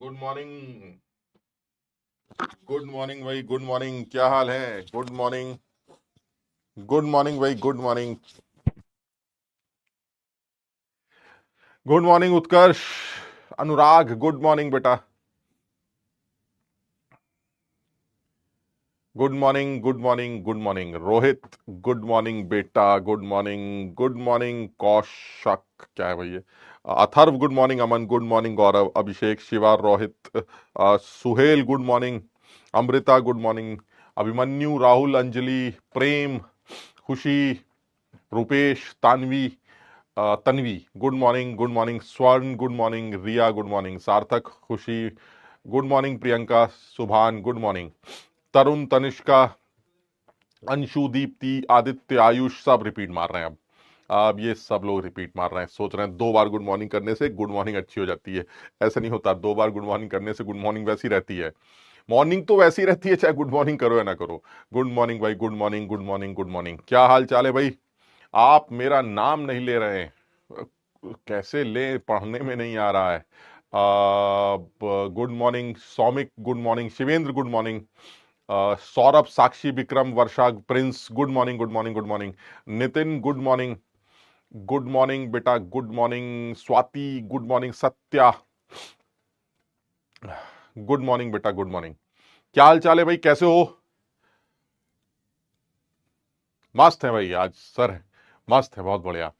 Good morning. Good morning भाई, good morning. क्या हाल है? Good morning. गुड मॉर्निंग भाई, good morning. Good morning Utkarsh. Anurag, good morning बेटा। Good morning, good morning, good morning Rohit. Good morning बेटा, good morning. Good morning Kaushik. क्या है भाई ये? Atharva good morning. Aman good morning. Gaurav, Abhishek, Shiva, Rohit, Suhel good morning. Amrita good morning. Abhimanyu, Rahul, Anjali, Prem, Khushi, Rupesh, Tanvi, Tanvi good morning. Good morning स्वर्ण, good morning रिया, good morning सार्थक, खुशी good morning, Priyanka, सुभान गुड मॉर्निंग, तरुण, तनिष्का, अंशु, दीप्ति, आदित्य, आयुष सब रिपीट मार रहे हैं। अब ये सब लोग रिपीट मार रहे हैं, सोच रहे हैं दो बार गुड मॉर्निंग करने से गुड मॉर्निंग अच्छी हो जाती है। ऐसा नहीं होता, दो बार गुड मॉर्निंग करने से गुड मॉर्निंग वैसी रहती है। मॉर्निंग तो वैसी रहती है चाहे गुड मॉर्निंग करो या ना करो। गुड मॉर्निंग भाई, good morning, good morning, good morning. क्या हाल चाल है भाई? आप मेरा नाम नहीं ले रहे हैं। कैसे ले, पढ़ने में नहीं आ रहा है। Good morning Soumik, good morning Shivendra, good morning Saurabh, Sakshi, Vikram, Varsha, Prince good morning, good morning, good morning. Nitin good morning. Good morning बेटा, good morning Swati, good morning Satya, good morning बेटा, गुड मॉर्निंग। क्या हाल चाल है भाई, कैसे हो? मस्त है भाई, आज सर है। मस्त है, बहुत बढ़िया।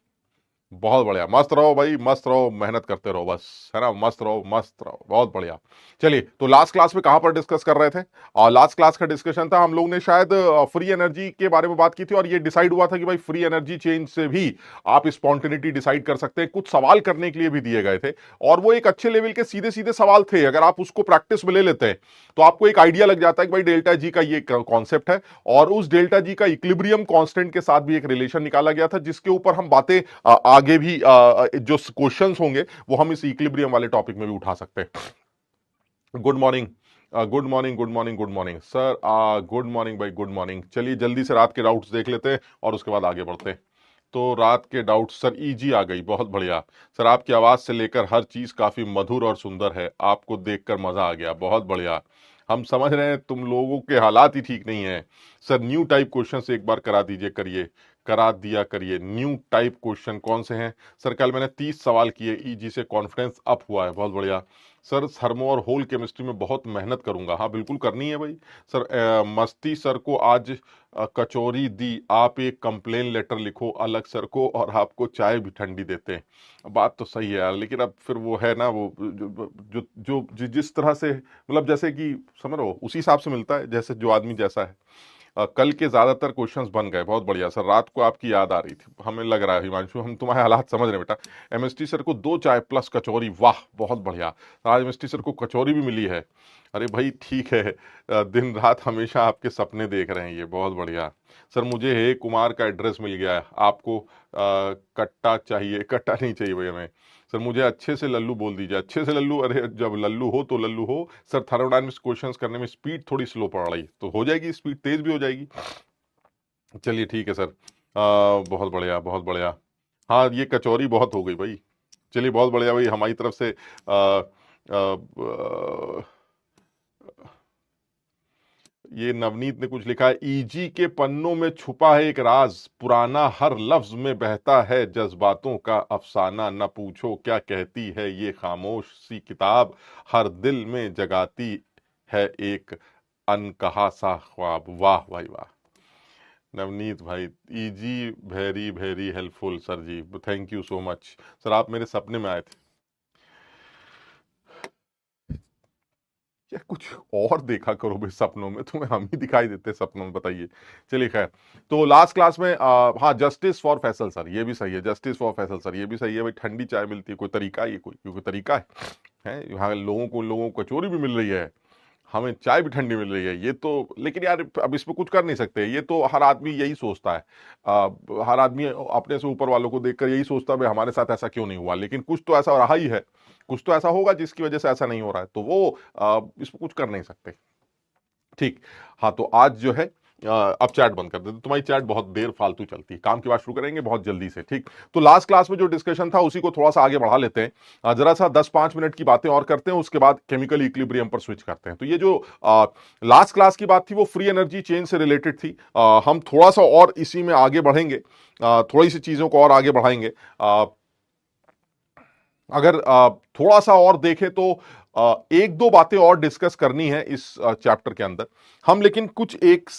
बहुत बढ़िया, मस्त रहो भाई, मस्त रहो, मेहनत करते रहो बस, है ना? मस्त रहो, मस्त रहो, बहुत बढ़िया। चलिए, तो लास्ट क्लास में कहां पर डिस्कस कर रहे थे? और लास्ट क्लास का डिस्कशन था, हम लोग ने शायद फ्री एनर्जी के बारे में बात की थी, और ये डिसाइड हुआ था कि भाई फ्री एनर्जी चेंज से भी आप स्पॉन्टेनिटी डिसाइड कर सकते हैं। कुछ सवाल करने के लिए भी दिए गए थे, और वो एक अच्छे लेवल के सीधे सीधे सवाल थे। अगर आप उसको प्रैक्टिस में ले लेते हैं तो आपको एक आइडिया लग जाता है कि भाई डेल्टा जी का ये कॉन्सेप्ट है, और उस डेल्टा जी का इक्विलिब्रियम कांस्टेंट के साथ भी एक रिलेशन निकाला गया था, जिसके ऊपर हम बातें आगे भी जो क्वेश्चंस होंगे वो हम इस इक्विलिब्रियम वाले टॉपिक में भी उठा सकते हैं। Good morning, good morning, good morning, good morning sir. Good morning भाई, गुड मॉर्निंग। चलिए जल्दी से रात के डाउट्स देख लेते हैं और उसके बाद आगे बढ़ते हैं। तो रात के डाउट्स सर, इजी आ गई, बहुत बढ़िया। सर आपकी आवाज से लेकर हर चीज काफी मधुर और सुंदर है, आपको देखकर मजा आ गया, बहुत बढ़िया। हम समझ रहे हैं तुम लोगों के हालात ही ठीक नहीं है। सर न्यू टाइप क्वेश्चन से एक बार करा दीजिए, करिए, करा दिया करिए। न्यू टाइप क्वेश्चन कौन से हैं? सर कल मैंने 30 सवाल किए, ईजी से कॉन्फिडेंस अप हुआ है, बहुत बढ़िया। सर थर्मो और होल केमिस्ट्री में बहुत मेहनत करूंगा। हाँ बिल्कुल करनी है भाई। सर मस्ती सर को आज कचौरी दी, आप एक कंप्लेन लेटर लिखो अलग सर को, और आपको चाय भी ठंडी देते हैं। बात तो सही है यार, लेकिन अब फिर वो है ना, वो जिस तरह से, मतलब जैसे कि समझ रहे हो, उसी हिसाब से मिलता है जैसे जो आदमी जैसा है। कल के ज्यादातर क्वेश्चंस बन गए, बहुत बढ़िया सर। रात को आपकी याद आ रही थी, हमें लग रहा है हिमांशु, हम तुम्हारे हालात समझ रहे हैं बेटा। एमएसटी सर को 2 चाय प्लस कचौरी, वाह बहुत बढ़िया। आज एमएसटी सर को कचौरी भी मिली है। अरे भाई ठीक है, दिन रात हमेशा आपके सपने देख रहे हैं, ये बहुत बढ़िया। सर मुझे हे कुमार का एड्रेस मिल गया है, आपको कट्टा चाहिए? कट्टा नहीं चाहिए भैया हमें। सर मुझे अच्छे से लल्लू बोल दीजिए, अच्छे से लल्लू। अरे जब लल्लू हो तो लल्लू हो। सर थर्मोडायनामिक्स क्वेश्चंस करने में स्पीड थोड़ी स्लो पड़ रही, तो हो जाएगी, स्पीड तेज भी हो जाएगी। चलिए ठीक है सर। बहुत बढ़िया, बहुत बढ़िया। हाँ ये कचौरी बहुत हो गई भाई। चलिए बहुत बढ़िया भाई, हमारी तरफ से ये नवनीत ने कुछ लिखा है, ईजी के पन्नों में छुपा है एक राज, पुराना हर लफ्ज में बहता है जज्बातों का अफसाना, न पूछो क्या कहती है ये खामोश सी किताब, हर दिल में जगाती है एक अनकहा सा ख्वाब। वाह भाई वाह, नवनीत भाई, easy, very very helpful sir ji, thank you so much. Sir आप मेरे सपने में आए थे या कुछ और देखा करो भाई सपनों में, तुम्हें हम ही दिखाई देते हैं सपनों में, बताइए। चलिए खैर, तो लास्ट क्लास में हाँ जस्टिस फॉर फैसल सर, ये भी सही है, जस्टिस फॉर फैसल सर ये भी सही है भाई। ठंडी चाय मिलती है, कोई तरीका है ये? कोई तरीका है यहाँ लोगों को कचौरी भी मिल रही है, हमें चाय भी ठंडी मिल रही है, ये तो। लेकिन यार अब इसमें कुछ कर नहीं सकते, ये तो हर आदमी यही सोचता है। हर आदमी अपने से ऊपर वालों को देखकर यही सोचता है भाई हमारे साथ ऐसा क्यों नहीं हुआ, लेकिन कुछ तो ऐसा रहा ही है, कुछ तो ऐसा होगा जिसकी वजह से ऐसा नहीं हो रहा है, तो वो इसमें कुछ कर नहीं सकते। ठीक। हाँ तो आज जो है अब चैट बंद कर देते, तुम्हारी चैट बहुत देर फालतू चलती है, काम की बात शुरू करेंगे बहुत जल्दी से, ठीक। तो लास्ट क्लास में जो डिस्कशन था उसी को थोड़ा सा आगे बढ़ा लेते हैं, जरा सा 10-5 मिनट की बातें और करते हैं, उसके बाद केमिकल इक्विलिब्रियम पर स्विच करते हैं। तो ये जो लास्ट क्लास की बात थी वो फ्री एनर्जी चेंज से रिलेटेड थी। हम थोड़ा सा और इसी में आगे बढ़ेंगे, थोड़ी सी चीजों को और आगे बढ़ाएंगे। अगर थोड़ा सा और देखें तो एक दो बातें और डिस्कस करनी है इस चैप्टर के अंदर हम, लेकिन कुछ एक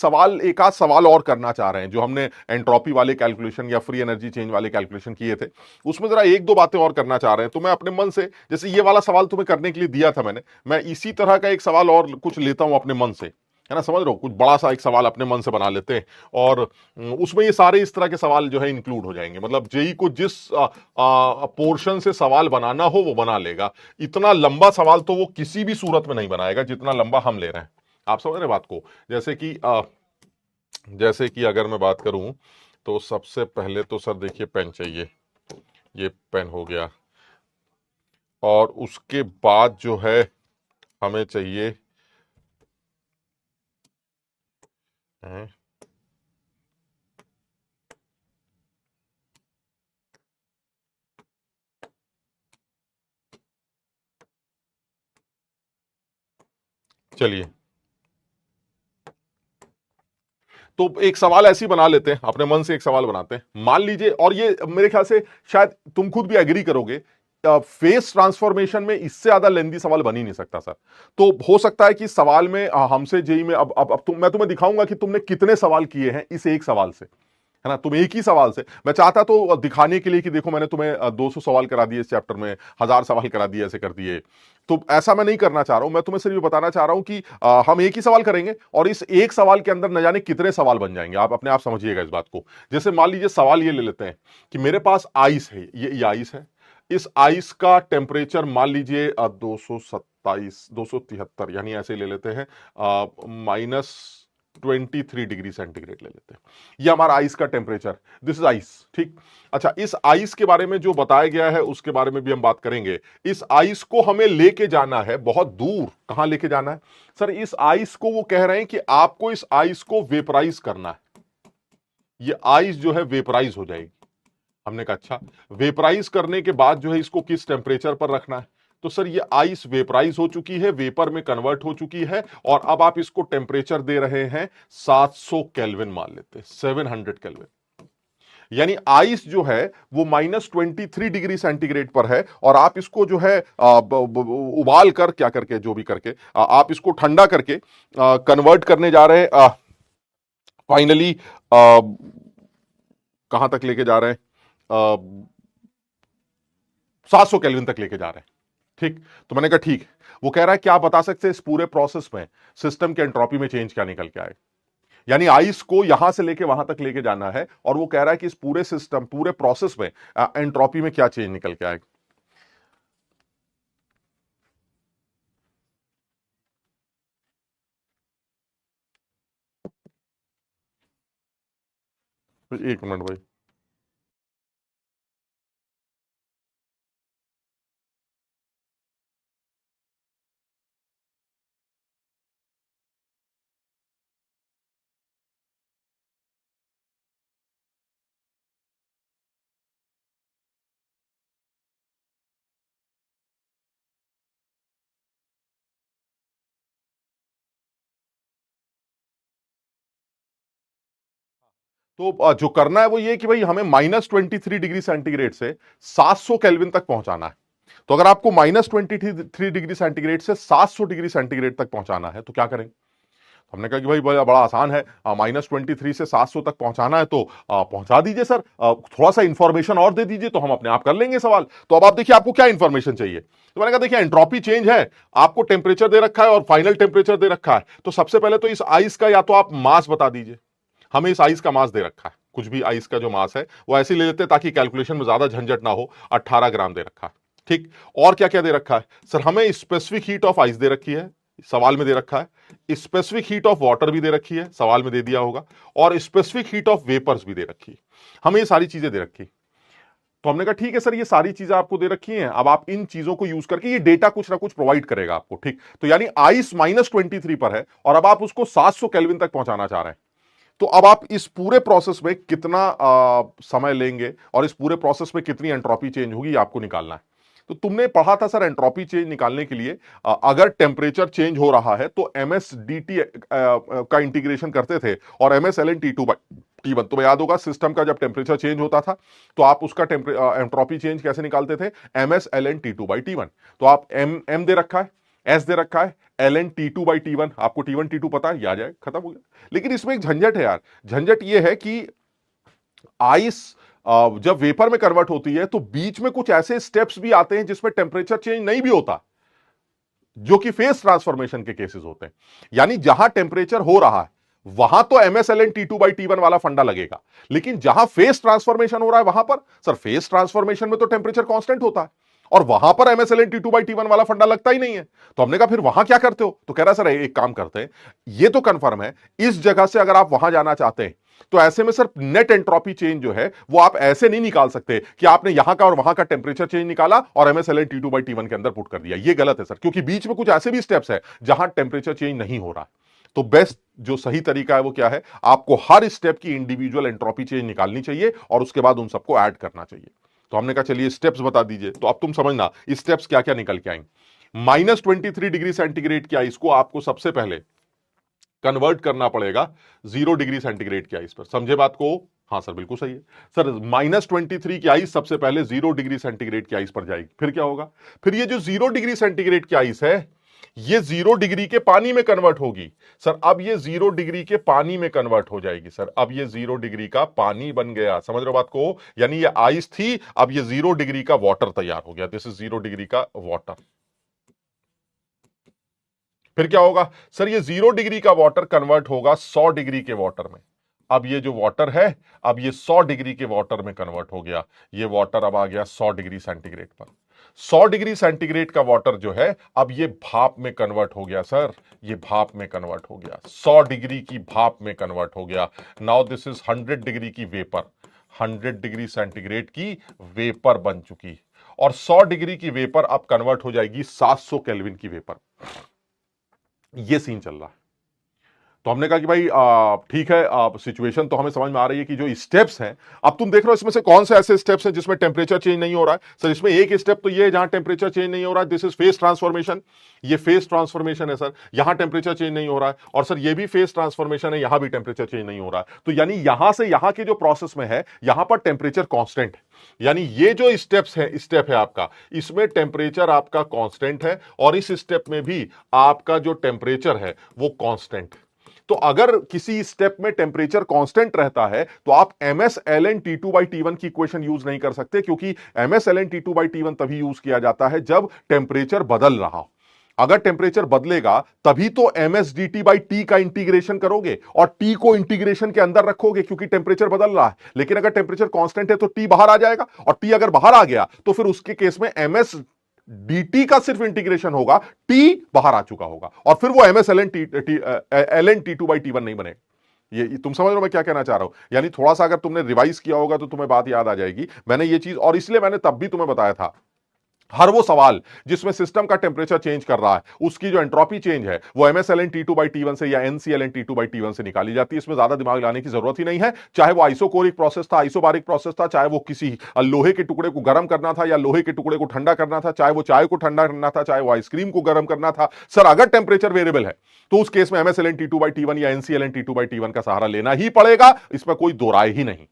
आध सवाल और करना चाह रहे हैं। जो हमने एंट्रोपी वाले कैलकुलेशन या फ्री एनर्जी चेंज वाले कैलकुलेशन किए थे उसमें जरा एक दो बातें और करना चाह रहे हैं। तो मैं अपने मन से, जैसे ये वाला सवाल तुम्हें करने के लिए दिया था मैंने, मैं इसी तरह का एक सवाल और कुछ लेता हूं अपने मन से, है ना, समझ रहे हो, कुछ बड़ा सा एक सवाल अपने मन से बना लेते हैं और उसमें ये सारे इस तरह के सवाल जो है इंक्लूड हो जाएंगे। मतलब जेई को जिस पोर्शन से सवाल बनाना हो वो बना लेगा। इतना लंबा सवाल तो वो किसी भी सूरत में नहीं बनाएगा जितना लंबा हम ले रहे हैं। आप समझ रहे बात को? जैसे कि अगर मैं बात करूं तो सबसे पहले तो सर देखिए पेन चाहिए, ये पेन हो गया, और उसके बाद जो है हमें चाहिए है, चलिए तो एक सवाल ऐसी बना लेते हैं, अपने मन से एक सवाल बनाते हैं। मान लीजिए, और ये मेरे ख्याल से शायद तुम खुद भी एग्री करोगे, फेस ट्रांसफॉर्मेशन में इससे ज्यादा लेंदी सवाल बन ही नहीं सकता सर। तो हो सकता है कि सवाल में हमसे जेई में मैं तुम्हें दिखाऊंगा कि तुमने कितने सवाल किए हैं इस एक सवाल से, है ना। तुम एक ही सवाल से, मैं चाहता तो दिखाने के लिए कि देखो मैंने तुम्हें 200 सवाल करा दिए इस चैप्टर में, 1000 सवाल करा दिए, ऐसे कर दिए। तो ऐसा मैं नहीं करना चाह रहा हूं, मैं तुम्हें सिर्फ ये बताना चाह रहा हूं कि हम एक ही सवाल करेंगे और इस एक सवाल के अंदर न जाने कितने सवाल बन जाएंगे। आप अपने आप समझिएगा इस बात को। जैसे मान लीजिए सवाल ये ले लेते हैं कि मेरे पास आइस है, ये आइस है, इस आइस का टेम्परेचर मान लीजिए 273, यानी ऐसे ले लेते हैं, -23 डिग्री सेंटीग्रेड ले लेते हैं। ये हमारा आइस का टेम्परेचर, दिस इज आइस, ठीक। अच्छा, इस आइस के बारे में जो बताया गया है उसके बारे में भी हम बात करेंगे। इस आइस को हमें लेके जाना है बहुत दूर। कहां लेके जाना है सर? इस आइस को वो कह रहे हैं कि आपको इस आइस को वेपराइज करना है। ये आइस जो है वेपराइज हो जाएगी। हमने कहा अच्छा, वेपराइज करने के बाद जो है इसको किस टेम्परेचर पर रखना है? तो सर ये आइस वेपराइज हो चुकी है, वेपर में कन्वर्ट हो चुकी है, और अब आप इसको टेम्परेचर दे रहे हैं 700 केल्विन मान लेते हैं, 700 केल्विन। यानी आइस जो है वो -23 डिग्री सेंटीग्रेड पर है, और आप इसको जो है उबाल कर, क्या करके, जो भी करके आप इसको ठंडा करके कन्वर्ट करने जा रहे हैं। फाइनली कहां तक लेके जा रहे हैं? 700 केल्विन तक लेके जा रहे हैं, ठीक। तो मैंने कहा ठीक। वो कह रहा है क्या आप बता सकते हैं इस पूरे प्रोसेस में सिस्टम के एंट्रोपी में चेंज क्या निकल के आए? यानी आइस को यहां से लेके वहां तक लेके जाना है, और वो कह रहा है कि इस पूरे सिस्टम, पूरे प्रोसेस में एंट्रोपी में क्या चेंज निकल के आए? तो एक मिनट भाई। तो जो करना है वो ये कि भाई हमें -23 डिग्री सेंटीग्रेड से 700 केल्विन तक पहुंचाना है। तो अगर आपको -23 डिग्री सेंटीग्रेड से 700 डिग्री सेंटीग्रेड तक पहुंचाना है तो क्या करेंगे? हमने कहा कि भाई बड़ा बड़ा आसान है, -23 से 700 तक पहुंचाना है तो पहुंचा दीजिए सर, थोड़ा सा इंफॉर्मेशन और दे दीजिए तो हम अपने आप कर लेंगे सवाल। तो अब आप देखिए आपको क्या इंफॉर्मेशन चाहिए। तो मैंने कहा देखिए एंट्रोपी चेंज है, आपको टेम्परेचर दे रखा है और फाइनल टेम्परेचर दे रखा है। तो सबसे पहले तो इस आइस का या तो आप मास बता दीजिए। हमें इस आइस का मास दे रखा है, कुछ भी आइस का जो मास है वो ऐसे ले लेते हैं ताकि कैलकुलेशन में ज्यादा झंझट ना हो। 18 ग्राम दे रखा है, ठीक। और क्या क्या दे रखा है सर? हमें स्पेसिफिक हीट ऑफ आइस दे रखी है, सवाल में दे रखा है। स्पेसिफिक हीट ऑफ वाटर भी दे रखी है, सवाल में दे दिया होगा। और स्पेसिफिक हीट ऑफ वेपर्स भी दे रखी है। हमें ये सारी चीजें दे रखी। तो हमने कहा ठीक है सर, ये सारी चीजें आपको दे रखी हैं, अब आप इन चीजों को यूज करके ये डेटा कुछ ना कुछ प्रोवाइड करेगा आपको, ठीक। तो यानी आइस -23 पर है और अब आप उसको 700 केल्विन तक पहुंचाना चाह रहे हैं। तो अब आप इस पूरे प्रोसेस में कितना समय लेंगे और इस पूरे प्रोसेस में कितनी एंट्रोपी चेंज होगी आपको निकालना है। तो तुमने पढ़ा था सर एंट्रोपी चेंज निकालने के लिए अगर टेम्परेचर चेंज हो रहा है तो एमएस डीटी का इंटीग्रेशन करते थे और m s l n t two by T one. तुम्हें याद होगा सिस्टम का जब टेम्परेचर चेंज होता था तो आप उसका एंट्रोपी चेंज कैसे निकालते थे, m s l n t two by T one. तो आप एम दे रखा है, एस दे रखा है, l n t two by T one, आपको टी वन टी टू पता है, ये आ जाए, खत्म हो गया। लेकिन इसमें एक झंझट है यार, झंझट ये है कि आइस जब वेपर में कन्वर्ट होती है तो बीच में कुछ ऐसे स्टेप्स भी आते हैं जिसमें टेम्परेचर चेंज नहीं भी होता, जो कि फेस ट्रांसफॉर्मेशन के केसेस होते हैं। यानी जहां टेम्परेचर हो रहा है वहां तो MSLN T two by T one वाला फंडा लगेगा, लेकिन जहां फेस ट्रांसफॉर्मेशन हो रहा है वहां पर सर फेस ट्रांसफॉर्मेशन में तो टेम्परेचर कांस्टेंट होता है और वहां पर MSLN T two by T one वाला फंडा लगता ही नहीं है। तो हमने कहा फिर वहां क्या करते हो, तो कह रहा सर एक काम करते हैं, ये तो कंफर्म है इस जगह से अगर आप वहां जाना चाहते हैं तो ऐसे में सर नेट एंट्रोपी चेंज जो है वो आप ऐसे नहीं निकाल सकते कि आपने यहां का और वहां का टेम्परेचर चेंज निकाला और MSLN T two by T one के अंदर पुट कर दिया। ये गलत है सर, क्योंकि बीच में कुछ ऐसे भी स्टेप्स है जहां टेम्परेचर चेंज नहीं हो रहा। तो बेस्ट जो सही तरीका है वो क्या है, आपको हर स्टेप की इंडिविजुअल एंट्रोपी चेंज निकालनी चाहिए और उसके बाद उन सबको ऐड करना चाहिए। तो हमने कहा चलिए स्टेप्स बता दीजिए, तो अब तुम समझना स्टेप्स क्या क्या निकल के आएंगे। -23 डिग्री सेंटीग्रेड की आइस को आपको सबसे पहले कन्वर्ट करना पड़ेगा 0 डिग्री सेंटीग्रेड की आइस पर। समझे बात को? हाँ सर बिल्कुल सही है सर। -23 की आइस सबसे पहले 0 डिग्री सेंटीग्रेड की आइस पर जाएगी, फिर क्या होगा, फिर ये जो 0 डिग्री सेंटीग्रेड की आइस है ये 0 डिग्री के पानी में कन्वर्ट होगी सर। अब ये 0 डिग्री के पानी में कन्वर्ट हो जाएगी सर। अब ये 0 डिग्री का पानी बन गया, समझ रहे हो बात को? यानी ये आइस थी, अब ये 0 डिग्री का वाटर तैयार हो गया। दिस इज 0 डिग्री का वाटर। फिर क्या होगा सर, ये 0 डिग्री का वाटर कन्वर्ट होगा 100 डिग्री के वाटर में। अब ये जो वाटर है अब ये 100 डिग्री के वाटर में कन्वर्ट हो गया। ये वाटर अब आ गया 100 डिग्री सेंटीग्रेड पर। 100 डिग्री सेंटीग्रेड का वाटर जो है अब ये भाप में कन्वर्ट हो गया सर। ये भाप में कन्वर्ट हो गया, 100 डिग्री की भाप में कन्वर्ट हो गया। नाउ दिस इज 100 डिग्री की वेपर, 100 डिग्री सेंटीग्रेड की वेपर बन चुकी और 100 डिग्री की वेपर अब कन्वर्ट हो जाएगी 700 केल्विन की वेपर। ये सीन चल रहा है। तो हमने कहा कि भाई ठीक है, सिचुएशन तो हमें समझ में आ रही है कि जो स्टेप्स हैं, अब तुम देख रहे हो इसमें से कौन से ऐसे स्टेप्स हैं जिसमें टेम्परेचर चेंज नहीं हो रहा है। सर इसमें एक स्टेप तो ये है जहां टेम्परेचर चेंज नहीं हो रहा है, दिस इज फेस ट्रांसफॉर्मेशन। ये फेस ट्रांसफॉर्मेशन है सर, यहां टेम्परेचर चेंज नहीं हो रहा है। और सर ये भी फेस ट्रांसफॉर्मेशन है, यहां भी टेम्परेचर चेंज नहीं हो रहा है। तो यानी यहां से यहां के जो प्रोसेस में है यहां पर टेम्परेचर कॉन्स्टेंट है। यानी ये जो स्टेप है आपका, इसमें टेम्परेचर आपका कांस्टेंट है और इस स्टेप में भी आपका जो टेम्परेचर है वो कांस्टेंट है। तो अगर किसी स्टेप में टेम्परेचर कांस्टेंट रहता है तो आप MsLn T2 बाई T1 की इक्वेशन यूज नहीं कर सकते, क्योंकि MsLn T2 बाई T1 तभी यूज किया जाता है जब टेम्परेचर बदल रहा हो। अगर टेम्परेचर बदलेगा तभी तो MsDT बाई T का इंटीग्रेशन करोगे और T को इंटीग्रेशन के अंदर रखोगे, क्योंकि टेम्परेचर बदल रहा है। लेकिन अगर टेम्परेचर कांस्टेंट है तो T बाहर आ जाएगा, और T अगर बाहर आ गया तो फिर उसके केस में MsDT का सिर्फ इंटीग्रेशन होगा, T बाहर आ चुका होगा, और फिर वो MsLn T2 बाई T1 नहीं बनेगा। ये तुम समझ रहे हो मैं क्या कहना चाह रहा हूं? यानी थोड़ा सा अगर तुमने रिवाइज किया होगा तो तुम्हें बात याद आ जाएगी। मैंने ये चीज, और इसलिए मैंने तब भी तुम्हें बताया था, हर वो सवाल जिसमें सिस्टम का टेम्परेचर चेंज कर रहा है उसकी जो एंट्रोपी चेंज है वो MsLn T2 बाई T1 से या NCln T2 बाई T1 से निकाली जाती है। इसमें ज्यादा दिमाग लाने की जरूरत ही नहीं है। चाहे वो आइसोकोरिक प्रोसेस था, आइसोबारिक प्रोसेस था, चाहे वो किसी लोहे के टुकड़े को गर्म करना था या लोहे के टुकड़े को ठंडा करना था, चाहे वो चाय को ठंडा करना था, चाहे वो आइसक्रीम को गर्म करना था। सर अगर टेम्परेचर वेरिएबल है तो उस केस में MsLn T2 बाई T1 या NCln T2 बाई T1 का सहारा लेना ही पड़ेगा, इसमें कोई दो राय ही नहीं।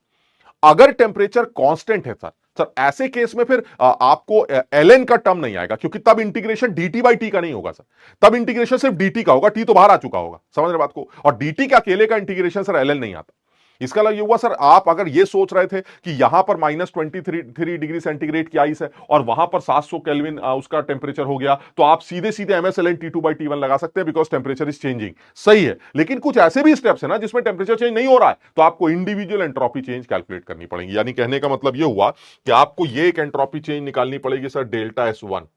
अगर टेम्परेचर कांस्टेंट है सर ऐसे केस में फिर आपको ln का टर्म नहीं आएगा, क्योंकि तब इंटीग्रेशन dt बाई टी का नहीं होगा सर, तब इंटीग्रेशन सिर्फ dt का होगा। t तो बाहर आ चुका होगा, समझ रहे बात को? और dt के अकेले का इंटीग्रेशन सर ln नहीं आता। इसका मतलब ये हुआ सर, आप अगर ये सोच रहे थे कि यहां पर -23 डिग्री सेंटीग्रेड की आइस है और वहां पर 700 केल्विन उसका टेम्परेचर हो गया, तो आप सीधे सीधे MsLn T2 बाई T1 लगा सकते हैं, बिकॉज टेम्परेचर इज चेंजिंग। सही है, लेकिन कुछ ऐसे भी स्टेप्स है ना जिसमें टेम्परेचर चेंज नहीं हो रहा है, तो आपको इंडिविजुअल एंट्रोपी चेंज कैलकुलेट करनी पड़ेगी। यानी कहने का मतलब यह हुआ कि आपको ये एक एंट्रोपी चेंज निकालनी पड़ेगी सर डेल्टा S1,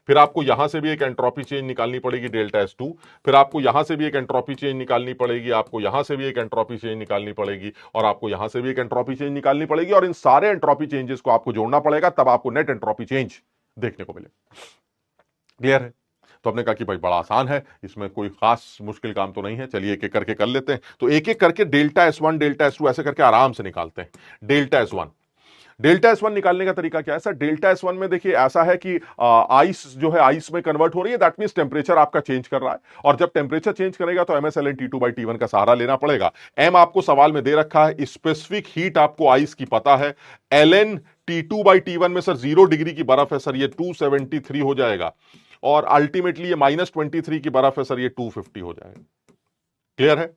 फिर आपको यहां से भी एक एंट्रोपी चेंज निकालनी पड़ेगी डेल्टा S2, फिर आपको यहां से भी एक एंट्रोपी चेंज निकालनी पड़ेगी, आपको यहां से भी एक एंट्रोपी चेंज निकालनी पड़ेगी, और आपको यहां से भी एक एंट्रोपी चेंज निकालनी पड़ेगी, और इन सारे एंट्रोपी चेंजेस को आपको जोड़ना पड़ेगा, तब आपको नेट एंट्रोपी चेंज देखने को मिले। क्लियर है? तो हमने कहा कि भाई बड़ा आसान है, इसमें कोई खास मुश्किल काम तो नहीं है, चलिए एक एक करके कर लेते हैं। तो एक एक करके डेल्टा S1 डेल्टा S2 ऐसे करके आराम से निकालते हैं। डेल्टा एस वन निकालने का तरीका क्या है सर? डेल्टा एस वन में देखिए ऐसा है कि आइस जो है आइस में कन्वर्ट हो रही है, दैट मींस टेम्परेचर आपका चेंज कर रहा है, और जब टेम्परेचर चेंज करेगा तो MsLN T2/T1 का सहारा लेना पड़ेगा। एम आपको सवाल में दे रखा है, स्पेसिफिक हीट आपको आइस की पता है, LN T2/T1 में सर 0 डिग्री की बर्फ है सर, ये 273 हो जाएगा, और अल्टीमेटली ये -23 की बर्फ है सर, ये 250 हो जाएगा। क्लियर है?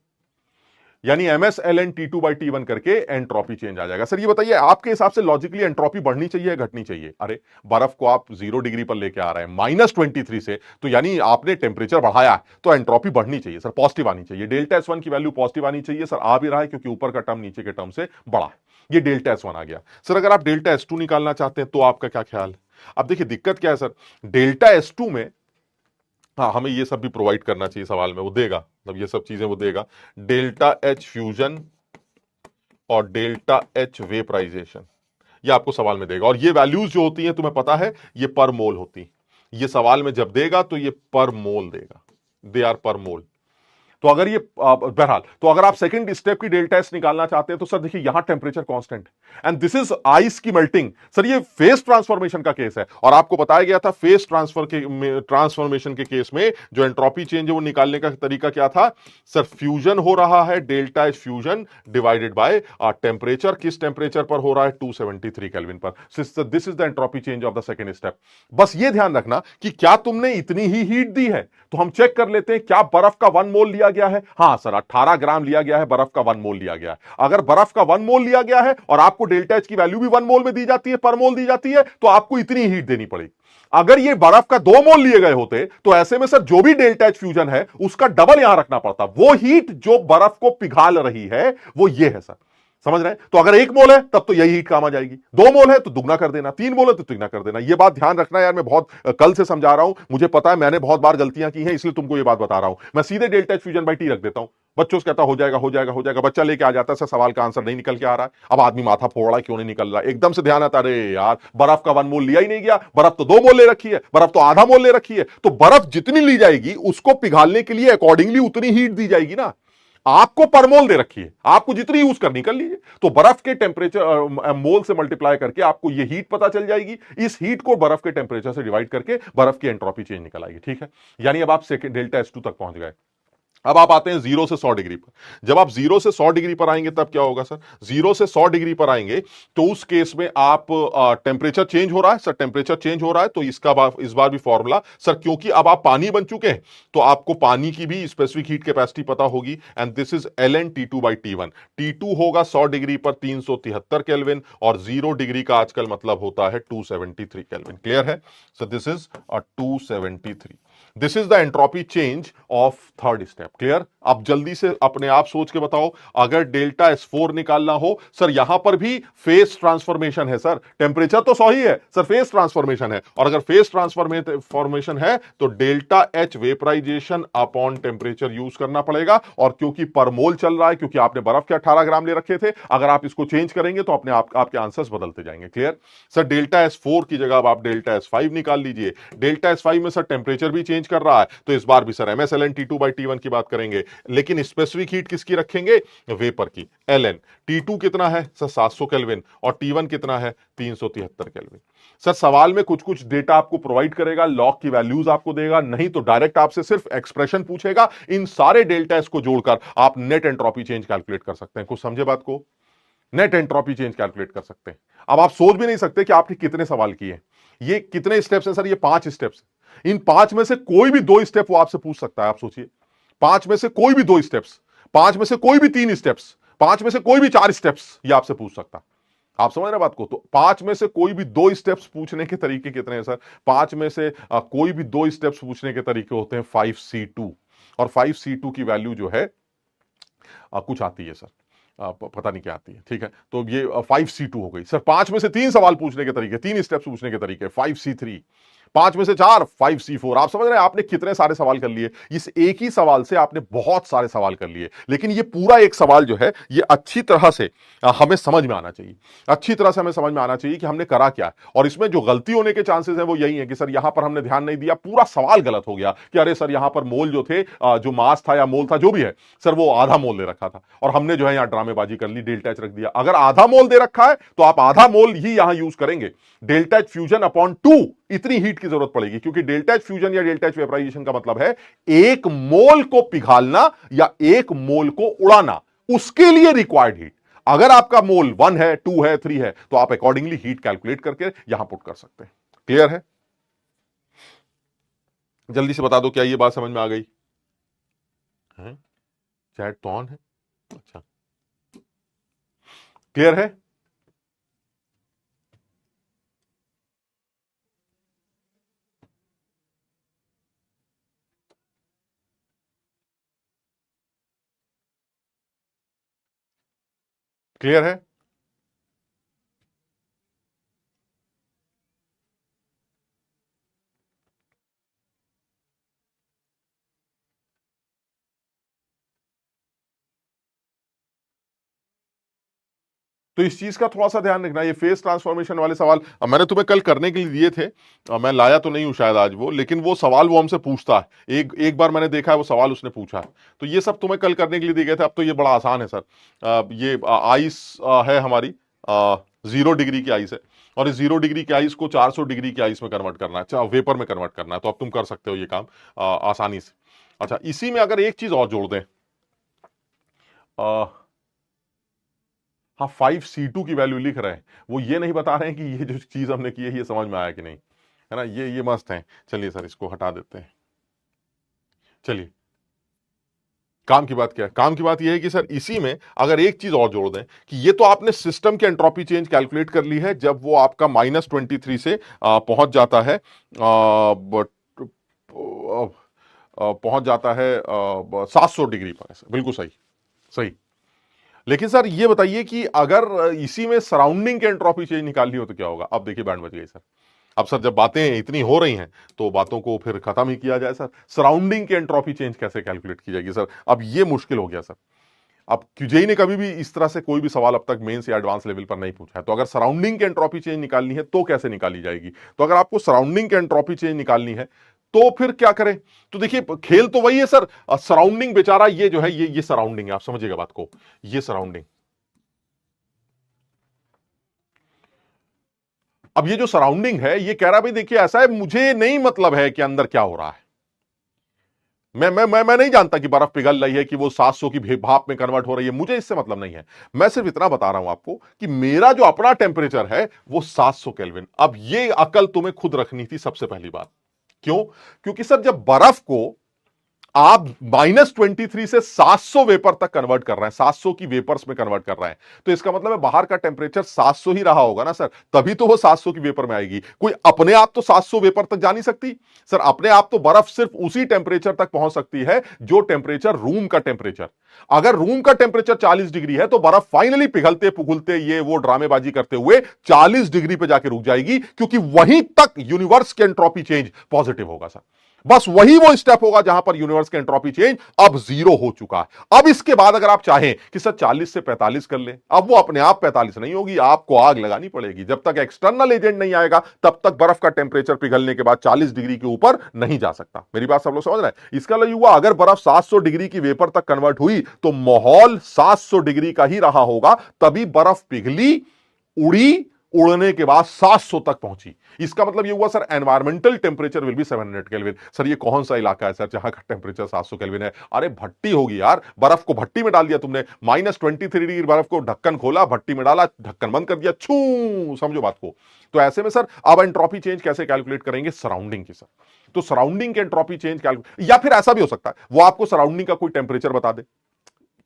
यानी MsLN T2/T1 करके एंट्रोपी चेंज आ जाएगा। सर ये बताइए आपके हिसाब से लॉजिकली एंट्रोपी बढ़नी चाहिए या घटनी चाहिए? अरे बर्फ को आप 0 डिग्री पर लेके आ रहे हैं -23 से, तो यानी आपने टेम्परेचर बढ़ाया है, तो एंट्रोपी बढ़नी चाहिए सर, पॉजिटिव आनी चाहिए। डेल्टा S1 की वैल्यू पॉजिटिव आनी चाहिए सर, आ भी रहा है क्योंकि ऊपर का टर्म नीचे के टर्म से बड़ा है। ये डेल्टा S1 आ गया। सर अगर आप डेल्टा S2 निकालना चाहते हैं तो आपका क्या ख्याल है? अब देखिए दिक्कत क्या है सर, डेल्टा S2 में हाँ हमें ये सब भी प्रोवाइड करना चाहिए सवाल में, वो देगा, मतलब ये सब चीजें वो देगा, डेल्टा H फ्यूजन और डेल्टा H वेपराइजेशन, ये आपको सवाल में देगा। और ये वैल्यूज जो होती हैं तुम्हें पता है, ये पर मोल होती, ये सवाल में जब देगा तो ये पर मोल देगा, दे आर पर मोल। तो अगर ये बहरहाल, तो अगर आप सेकंड स्टेप की डेल्टा एस निकालना चाहते हैं तो सर देखिए यहां temperature constant and this is ice की मेल्टिंग। सर ये फेस ट्रांसफॉर्मेशन का केस है, और आपको बताया गया था फेस ट्रांसफॉर्मेशन के केस में जो एंट्रोपी चेंज है वो निकालने का तरीका क्या था? सर फ्यूजन हो रहा है, delta H fusion divided by temperature, किस टेंपरेचर पर हो रहा है? 273 केल्विन पर। This is the entropy change of the second step. बस ये ध्यान रखना कि क्या तुमने इतनी ही हीट दी है, तो हम चेक कर लेते हैं क्या बर्फ का 1 मोल लिया गया है? हां सर 18 ग्राम लिया गया है, बर्फ का 1 मोल लिया गया है। अगर बर्फ का 1 मोल लिया गया है और आपको डेल्टा एच की वैल्यू भी 1 मोल में दी जाती है, पर मोल दी जाती है, तो आपको इतनी हीट देनी पड़ेगी। अगर ये बर्फ का 2 मोल लिए गए होते तो ऐसे में सर जो भी डेल्टा एच फ्यूजन है उसका डबल यहां रखना पड़ता। वो हीट जो बर्फ को पिघाल रही है वो ये है सर, समझ रहे हैं? तो अगर 1 मोल है तब तो यही हीट काम आ जाएगी, 2 मोल है तो दुगना कर देना, 3 मोल है तो तिगना कर देना। ये बात ध्यान रखना यार, मैं बहुत कल से समझा रहा हूं, मुझे पता है मैंने बहुत बार गलतियां की हैं, इसलिए तुमको ये बात बता रहा हूं। मैं सीधे delta H fusion by T रख देता हूं, बच्चों से कहता हो जाएगा हो जाएगा हो जाएगा, बच्चा लेके आ जाता है, सर सवाल का आंसर नहीं निकल के आ रहा है। अब आदमी माथा फोड़ रहा है क्यों नहीं निकल रहा है, एकदम से ध्यान आता है, अरे यार बर्फ का 1 मोल लिया ही नहीं गया, बर्फ तो 2 मोल ले रखी है, बर्फ तो आधा मोल ले रखी है। तो बर्फ जितनी ली जाएगी उसको पिघालने के लिए अकॉर्डिंगली उतनी हीट दी जाएगी ना। आपको पर मोल दे रखी है, आपको जितनी यूज करनी कर लीजिए, तो बर्फ के टेम्परेचर मोल से मल्टीप्लाई करके आपको ये हीट पता चल जाएगी, इस हीट को बर्फ के टेम्परेचर से डिवाइड करके बर्फ की एंट्रोपी चेंज निकल आएगी। ठीक है, यानी अब आप सेकंड डेल्टा S2 तक पहुंच गए। अब आप आते हैं 0 से 100 डिग्री पर। जब आप 0 से 100 डिग्री पर आएंगे तब क्या होगा सर? 0 से 100 डिग्री पर आएंगे तो उस केस में आप टेम्परेचर चेंज हो रहा है सर, टेम्परेचर चेंज हो रहा है, तो इस बार भी फॉर्मूला सर, क्योंकि अब आप पानी बन चुके हैं तो आपको पानी की भी स्पेसिफिक हीट कैपेसिटी पता होगी, and this is LN T2/T1। T2 होगा 100 डिग्री पर 373 केल्विन, और 0 डिग्री का आजकल मतलब होता है 273 केल्विन। क्लियर है? सो this is 273। This is the entropy change of third step. Clear? अब जल्दी से अपने आप सोच के बताओ, अगर डेल्टा S4 निकालना हो सर, यहां पर भी फेस ट्रांसफॉर्मेशन है सर, टेम्परेचर तो 100 ही है सर, फेस ट्रांसफॉर्मेशन है, और अगर फेस ट्रांसफॉर्मेशन है तो delta H vaporisation upon temperature use करना पड़ेगा। और क्योंकि पर मोल चल रहा है, क्योंकि आपने बर्फ के 18 ग्राम ले रखे थे, अगर आप इसको चेंज करेंगे तो अपने आपके आंसर्स बदलते जाएंगे। क्लियर? सर डेल्टा S4 की जगह अब आप डेल्टा S5 निकाल लीजिए। डेल्टा S5 में सर टेम्परेचर भी चेंज कर रहा है, तो इस बार भी सर MsLN T2/T1 की बात करेंगे, लेकिन स्पेसिफिक हीट किसकी रखेंगे? वेपर की, LN। T2 कितना है सर? 700 केल्विन, और T1 कितना है? 373 केल्विन। सर सवाल में कुछ कुछ डेटा आपको प्रोवाइड करेगा, लॉग की वैल्यूज आपको देगा, नहीं तो डायरेक्ट आपसे सिर्फ एक्सप्रेशन पूछेगा। इन सारे डेल्टा को जोड़कर आप नेट एंट्रोपी चेंज कैलकुलेट कर सकते हैं। कुछ समझे बात को? नेट एंट्रोपी चेंज कैलकुलेट कर सकते हैं। अब आप सोच भी नहीं सकते कि आपने कितने सवाल किए। ये कितने स्टेप्स हैं सर? ये 5 स्टेप्स। इन 5 में से कोई भी 2 स्टेप वो आपसे पूछ सकता है। आप सोचिए, 5 में से कोई भी 2 स्टेप्स, 5 में से कोई भी 3 स्टेप्स, 5 में से कोई भी 4 स्टेप्स, ये आपसे पूछ सकता। आप समझ रहे बात को? तो 5 में से कोई भी 2 स्टेप्स पूछने के तरीके कितने हैं सर? 5 में से कोई भी 2 स्टेप्स पूछने के तरीके होते हैं 5C2, और 5C2 की वैल्यू जो है कुछ आती है सर, पता नहीं क्या आती है। ठीक है, तो ये 5C2 हो गई सर। 5 में से 3 सवाल पूछने के तरीके, 3 स्टेप्स पूछने के तरीके 5C3। 5 में से 4 5C4। आप समझ रहे हैं आपने कितने सारे सवाल कर लिए, इस एक ही सवाल से आपने बहुत सारे सवाल कर लिए। लेकिन ये पूरा एक सवाल जो है ये अच्छी तरह से हमें समझ में आना चाहिए, अच्छी तरह से हमें समझ में आना चाहिए कि हमने करा क्या है। और इसमें जो गलती होने के चांसेस है वो यही है कि सर यहां पर हमने ध्यान नहीं दिया, पूरा सवाल गलत हो गया कि अरे सर यहां पर मोल जो थे, जो मास था या मोल था जो भी है सर, वो आधा मोल दे रखा था और हमने जो है यहां ड्रामेबाजी कर ली, डेल्टा एच रख दिया। अगर आधा मोल दे रखा है तो आप आधा मोल ही यहां यूज करेंगे, डेल्टा एच फ्यूजन अपॉन 2 इतनी हीट की जरूरत पड़ेगी, क्योंकि डेल्टा एच फ्यूजन या डेल्टा एच वेपराइजेशन का मतलब है एक मोल को पिघालना या एक मोल को उड़ाना, उसके लिए रिक्वायर्ड हीट। अगर आपका मोल 1 है, 2 है, 3 है तो आप अकॉर्डिंगली हीट कैलकुलेट करके यहां पुट कर सकते हैं। क्लियर है? जल्दी से बता दो क्या ये बात समझ में आ गई है? चैट तो ऑन है, अच्छा क्लियर है? क्लियर है? तो इस चीज का थोड़ा सा ध्यान रखना, ये फेस ट्रांसफॉर्मेशन वाले सवाल मैंने तुम्हें कल करने के लिए दिए थे, मैं लाया तो नहीं हूं शायद आज वो, लेकिन वो सवाल वो हमसे पूछता है, एक एक बार मैंने देखा है वो सवाल उसने पूछा है। तो ये सब तुम्हें कल करने के लिए दिए गए थे। अब तो ये बड़ा आसान है सर। ये आइस है हमारी, 0 डिग्री की आइस है, और इस 0 डिग्री की आइस को 400 डिग्री की आइस में कन्वर्ट करना है, अच्छा वेपर में कन्वर्ट करना है। तो अब तुम कर सकते हो ये काम आसानी से। अच्छा इसी में अगर एक चीज और जोड़ दें, हाँ 5C2 की वैल्यू लिख रहे हैं, वो ये नहीं बता रहे हैं कि ये जो चीज हमने की है ये समझ में आया कि नहीं, है ना? ये मस्त है। चलिए सर इसको हटा देते हैं। चलिए काम की बात क्या है, काम की बात यह है कि सर इसी में अगर एक चीज और जोड़ दें कि ये तो आपने सिस्टम की एंट्रोपी चेंज कैलकुलेट कर ली है जब वो आपका -23 से पहुंच जाता है, पहुंच जाता है 700 डिग्री पर। बिल्कुल सही, सही। लेकिन सर ये बताइए कि अगर इसी में सराउंडिंग के एंट्रोपी चेंज निकालनी हो तो क्या होगा? अब देखिए बैंड बज गई सर। अब सर जब बातें इतनी हो रही हैं तो बातों को फिर खत्म ही किया जाए सर। सराउंडिंग की एंट्रोपी चेंज कैसे कैलकुलेट की जाएगी सर? अब ये मुश्किल हो गया सर। अब क्यूजेई ने कभी भी इस तरह से कोई भी सवाल अब तक मेंस या एडवांस लेवल पर नहीं पूछा है। तो अगर सराउंडिंग की एंट्रोपी चेंज निकालनी है तो कैसे निकाली जाएगी? तो अगर आपको सराउंडिंग की एंट्रोपी चेंज निकालनी है तो फिर क्या करें? तो देखिए खेल तो वही है सर, सराउंडिंग बेचारा ये जो है ये सराउंडिंग है, आप समझिएगा बात को, ये सराउंडिंग। अब ये जो सराउंडिंग है ये कह रहा भाई देखिए ऐसा है, मुझे नहीं मतलब है कि अंदर क्या हो रहा है, मैं नहीं जानता कि बर्फ पिघल रही है कि वो 700 की भाप में कन्वर्ट हो रही है, मुझे इससे मतलब नहीं है। मैं सिर्फ इतना बता रहा हूं आपको कि मेरा जो अपना टेम्परेचर है वो 700 केल्विन। अब ये अकल तुम्हें खुद रखनी थी सबसे पहली बात। क्यों? क्योंकि सर जब बर्फ को आप -23 से 700 वेपर तक कन्वर्ट कर रहे हैं, 700 की वेपर्स में कन्वर्ट कर रहे हैं, तो इसका मतलब है बाहर का टेम्परेचर 700 ही रहा होगा ना सर, तभी तो वो 700 की वेपर में आएगी। कोई अपने आप तो 700 वेपर तक जा नहीं सकती सर, अपने आप तो बर्फ सिर्फ उसी टेम्परेचर तक पहुंच सकती है जो टेम्परेचर रूम का टेम्परेचर। अगर रूम का टेम्परेचर 40 डिग्री है तो बर्फ फाइनली पिघलते पिघलते ये वो ड्रामेबाजी करते हुए 40 डिग्री पे जाके रुक जाएगी, क्योंकि वहीं तक यूनिवर्स की एंट्रोपी चेंज पॉजिटिव होगा सर। बस वही वो स्टेप होगा जहां पर यूनिवर्स का एंट्रोपी चेंज अब 0 हो चुका है। अब इसके बाद अगर आप चाहें कि सर 40 से 45 कर ले, अब वो अपने आप 45 नहीं होगी, आपको आग लगानी पड़ेगी। जब तक एक्सटर्नल एजेंट नहीं आएगा तब तक बर्फ का टेम्परेचर पिघलने के बाद 40 डिग्री के ऊपर नहीं जा सकता। मेरी बात सब लोग समझ रहे हैं? इसका मतलब हुआ अगर बर्फ 700 डिग्री की वेपर तक कन्वर्ट हुई तो माहौल 700 डिग्री का ही रहा होगा, तभी बर्फ पिघली, उड़ी, उड़ने के बाद 700 तक पहुंची। इसका मतलब ये हुआ sir environmental temperature will be 700 kelvin. Sir ये कौन सा इलाका है सर जहां का टेम्परेचर 700 केल्विन है? अरे भट्टी होगी यार, बर्फ को भट्टी में डाल दिया तुमने, -23 डिग्री बर्फ को ढक्कन खोला, भट्टी में डाला, ढक्कन बंद कर दिया, छू, समझो बात को। तो ऐसे में सर अब एंट्रोपी चेंज कैसे कैलकुलेट करेंगे? सराउंडिंग की सर। तो सराउंडिंग के एंट्रोपी चेंज कैलकुलेट, या फिर ऐसा भी हो सकता है वो आपको सराउंडिंग का कोई टेम्परेचर बता दे,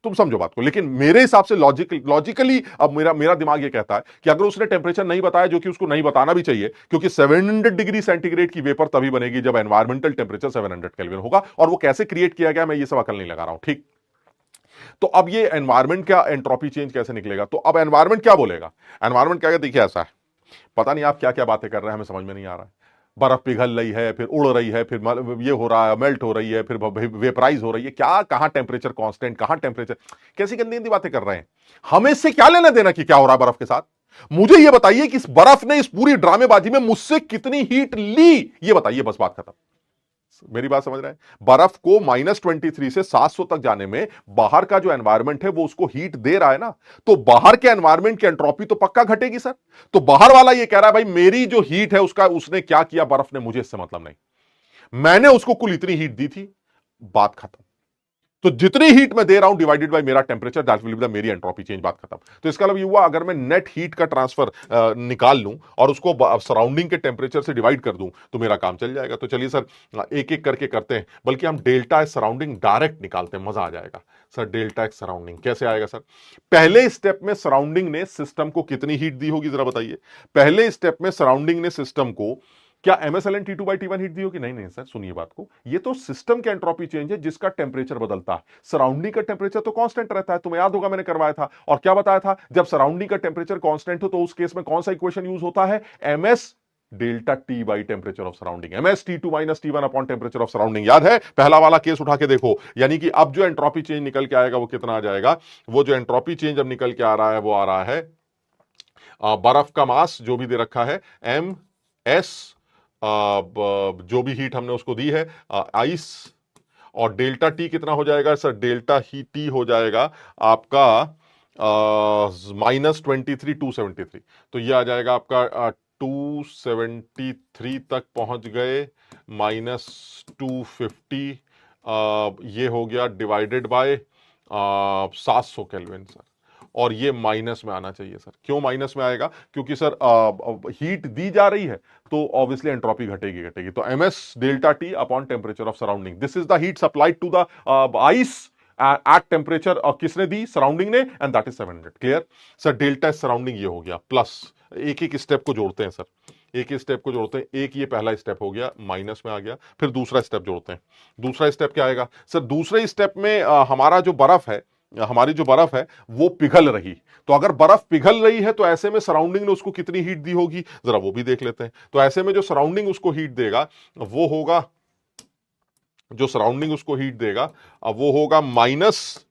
तुम समझो बात को। लेकिन मेरे हिसाब से लॉजिकली अब मेरा मेरा दिमाग ये कहता है कि अगर उसने टेम्परेचर नहीं बताया, जो कि उसको नहीं बताना भी चाहिए, क्योंकि 700 डिग्री सेंटीग्रेड की वेपर तभी बनेगी जब एनवायरमेंटल टेम्परेचर 700 केल्विन होगा। और वो कैसे क्रिएट किया गया मैं ये सब अकल नहीं लगा रहा हूं, ठीक? तो अब ये एनवायरमेंट का एंट्रोपी चेंज कैसे निकलेगा? तो अब एनवायरमेंट क्या बोलेगा? एनवायरमेंट क्या, देखिए ऐसा है, पता नहीं आप क्या क्या बातें कर रहे हैं, हमें समझ में नहीं आ रहा है। बर्फ पिघल रही है, फिर उड़ रही है, फिर ये हो रहा है, मेल्ट हो रही है, फिर वेपराइज हो रही है, क्या कहां टेम्परेचर कांस्टेंट, कहां टेम्परेचर, कैसी गंदी गंदी बातें कर रहे हैं। हमें इससे क्या लेना देना कि क्या हो रहा है बर्फ के साथ। मुझे यह बताइए कि इस बर्फ ने इस पूरी ड्रामेबाजी में मुझसे कितनी हीट ली, ये बताइए, बस बात खत्म। मेरी बात समझ रहे हैं। बर्फ को -23 से 700 तक जाने में बाहर का जो एनवायरमेंट है वो उसको हीट दे रहा है ना, तो बाहर के एनवायरमेंट की एंट्रोपी तो पक्का घटेगी सर। तो बाहर वाला ये कह रहा है भाई मेरी जो हीट है उसका उसने क्या किया, बर्फ ने, मुझे इससे मतलब नहीं, मैंने उसको कुल इतनी हीट दी थी, बात खत्म। तो जितनी हीट मैं दे रहा हूं डिवाइडेड बाय मेरा temperature, that will be the मेरी एंट्रोपी चेंज, बात खत्म। तो इसका मतलब ये हुआ अगर मैं नेट हीट का ट्रांसफर निकाल लूं और उसको सराउंडिंग के टेंपरेचर से डिवाइड कर दूं तो मेरा काम चल जाएगा। तो चलिए सर एक एक करके करते हैं, बल्कि हम डेल्टा एच सराउंडिंग डायरेक्ट निकालते हैं, मजा आ जाएगा। सर डेल्टा एच सराउंडिंग कैसे आएगा सर? पहले स्टेप में सराउंडिंग ने सिस्टम को कितनी हीट दी होगी जरा बताइए। पहले स्टेप में सराउंडिंग ने सिस्टम को क्या MsLn T2/T1 हीट दी होगी? नहीं नहीं सर, सुनिए बात को, ये तो सिस्टम के एंट्रोपी चेंज है जिसका टेंपरेचर बदलता है, सराउंडिंग का टेंपरेचर तो कांस्टेंट रहता है। तुम्हें याद होगा मैंने करवाया था, और क्या बताया था, जब सराउंडिंग का टेंपरेचर कांस्टेंट हो तो उस केस में कौन सा इक्वेशन यूज होता है, ms delta T by temperature of surrounding, ms T2 - T1 upon temperature of surrounding. याद है पहला वाला केस उठा के देखो, यानी कि अब जो एंट्रोपी चेंज निकल के आएगा वो कितना आ जाएगा, वो जो एंट्रोपी चेंज अब निकल के आ रहा है वो आ रहा है बर्फ का मास जो भी दे रखा है ms, जो भी हीट हमने उसको दी है आइस, और डेल्टा टी कितना हो जाएगा सर, डेल्टा ही टी हो जाएगा आपका -23 273। तो ये आ जाएगा आपका 273 तक पहुंच गए, -250 ये हो गया डिवाइडेड बाय 700 केल्विन सर। और ये माइनस में आना चाहिए सर। क्यों माइनस में आएगा? क्योंकि सर हीट दी जा रही है तो ऑब्वियसली एंट्रोपी घटेगी घटेगी। तो ms delta T upon temperature of surrounding, this is the heat supplied to the ice at temperature, किसने दी, सराउंडिंग ने, and that is 700। Clear sir? Delta surrounding ये हो गया, प्लस एक एक स्टेप को जोड़ते हैं सर, एक ही स्टेप को जोड़ते हैं। एक ये पहला स्टेप हो गया, माइनस में आ गया, फिर दूसरा स्टेप जोड़ते हैं। दूसरा स्टेप क्या आएगा सर? दूसरे स्टेप में हमारा जो बर्फ है, हमारी जो बर्फ है वो पिघल रही, तो अगर बर्फ पिघल रही है तो ऐसे में सराउंडिंग ने उसको कितनी हीट दी होगी, जरा वो भी देख लेते हैं। तो ऐसे में जो सराउंडिंग उसको हीट देगा वो होगा, जो सराउंडिंग उसको हीट देगा वो होगा माइनस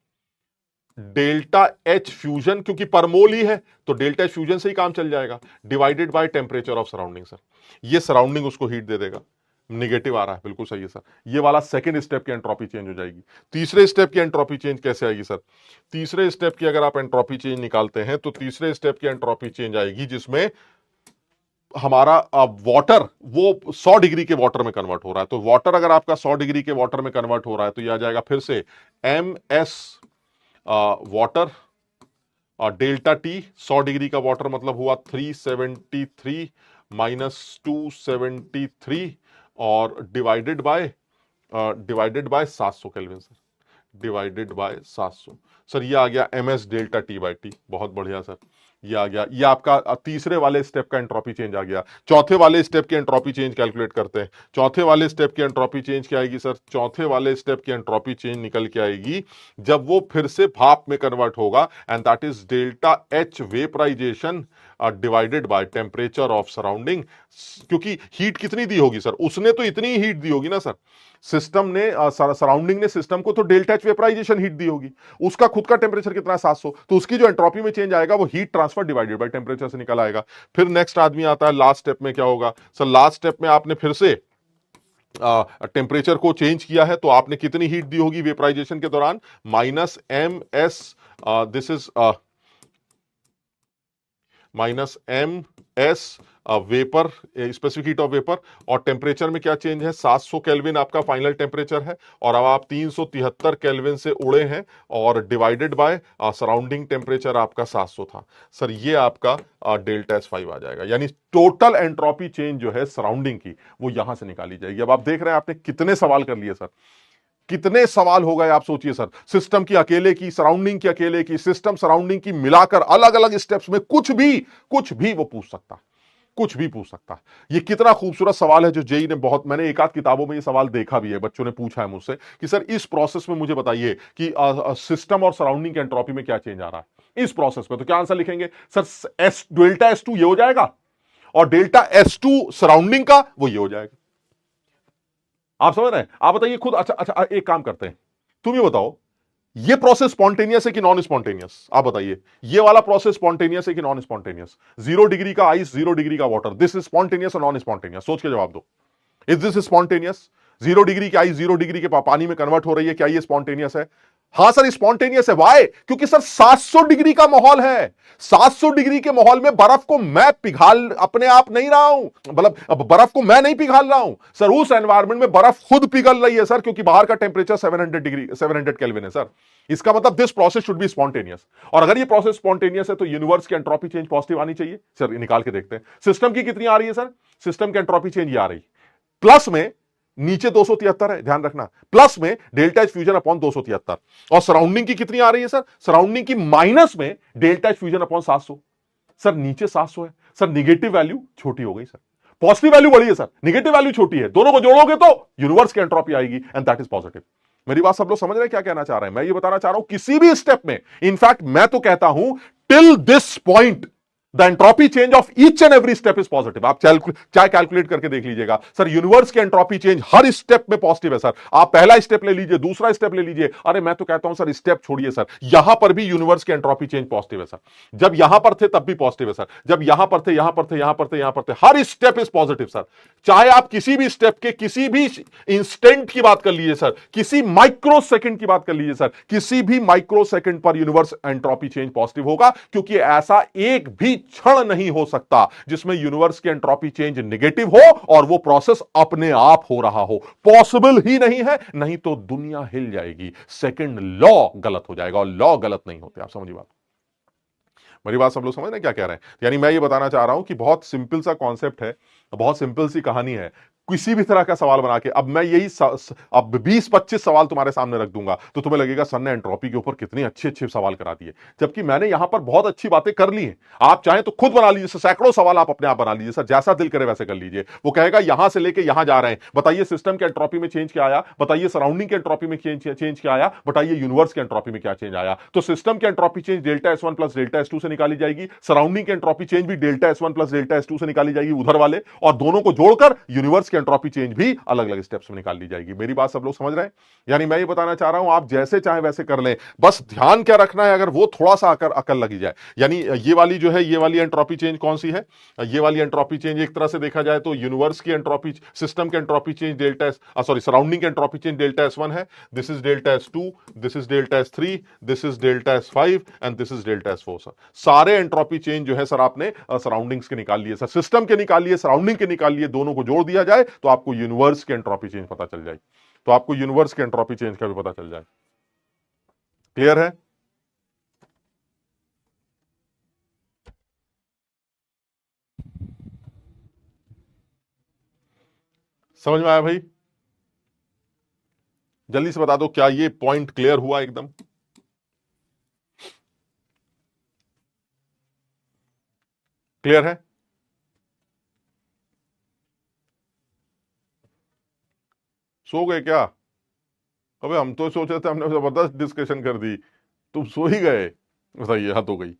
डेल्टा एच फ्यूजन, क्योंकि परमोल ही है तो डेल्टा एच फ्यूजन से ही काम चल जाएगा, divided by temperature of surrounding sir. ये सराउंडिंग उसको हीट दे देगा, निगेटिव आ रहा है, बिल्कुल सही है सर। ये वाला सेकंड स्टेप की एंट्रोपी चेंज हो जाएगी। तीसरे स्टेप की एंट्रोपी चेंज कैसे आएगी सर? तीसरे स्टेप की अगर आप एंट्रोपी चेंज निकालते हैं तो तीसरे स्टेप की एंट्रोपी चेंज आएगी जिसमें हमारा वाटर वो 100 डिग्री के वाटर में कन्वर्ट हो रहा है। तो वाटर अगर आपका 100 डिग्री के वाटर में कन्वर्ट हो रहा है तो ये आ जाएगा फिर से ms वाटर और डेल्टा टी, 100 डिग्री का वाटर मतलब हुआ 373 -273 और divided by 700 kelvin sir, divided by 700 sir. ये आ गया ms delta T by T, बहुत बढ़िया सर। ये आ गया, ये आपका तीसरे वाले स्टेप का एंट्रोपी चेंज आ गया। चौथे वाले स्टेप की एंट्रोपी चेंज कैलकुलेट करते हैं। चौथे वाले स्टेप की एंट्रोपी चेंज क्या आएगी सर? चौथे वाले स्टेप की एंट्रोपी चेंज निकल के आएगी जब वो फिर से भाप में कन्वर्ट होगा, and that is delta h vaporization divided by temperature of surrounding. क्योंकि हीट कितनी दी होगी सर? उसने तो इतनी हीट दी होगी ना सर, सिस्टम ने सराउंडिंग ने सिस्टम को तो डेल्टा एच वेपराइजेशन हीट दी होगी, उसका खुद का टेंपरेचर कितना है 700, तो उसकी जो एंट्रोपी में चेंज आएगा वो heat transfer divided by temperature से निकल आएगा। फिर नेक्स्ट आदमी आता है लास्ट स्टेप में, क्या होगा सर? लास्ट स्टेप में आपने फिर से टेंपरेचर को चेंज किया है तो आपने कितनी हीट दी होगी वेपराइजेशन के दौरान? -ms, this is -ms vapour, specific heat of vapour, और टेम्परेचर में क्या चेंज है? 700 केल्विन आपका फाइनल टेम्परेचर है, और अब आप 373 केल्विन से उड़े हैं और डिवाइडेड बाय सराउंडिंग टेम्परेचर आपका 700 था सर। ये आपका डेल्टा S5 आ जाएगा, यानी टोटल एंट्रोपी चेंज जो है सराउंडिंग की वो यहां से निकाली जाएगी। अब आप देख रहे हैं आपने कितने सवाल कर लिए सर, कितने सवाल हो गए आप सोचिए सर। सिस्टम की अकेले की, सराउंडिंग की अकेले की, सिस्टम सराउंडिंग की मिलाकर अलग अलग स्टेप्स में कुछ भी वो पूछ सकता, कुछ भी पूछ सकता। ये कितना खूबसूरत सवाल है जो जेई ने बहुत, मैंने एक आध किताबों में ये सवाल देखा भी है, बच्चों ने पूछा है मुझसे कि सर इस प्रोसेस में मुझे बताइए कि सिस्टम और सराउंडिंग की एंट्रोपी में क्या चेंज आ रहा है इस प्रोसेस में। तो क्या आंसर लिखेंगे सर? डेल्टा S2 ये हो जाएगा, और डेल्टा S2 सराउंडिंग का वो ये हो जाएगा। आप समझ रहे हैं? आप बताइए खुद। अच्छा अच्छा, एक काम करते हैं, तुम ये बताओ, ये प्रोसेस स्पॉन्टेनियस है कि नॉन स्पॉन्टेनियस? आप बताइए, ये वाला प्रोसेस स्पॉन्टेनियस है कि नॉन स्पॉन्टेनियस? 0 डिग्री का आइस, 0 डिग्री का वाटर, दिस इज स्पॉन्टेनियस और नॉन स्पॉन्टेनियस? सोच के जवाब दो। Is this spontaneous? 0 डिग्री की आइस 0 डिग्री के पानी में कन्वर्ट हो रही है, क्या ये स्पॉन्टेनियस है? हां सर स्पॉन्टेनियस है। वाई? क्योंकि सर 700 डिग्री का माहौल है। 700 डिग्री के माहौल में बर्फ को मैं पिघाल अपने आप नहीं रहा हूं, मतलब अब बर्फ को मैं नहीं पिघाल रहा हूं सर, उस एनवायरमेंट में बर्फ खुद पिघल रही है सर, क्योंकि बाहर का टेंपरेचर 700 केल्विन है सर। इसका मतलब this process should be spontaneous. और अगर ये प्रोसेस स्पॉन्टेनियस है तो यूनिवर्स की एंट्रोपी चेंज पॉजिटिव आनी चाहिए सर। निकाल के देखते हैं सिस्टम की कितनी आ रही है सर। सिस्टम की एंट्रोपी चेंज ये आ रही, प्लस में नीचे 273 है, ध्यान रखना, प्लस में डेल्टा एच फ्यूजन अपॉन 273। और सराउंडिंग की कितनी आ रही है सर? सराउंडिंग की माइनस में delta H fusion upon 700। Sir नीचे 700 है सर, निगेटिव वैल्यू छोटी हो गई सर, पॉजिटिव वैल्यू बड़ी है सर, निगेटिव वैल्यू छोटी है, दोनों को जोड़ोगे तो यूनिवर्स की एंट्रोपी आएगी एंड दैट इज पॉजिटिव। मेरी बात सब लोग समझ रहे हैं क्या कहना चाह रहे हैं? मैं ये बताना चाह रहा हूं किसी भी स्टेप में, इनफैक्ट मैं तो कहता हूं till this point the entropy change of each and every step is positive. आप चाहे कैलकुलेट करके देख लीजिएगा सर, यूनिवर्स की एंट्रोपी चेंज हर स्टेप में पॉजिटिव है सर। आप पहला स्टेप ले लीजिए, दूसरा स्टेप ले लीजिए, अरे मैं तो कहता हूं सर स्टेप छोड़िए सर, यहां पर भी यूनिवर्स की एंट्रोपी चेंज पॉजिटिव है सर। जब यहां पर थे तब भी पॉजिटिव है सर, जब यहां पर थे, यहां पर थे, यहां पर थे, यहां पर थे, हर स्टेप इज पॉजिटिव सर। चाहे आप किसी भी स्टेप के किसी भी इंस्टेंट की बात कर लीजिए सर, किसी माइक्रो सेकंड की बात कर लीजिए सर, किसी भी माइक्रो सेकंड पर यूनिवर्स एंट्रोपी चेंज पॉजिटिव होगा, क्योंकि ऐसा एक भी क्षण नहीं हो सकता जिसमें यूनिवर्स की एंट्रोपी चेंज नेगेटिव हो और वो प्रोसेस अपने आप हो रहा हो। पॉसिबल ही नहीं है, नहीं तो दुनिया हिल जाएगी, सेकंड लॉ गलत हो जाएगा, और लॉ गलत नहीं होते। आप समझिए बात, मेरी बात सब लोग समझ रहे हैं क्या कह रहे हैं? यानी मैं ये बताना चाह रहा हूं कि बहुत सिंपल सा कॉन्सेप्ट है, बहुत सिंपल सी कहानी है। किसी भी तरह का सवाल बना के, अब मैं यही अब 20-25 सवाल तुम्हारे सामने रख दूंगा तो तुम्हें लगेगा सर ने एंट्रोपी के ऊपर कितने अच्छे अच्छे सवाल करा दिए, जबकि मैंने यहां पर बहुत अच्छी बातें कर ली हैं। आप चाहें तो खुद बना लीजिए, सैकड़ों सवाल आप अपने आप बना लीजिए सर, जैसा दिल करे वैसे कर लीजिए। वो कहेगा यहां से लेके यहां जा रहे हैं, बताइए सिस्टम के एंट्रोपी में चेंज क्या आया, बताइए सराउंडिंग के एंट्रोपी में चेंज क्या आया, बताइए यूनिवर्स के एंट्रोपी में क्या चेंज आया। तो सिस्टम के entropy change delta S1 plus delta S2 से निकाली जाएगी, सराउंडिंग के एंट्रोपी चेंज भी delta S1 plus delta S2 से निकाली जाएगी उधर वाले, और दोनों को जोड़कर यूनिवर्स के एंट्रोपी चेंज भी अलग अलग स्टेप्स में निकाल ली जाएगी। मेरी बात सब लोग समझ रहे हैं? यानी मैं ये बताना चाह रहा हूं आप जैसे चाहे वैसे कर लें, बस ध्यान क्या रखना है, अगर वो थोड़ा सा अकल लगी जाए। यानी ये वाली जो है, ये वाली एंट्रोपी चेंज कौन सी है? ये वाली एंट्रोपी चेंज एक तरह से देखा जाए तो यूनिवर्स की एंट्रोपी, सिस्टम के एंट्रोपी चेंज डेल्टा सराउंडिंग के एंट्रोपी चेंज डेल्टा S1 है, this is delta S2, this is delta S3, this is delta S5 and this is delta S4 sir. सारे एंट्रोपी चेंज जो है sir आपने surroundings के निकाल लिए सर, सिस्टम के निकाल लिए, सराउंडिंग के निकाल लिए, दोनों को जोड़ दिया जाए तो आपको यूनिवर्स के एंट्रोपी चेंज पता चल जाए, तो आपको यूनिवर्स के एंट्रोपी चेंज का भी पता चल जाए। क्लियर है? समझ में आया भाई? जल्दी से बता दो, क्या ये पॉइंट क्लियर हुआ एकदम? क्लियर है? सो गए क्या? अबे हम तो सोच रहे थे, हमने जबरदस्त डिस्कशन कर दी, तुम सो ही गए? बताइए, हद हो गई।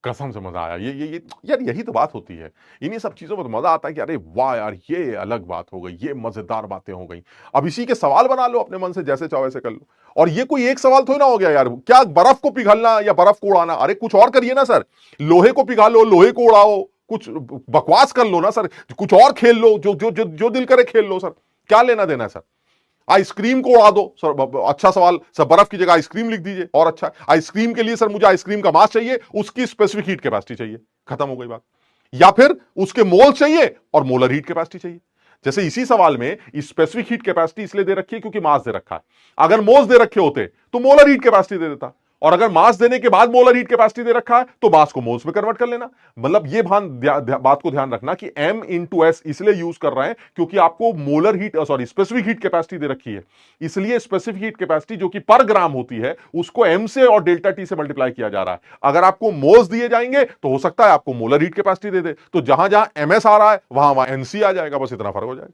कसम से मजा आया। ये यार यही तो बात होती है, इन्हीं सब चीजों में तो मजा आता है कि अरे वाह यार ये अलग बात हो गई, ये मजेदार बातें हो गई। अब इसी के सवाल बना लो अपने मन से, जैसे चाहो वैसे कर लो। और ये कोई एक सवाल थोड़ी ना हो गया यार, क्या बर्फ को पिघलना या बर्फ को उड़ाना? अरे कुछ और करिए ना सर, लोहे को पिघालो, लोहे को उड़ाओ, कुछ बकवास कर लो ना सर, कुछ और खेल लो, जो जो जो, जो दिल करे खेल लो सर, क्या लेना देना है सर? आइसक्रीम को उड़ा दो सर, अच्छा सवाल सर, बर्फ की जगह आइसक्रीम लिख दीजिए और अच्छा। आइसक्रीम के लिए सर मुझे आइसक्रीम का मास चाहिए, उसकी स्पेसिफिक हीट कैपेसिटी चाहिए, खत्म हो गई बात। या फिर उसके मोल चाहिए और मोलर हीट कैपेसिटी चाहिए। जैसे इसी सवाल में स्पेसिफिक हीट कैपेसिटी इसलिए दे रखी है क्योंकि मास दे रखा है, अगर मोल्स दे रखे होते तो मोलर हीट कैपेसिटी दे देता, और अगर मास देने के बाद मोलर हीट कैपेसिटी दे रखा है तो मास को मोल्स में कन्वर्ट कर लेना। मतलब ये बात को ध्यान रखना कि m इंटू एस इसलिए यूज कर रहे हैं क्योंकि आपको molar heat specific heat capacity दे रखी है, इसलिए स्पेसिफिक हीट कैपेसिटी जो कि पर ग्राम होती है उसको m से और डेल्टा टी से मल्टीप्लाई किया जा रहा है। अगर आपको मोल्स दिए जाएंगे तो हो सकता है आपको मोलर हीट कैपेसिटी दे दे, तो जहां जहां ms आ रहा है वहां वहां nc आ जाएगा, बस इतना फर्क हो जाएगा।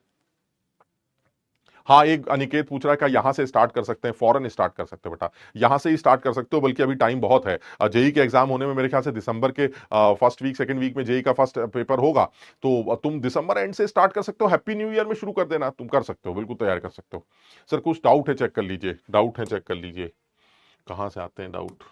हाँ, एक अनिकेत पूछ रहा है क्या यहां से स्टार्ट कर सकते हैं? फौरन स्टार्ट कर सकते हो बेटा, यहां से ही स्टार्ट कर सकते हो, बल्कि अभी टाइम बहुत है। जेई के एग्जाम होने में मेरे ख्याल से दिसंबर के फर्स्ट वीक सेकंड वीक में जेई का फर्स्ट पेपर होगा, तो तुम दिसंबर एंड से स्टार्ट कर सकते हो, हैप्पी न्यू ईयर में शुरू कर देना, तुम कर सकते हो, बिल्कुल तैयार कर सकते हो। सर कुछ डाउट है चेक कर लीजिए, डाउट है चेक कर लीजिए, कहां से आते हैं डाउट?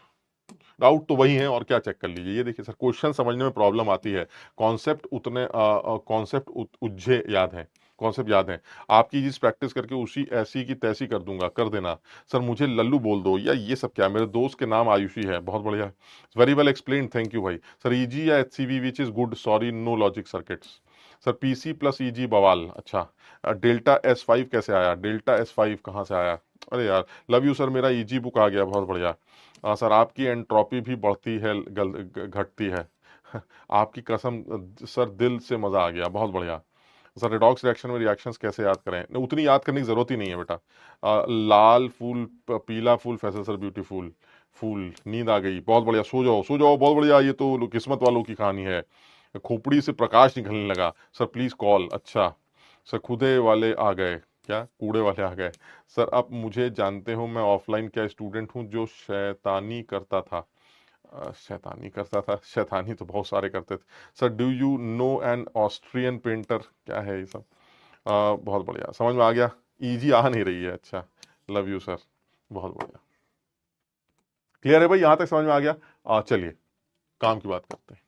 डाउट तो वही है, और क्या चेक कर लीजिए। ये देखिए सर, क्वेश्चन समझने में प्रॉब्लम आती है, कॉन्सेप्ट उतने कॉन्सेप्ट उज्झे याद है, कॉन्सेप्ट याद है, आपकी जिस प्रैक्टिस करके उसी ऐसी की तैसी कर दूंगा, कर देना। सर मुझे लल्लू बोल दो, या ये सब क्या? मेरे दोस्त के नाम आयुषी है, बहुत बढ़िया, very well explain, thank you भाई। सर ईजी या HCV which is good, sorry no logic circuits. Sir PC plus easy बवाल, अच्छा। डेल्टा S5 कैसे आया? डेल्टा S5 कहाँ से आया? अरे यार, लव यू सर, मेरा ईजी बुक आ गया, बहुत बढ़िया। सर आपकी एंट्रोपी भी बढ़ती है, घटती है आपकी कसम सर, दिल से मजा आ गया, बहुत बढ़िया। सर रिडॉक्स रिएक्शन में रिएक्शंस कैसे याद करें? उतनी याद करने की जरूरत ही नहीं है बेटा। लाल फूल, पीला फूल, फैसल सर ब्यूटीफुल फूल, नींद आ गई, बहुत बढ़िया, सो जाओ सो जाओ, बहुत बढ़िया, ये तो किस्मत वालों की कहानी है। खोपड़ी से प्रकाश निकलने लगा, सर प्लीज कॉल, अच्छा। सर खुदे वाले आ गए, क्या कूड़े वाले आ गए? सर अब मुझे जानते हो, मैं ऑफलाइन क्या स्टूडेंट हूँ जो शैतानी करता था। शैतानी करता था, शैतानी तो बहुत सारे करते थे। Sir do you know an Austrian painter, क्या है ये सब? बहुत बढ़िया, समझ में आ गया, इजी आ नहीं रही है, अच्छा, लव यू सर, बहुत बढ़िया, क्लियर है भाई, यहां तक समझ में आ गया। चलिए काम की बात करते हैं।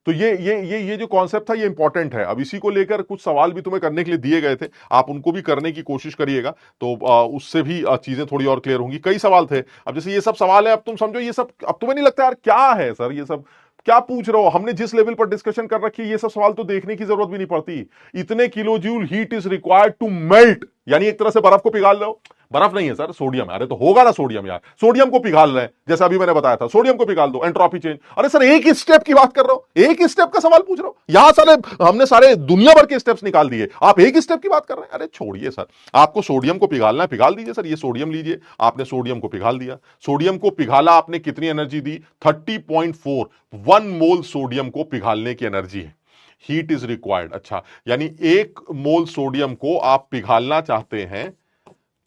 तो ये जो कॉन्सेप्ट था ये इंपॉर्टेंट है। अब इसी को लेकर कुछ सवाल भी तुम्हें करने के लिए दिए गए थे, आप उनको भी करने की कोशिश करिएगा, तो उससे भी चीजें थोड़ी और क्लियर होंगी। कई सवाल थे, अब जैसे ये सब सवाल है, अब तुम समझो ये सब, अब तुम्हें नहीं लगता यार क्या है सर ये सब, क्या पूछ रहे हो? हमने जिस लेवल पर डिस्कशन कर रखी है, ये सब सवाल तो देखने की जरूरत भी नहीं पड़ती। इतने kilo joule heat is required to melt, यानी एक तरह से बर्फ को पिघाल लो। बर्फ नहीं है सर, सोडियम है। अरे तो होगा ना सोडियम यार, सोडियम को पिघाल रहे हैं, जैसा अभी मैंने बताया था, सोडियम को पिघाल दो, एंट्रोपी चेंज। अरे सर एक ही स्टेप की बात कर रहे हो, एक ही स्टेप का सवाल पूछ रहे हो, यहां सारे हमने सारे दुनिया भर के स्टेप्स निकाल दिए, आप एक ही स्टेप की बात कर रहे हैं। अरे छोड़िए सर, आपको सोडियम को पिघालना है, पिघाल दीजिए सर, ये सोडियम लीजिए, आपने सोडियम को पिघाल दिया, सोडियम को पिघाला आपने, कितनी एनर्जी दी? 30.4, 1 मोल सोडियम को पिघालने की एनर्जी है, हीट इज रिक्वायर्ड। अच्छा, यानी 1 मोल सोडियम को आप पिघालना चाहते हैं,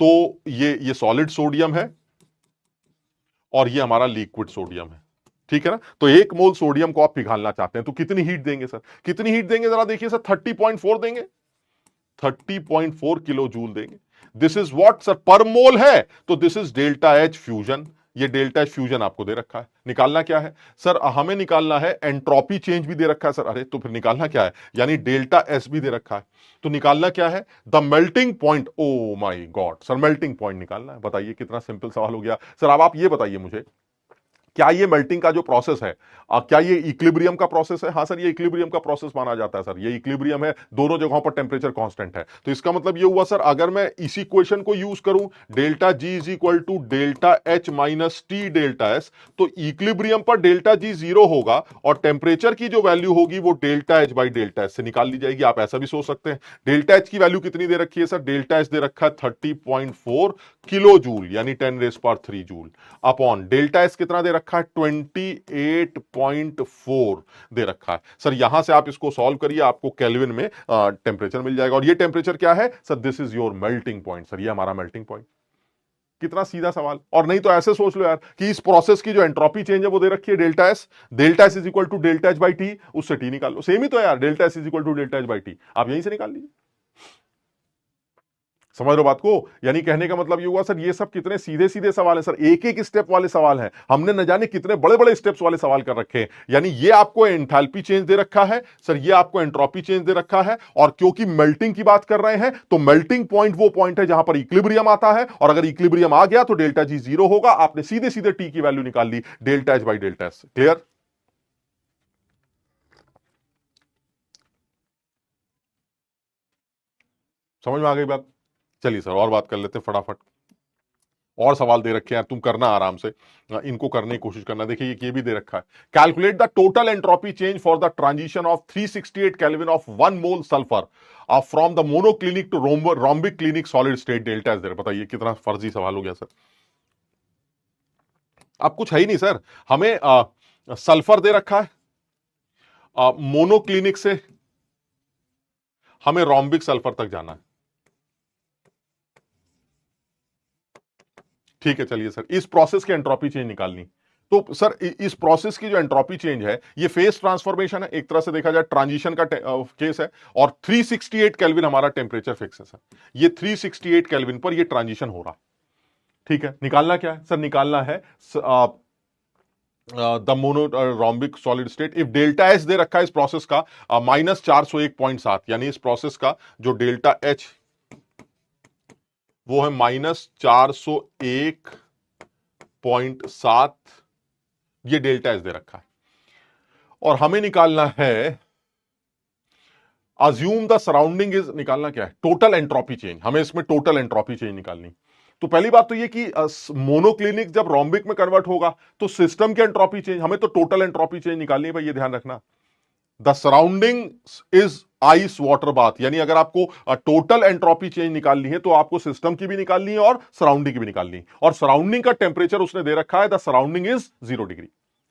तो ये सॉलिड सोडियम है और ये हमारा लिक्विड सोडियम है, ठीक है ना? तो 1 मोल सोडियम को आप पिघालना चाहते हैं, तो कितनी हीट देंगे सर? कितनी हीट देंगे जरा देखिए सर, 30.4 देंगे, 30.4 किलो जूल देंगे। दिस इज व्हाट सर, पर मोल है, तो this is delta H fusion. ये डेल्टा एच फ्यूजन आपको दे रखा है, निकालना क्या है सर? हमें निकालना है एंट्रोपी चेंज भी दे रखा है सर। अरे तो फिर निकालना क्या है? यानी डेल्टा एस भी दे रखा है, तो निकालना क्या है? The melting point. Oh my God sir, melting point निकालना है। बताइए कितना सिंपल सवाल हो गया सर। अब आप ये बताइए मुझे, क्या ये मेल्टिंग का जो प्रोसेस है, क्या ये इक्विलिब्रियम का प्रोसेस है? हाँ सर, ये इक्विलिब्रियम का प्रोसेस माना जाता है सर, ये इक्विलिब्रियम है, दोनों जगहों पर टेम्परेचर कांस्टेंट है। तो इसका मतलब ये हुआ सर, अगर मैं इसी इक्वेशन को यूज करूं, delta g is equal to delta H minus t delta s, तो इक्विलिब्रियम पर डेल्टा जी 0 होगा और टेम्परेचर की जो वैल्यू होगी वो delta H by delta s से निकाल ली जाएगी। आप ऐसा भी सोच सकते हैं। डेल्टा एच की वैल्यू कितनी दे रखी है सर? डेल्टा एच दे रखा है 30.4 किलो जूल, यानी 10⁻³ जूल, अपॉन डेल्टा एस कितना दे रखा है? 28.4 दे रखा है सर। यहां से आप इसको सॉल्व करिए, आपको केल्विन में टेम्परेचर मिल जाएगा, और ये टेम्परेचर क्या है sir? This is your melting point sir, ये हमारा मेल्टिंग पॉइंट। कितना सीधा सवाल। और नहीं तो ऐसे सोच लो यार कि इस प्रोसेस की जो एंट्रोपी चेंज है वो दे रखी है delta s is equal to delta H by t, उससे टी निकाल लो, सेम ही तो है यार, delta s is equal to delta H by t, आप यहीं से निकाल लीजिए। समझ लो बात को? यानी कहने का मतलब ये हुआ सर, ये सब कितने सीधे सीधे सवाल है सर, एक एक स्टेप वाले सवाल हैं, हमने न जाने कितने बड़े बड़े स्टेप्स वाले सवाल कर रखे हैं। यानी ये आपको एंथैल्पी चेंज दे रखा है सर, ये आपको एंट्रोपी चेंज दे रखा है, और क्योंकि मेल्टिंग की बात कर रहे हैं तो मेल्टिंग पॉइंट वो पॉइंट है जहां पर इक्विलिब्रियम आता है, और अगर इक्विलिब्रियम आ गया तो डेल्टा जी 0 होगा। आपने सीधे सीधे टी की वैल्यू निकाल ली, delta H by delta S. Clear? समझ में आ गई बात? चलिए सर और बात कर लेते हैं फटाफट, और सवाल दे रखे हैं तुम करना आराम से, इनको करने की कोशिश करना। देखिए ये भी दे रखा है, calculate the total entropy change for the transition of 368 kelvin of 1 mole sulphur from the monoclinic to rhombic clinic solid state delta s. बताइए कितना फर्जी सवाल हो गया सर। अब कुछ है ही नहीं सर, हमें सल्फर दे रखा है, मोनोक्लिनिक से हमें रोम्बिक सल्फर तक जाना है, ठीक है, चलिए सर, इस प्रोसेस की एंट्रोपी चेंज निकालनी। तो सर इस प्रोसेस की जो एंट्रोपी चेंज है ये फेस ट्रांसफॉर्मेशन है, एक तरह से देखा जाए ट्रांजिशन का केस है, और 368 केल्विन हमारा टेम्परेचर फिक्स है सर। ये 368 केल्विन पर ये ट्रांजिशन हो रहा। ठीक है, निकालना क्या है सर? निकालना है the monorhombic solid state if delta H दे रखा है इस प्रोसेस का -401.7, यानी इस प्रोसेस का जो डेल्टा एच वो है -401.7, ये डेल्टा एच दे रखा है। और हमें निकालना है अज्यूम द सराउंडिंग इज, निकालना क्या है? Total entropy change. हमें इसमें टोटल एंट्रोपी चेंज निकालनी। तो पहली बात तो ये कि मोनोक्लिनिक जब रोम्बिक में कन्वर्ट होगा तो सिस्टम की एंट्रोपी चेंज, हमें तो टोटल एंट्रोपी चेंज निकालनी है भाई, ये ध्यान रखना। The surrounding is ice water bath, यानी अगर आपको टोटल एंट्रोपी चेंज निकालनी है तो आपको सिस्टम की भी निकालनी है और सराउंडिंग की भी निकालनी है। और सराउंडिंग का टेम्परेचर उसने दे रखा है, द सराउंडिंग इज 0 डिग्री।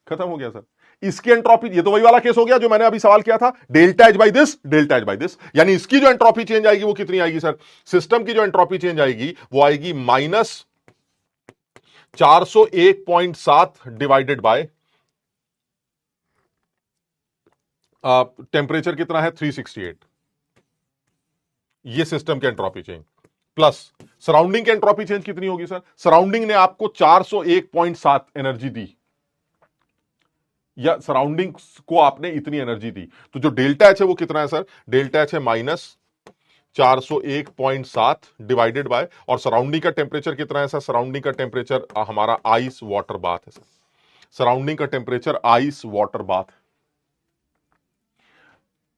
खत्म हो गया सर। इसकी एंट्रोपी, ये तो वही वाला केस हो गया जो मैंने अभी सवाल किया था, delta H by this, delta H by this, यानी इसकी जो एंट्रोपी चेंज आएगी वो कितनी आएगी सर? सिस्टम की जो एंट्रोपी चेंज आएगी वो आएगी -401.7 डिवाइडेड बाय टेम्परेचर कितना है 368, ये सिस्टम की एंट्रोपी चेंज, प्लस सराउंडिंग की एंट्रोपी चेंज कितनी होगी सर? सराउंडिंग ने आपको 401.7 एनर्जी दी, या सराउंडिंग को आपने इतनी एनर्जी दी, तो जो डेल्टा एच है वो कितना है सर? डेल्टा एच है -401.7 डिवाइडेड बाय, और सराउंडिंग का टेम्परेचर कितना है सर? सराउंडिंग का टेम्परेचर हमारा आइस वाटर बाथ है सर। सराउंडिंग का टेम्परेचर आइस वाटर बाथ,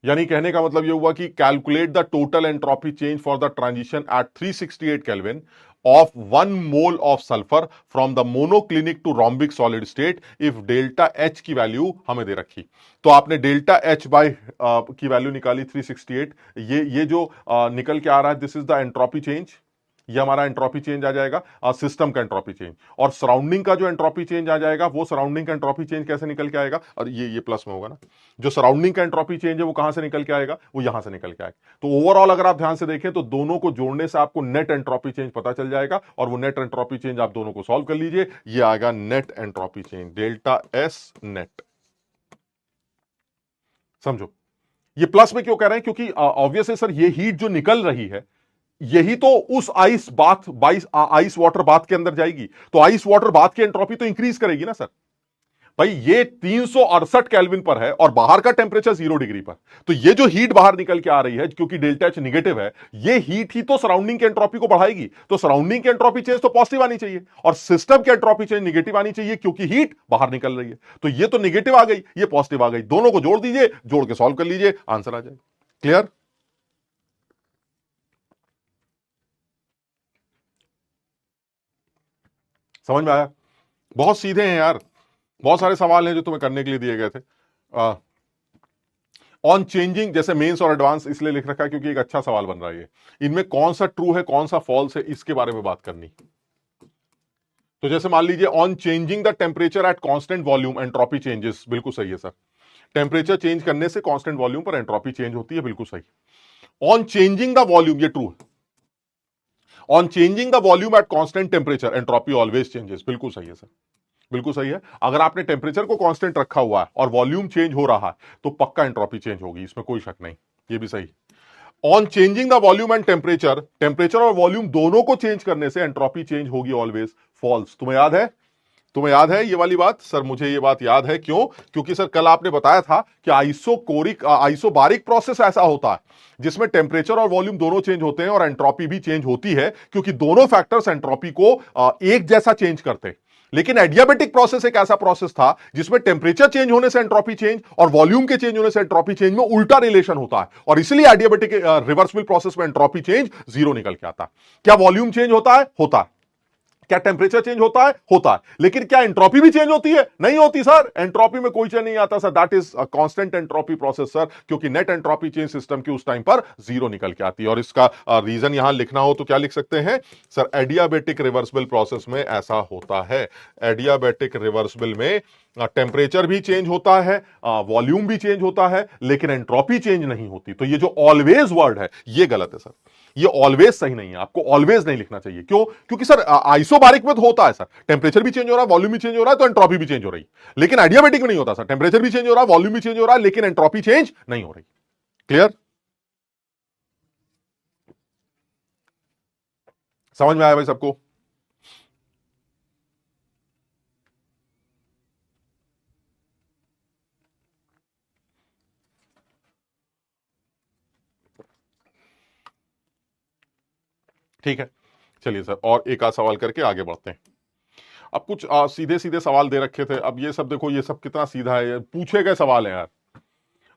यानी कहने का मतलब यह हुआ कि calculate the total entropy change for the transition at 368 kelvin of 1 mole of sulfur from the monoclinic to rhombic solid state if delta H की वैल्यू हमें दे रखी। तो आपने डेल्टा H बाय की वैल्यू निकाली 368, ये जो निकल के आ रहा है this is the entropy change, ये हमारा एंट्रोपी चेंज आ जाएगा, सिस्टम का एंट्रोपी चेंज। और सराउंडिंग का जो एंट्रोपी चेंज आ जाएगा वो सराउंडिंग का एंट्रोपी चेंज कैसे निकल के आएगा? और ये प्लस में होगा ना, जो सराउंडिंग का एंट्रोपी चेंज है वो कहां से निकल के आएगा? वो यहां से निकल के आएगा। तो ओवरऑल अगर आप ध्यान से देखें तो दोनों को जोड़ने से आपको नेट एंट्रोपी चेंज पता चल जाएगा, और वो नेट एंट्रोपी चेंज आप दोनों को सॉल्व कर लीजिए, ये आएगा net entropy change, delta S net. समझो ये प्लस में क्यों कह रहे हैं? क्योंकि ऑब्वियस है सर, ये हीट जो निकल रही है यही तो उस आइस आइस वाटर बाथ के अंदर जाएगी, तो आइस वाटर बाथ की एंट्रोपी तो इंक्रीज करेगी ना सर। भाई ये 368 केल्विन पर है और बाहर का टेम्परेचर 0 डिग्री पर, तो ये जो हीट बाहर निकल के आ रही है क्योंकि डेल्टा एच निगेटिव है, ये हीट ही तो सराउंडिंग की एंट्रोपी को बढ़ाएगी। तो सराउंडिंग की एंट्रोपी चेंज तो पॉजिटिव आनी चाहिए और सिस्टम की एंट्रोपी चेंज निगेटिव आनी चाहिए क्योंकि हीट बाहर निकल रही है। तो ये तो निगेटिव आ गई, ये पॉजिटिव आ गई, दोनों को जोड़ दीजिए, जोड़ के सॉल्व कर लीजिए, आंसर आ जाएगा। क्लियर? समझ में आया? बहुत सीधे हैं यार, बहुत सारे सवाल हैं जो तुम्हें करने के लिए दिए गए थे। ऑन चेंजिंग, जैसे मेंस और एडवांस इसलिए लिख रखा है क्योंकि एक अच्छा सवाल बन रहा है, इनमें कौन सा ट्रू है कौन सा फॉल्स है इसके बारे में बात करनी। तो जैसे मान लीजिए on changing the temperature at constant volume entropy changes, बिल्कुल सही है सर। टेम्परेचर चेंज करने से कांस्टेंट वॉल्यूम पर एंट्रोपी चेंज होती है, बिल्कुल सही। ऑन चेंजिंग द वॉल्यूम, ये ट्रू है। On changing the volume at constant temperature entropy always changes, बिल्कुल सही है सर, बिल्कुल सही है। अगर आपने टेम्परेचर को कांस्टेंट रखा हुआ है और वॉल्यूम चेंज हो रहा है तो पक्का एंट्रोपी चेंज होगी, इसमें कोई शक नहीं, ये भी सही। On changing the volume and temperature, temperature और वॉल्यूम दोनों को चेंज करने से एंट्रोपी चेंज होगी ऑलवेज, फॉल्स। तुम्हें याद है? तुम्हें याद है ये वाली बात? सर मुझे ये बात याद है, क्यों? क्योंकि सर कल आपने बताया था कि आइसोबारिक प्रोसेस ऐसा होता है जिसमें टेम्परेचर और वॉल्यूम दोनों चेंज होते हैं और एंट्रोपी भी चेंज होती है, क्योंकि दोनों फैक्टर्स एंट्रोपी को एक जैसा चेंज करते हैं। लेकिन एडियाबेटिक प्रोसेस एक ऐसा प्रोसेस था जिसमें टेम्परेचर चेंज होने से एंट्रोपी चेंज और वॉल्यूम के चेंज होने से एंट्रोपी चेंज में उल्टा रिलेशन होता है, और इसलिए एडियाबेटिक रिवर्सिबल प्रोसेस में एंट्रोपी चेंज 0 निकल के आता है। क्या वॉल्यूम चेंज होता है? होता है। क्या टेम्परेचर चेंज होता है? होता है। लेकिन क्या एंट्रोपी भी चेंज होती है? नहीं होती सर, एंट्रोपी में कोई चेंज नहीं आता sir, that is constant entropy process sir, क्योंकि नेट एंट्रोपी चेंज सिस्टम की उस टाइम पर 0 निकल के आती है। और इसका रीजन यहां लिखना हो तो क्या लिख सकते हैं सर? एडियाबेटिक रिवर्सिबल प्रोसेस में ऐसा होता है, एडियाबेटिक रिवर्सिबल में टेम्परेचर भी चेंज होता है, वॉल्यूम भी चेंज होता है, लेकिन एंट्रोपी चेंज नहीं होती। तो ये जो ऑलवेज वर्ड है ये गलत है सर, ये ऑलवेज सही नहीं है, आपको ऑलवेज नहीं लिखना चाहिए। क्यों? क्योंकि सर आइसोबारिक में तो होता है सर, टेम्परेचर भी चेंज हो रहा है, वॉल्यूम भी चेंज हो रहा है, तो एंट्रोपी भी चेंज हो रही है। लेकिन आइडियामेटिक में नहीं होता सर, टेम्परेचर भी चेंज हो रहा है, वॉल्यूम भी चेंज हो रहा है, लेकिन एंट्रोपी चेंज नहीं हो रही। क्लियर? समझ में आया भाई सबको? ठीक है, चलिए सर और एक आध सवाल करके आगे बढ़ते हैं। अब कुछ सीधे सीधे सवाल दे रखे थे, अब ये सब देखो, ये सब कितना सीधा है, ये पूछे गए सवाल है यार।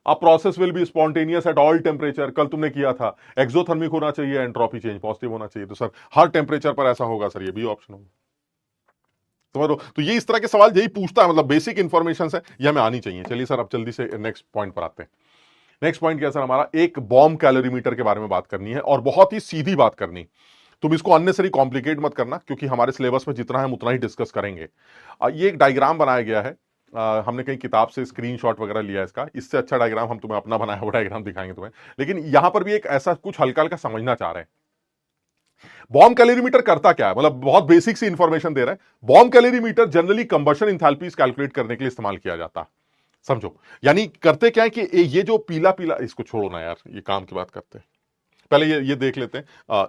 अब process will be spontaneous at all temperature, कल तुमने किया था एक्सोथर्मिक होना चाहिए, एंट्रोपी चेंज पॉजिटिव होना चाहिए, तो सर हर टेम्परेचर पर ऐसा होगा सर, ये भी ऑप्शन होगा। तो ये इस तरह के सवाल यही पूछता है, मतलब बेसिक इंफॉर्मेशन है ये हमें आनी चाहिए। चलिए सर अब जल्दी से नेक्स्ट पॉइंट पर आते हैं। नेक्स्ट पॉइंट क्या सर हमारा, एक बॉम्ब कैलोरीमीटर के बारे में बात करनी है और बहुत ही सीधी बात करनी। तुम इसको अननेसेसरी कॉम्प्लिकेट मत करना, क्योंकि हमारे सिलेबस में जितना है हम उतना ही डिस्कस करेंगे। ये एक डायग्राम बनाया गया है, हमने कहीं किताब से स्क्रीनशॉट वगैरह लिया है इसका, इससे अच्छा डायग्राम हम तुम्हें अपना बनाया हुआ डायग्राम दिखाएंगे तुम्हें, लेकिन यहां पर भी एक ऐसा कुछ हल्का हल्का समझना चाह रहे हैं। बॉम्ब कैलोरीमीटर करता क्या है, मतलब बहुत बेसिक सी इंफॉर्मेशन दे रहा है। Bomb calorimeter generally combustion enthalpies calculate करने के लिए इस्तेमाल किया जाता है। समझो, यानी करते क्या है कि ये जो पीला पीला, इसको छोड़ो ना यार, ये काम की बात करते हैं, पहले ये देख लेते हैं।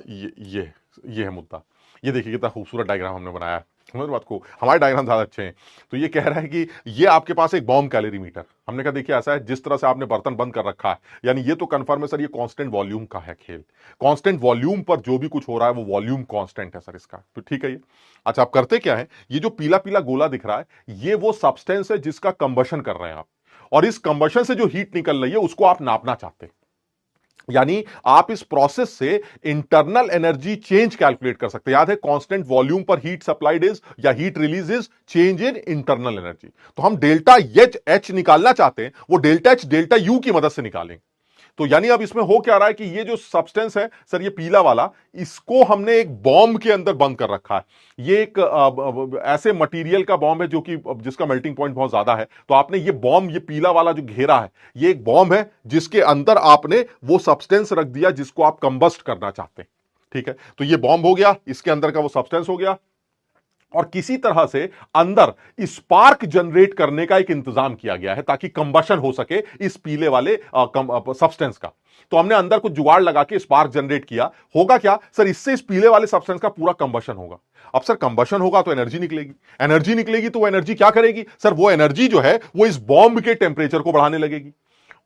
ये है मुद्दा। ये देखिए कितना खूबसूरत डायग्राम हमने बनाया है, समझ बात को, हमारे डायग्राम ज्यादा अच्छे हैं। तो ये कह रहा है कि ये आपके पास एक बॉम्ब कैलोरीमीटर, हमने कहा देखिए ऐसा है, जिस तरह से आपने बर्तन बंद कर रखा है, यानी ये तो कंफर्म है सर, ये कांस्टेंट वॉल्यूम का है खेल। कांस्टेंट वॉल्यूम पर जो भी कुछ हो रहा है वो वॉल्यूम कांस्टेंट है सर इसका, तो ठीक है ये। अच्छा, आप करते क्या है, ये जो पीला पीला गोला दिख रहा है, ये वो सब्सटेंस है जिसका कंबशन कर रहे हैं आप, और इस कंबशन से जो हीट निकल रही है उसको आप नापना चाहते हैं। यानी आप इस प्रोसेस से इंटरनल एनर्जी चेंज कैलकुलेट कर सकते हैं। याद है, कांस्टेंट वॉल्यूम पर हीट सप्लाइड इज या heat release is change in internal energy. तो हम डेल्टा एच निकालना चाहते हैं, वो डेल्टा एच डेल्टा यू की मदद से निकालेंगे। तो यानी अब इसमें हो क्या रहा है कि ये जो सब्सटेंस है सर, ये पीला वाला, इसको हमने एक बॉम्ब के अंदर बंद कर रखा है। ये एक ऐसे मटेरियल का बॉम्ब है जो कि जिसका मेल्टिंग पॉइंट बहुत ज्यादा है। तो आपने ये बॉम्ब, ये पीला वाला जो घेरा है, ये एक बॉम्ब है जिसके अंदर आपने वो सब्सटेंस रख दिया जिसको आप कंबस्ट करना चाहते हैं। ठीक है, तो ये बॉम्ब हो गया, इसके अंदर का वो सब्सटेंस हो गया, और किसी तरह से अंदर स्पार्क जनरेट करने का एक इंतजाम किया गया है ताकि कंबशन हो सके इस पीले वाले सब्सटेंस का। तो हमने अंदर कुछ जुगाड़ लगा के स्पार्क जनरेट किया। होगा क्या सर, इससे इस पीले वाले सब्सटेंस का पूरा कंबशन होगा। अब सर कंबशन होगा तो एनर्जी निकलेगी, एनर्जी निकलेगी तो वो एनर्जी क्या करेगी सर, वो एनर्जी जो है वो इस बॉम्ब के टेम्परेचर को बढ़ाने लगेगी।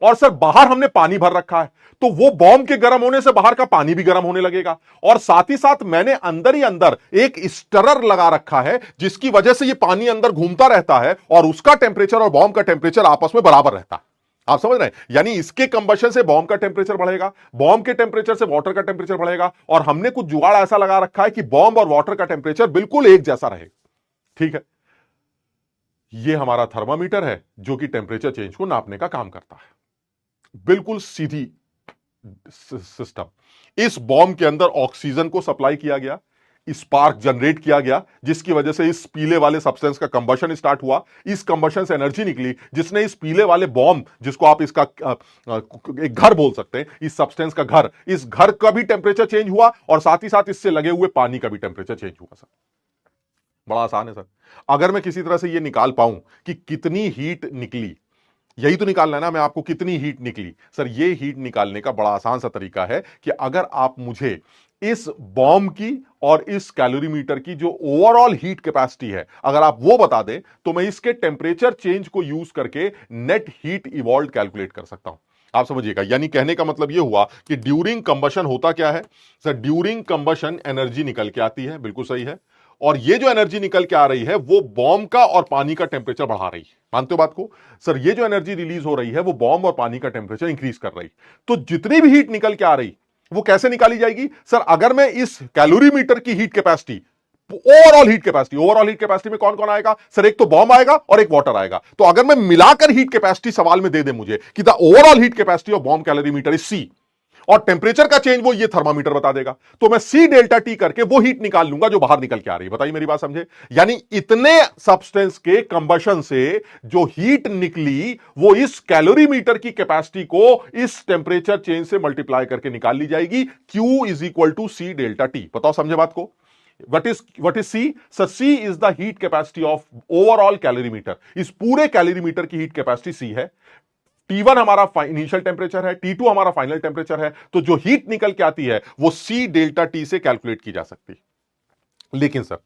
और सर बाहर हमने पानी भर रखा है, तो वो बॉम्ब के गर्म होने से बाहर का पानी भी गर्म होने लगेगा। और साथ ही साथ मैंने अंदर ही अंदर एक स्टरर लगा रखा है जिसकी वजह से ये पानी अंदर घूमता रहता है और उसका टेम्परेचर और बॉम्ब का टेम्परेचर आपस में बराबर रहता है। आप समझ रहे हैं, यानी इसके कंबशन से बॉम्ब का टेम्परेचर बढ़ेगा, बॉम्ब के टेम्परेचर से वाटर का टेम्परेचर बढ़ेगा, और हमने कुछ जुगाड़ ऐसा लगा रखा है कि बॉम्ब और वाटर का टेम्परेचर बिल्कुल एक जैसा रहेगा। ठीक है, ये हमारा थर्मामीटर है जो कि टेम्परेचर चेंज को नापने का काम करता है। बिल्कुल सीधी सिस्टम। इस बॉम्ब के अंदर ऑक्सीजन को सप्लाई किया गया, स्पार्क जनरेट किया गया, जिसकी वजह से इस पीले वाले सब्सटेंस का कंबशन स्टार्ट हुआ। इस कंबशन से एनर्जी निकली जिसने इस पीले वाले बॉम्ब, जिसको आप इसका एक घर बोल सकते हैं, इस सब्सटेंस का घर, इस घर का भी टेम्परेचर चेंज हुआ और साथ ही साथ इससे लगे हुए पानी का भी टेम्परेचर चेंज हुआ। सर बड़ा आसान है सर, अगर मैं किसी तरह से यह निकाल पाऊं कि कितनी हीट निकली, यही तो निकालना है ना, मैं आपको कितनी हीट निकली। सर ये हीट निकालने का बड़ा आसान सा तरीका है कि अगर आप मुझे इस बॉम्ब की और इस कैलोरीमीटर की जो ओवरऑल हीट कैपेसिटी है, अगर आप वो बता दें, तो मैं इसके टेम्परेचर चेंज को यूज करके नेट हीट इवॉल्व कैलकुलेट कर सकता हूं। आप समझिएगा, यानी कहने का मतलब यह हुआ कि ड्यूरिंग कंबशन होता क्या है सर, ड्यूरिंग कंबशन एनर्जी निकल के आती है, बिल्कुल सही है, और ये जो एनर्जी निकल के आ रही है वो बॉम्ब का और पानी का टेम्परेचर बढ़ा रही है। मानते हो बात को सर, ये जो एनर्जी रिलीज हो रही है वो बॉम्ब और पानी का टेम्परेचर इंक्रीज कर रही। तो जितनी भी हीट निकल के आ रही वो कैसे निकाली जाएगी सर, अगर मैं इस कैलोरीमीटर की heat capacity, overall heat capacity में कौन कौन आएगा सर, एक तो बॉम्ब आएगा और एक वाटर आएगा। तो अगर मैं मिलाकर हीट कैपेसिटी सवाल में दे दे मुझे कि the overall heat capacity of bomb calorimeter is c, और टेम्परेचर का चेंज वो ये थर्मामीटर बता देगा। तो मैं सी डेल्टा टी करके वो हीट निकाल लूंगा जो बाहर निकल के आ रही है। बताइए मेरी बात समझे? यानी इतने सब्सटेंस के कंबशन से जो हीट निकली वो इस कैलोरीमीटर की कैपेसिटी को इस टेम्परेचर चेंज से मल्टीप्लाई करके निकाल ली जाएगी। Q is equal to c delta t. बताओ समझे बात को? what is C? So C is the heat capacity of overall calorimeter. इस पूरे कैलोरीमीटर की हीट कैपेसिटी C है। T1 हमारा इनिशियल टेम्परेचर है, T2 हमारा फाइनल टेम्परेचर है। तो जो हीट निकल के आती है वो C डेल्टा टी से कैलकुलेट की जा सकती है। लेकिन सर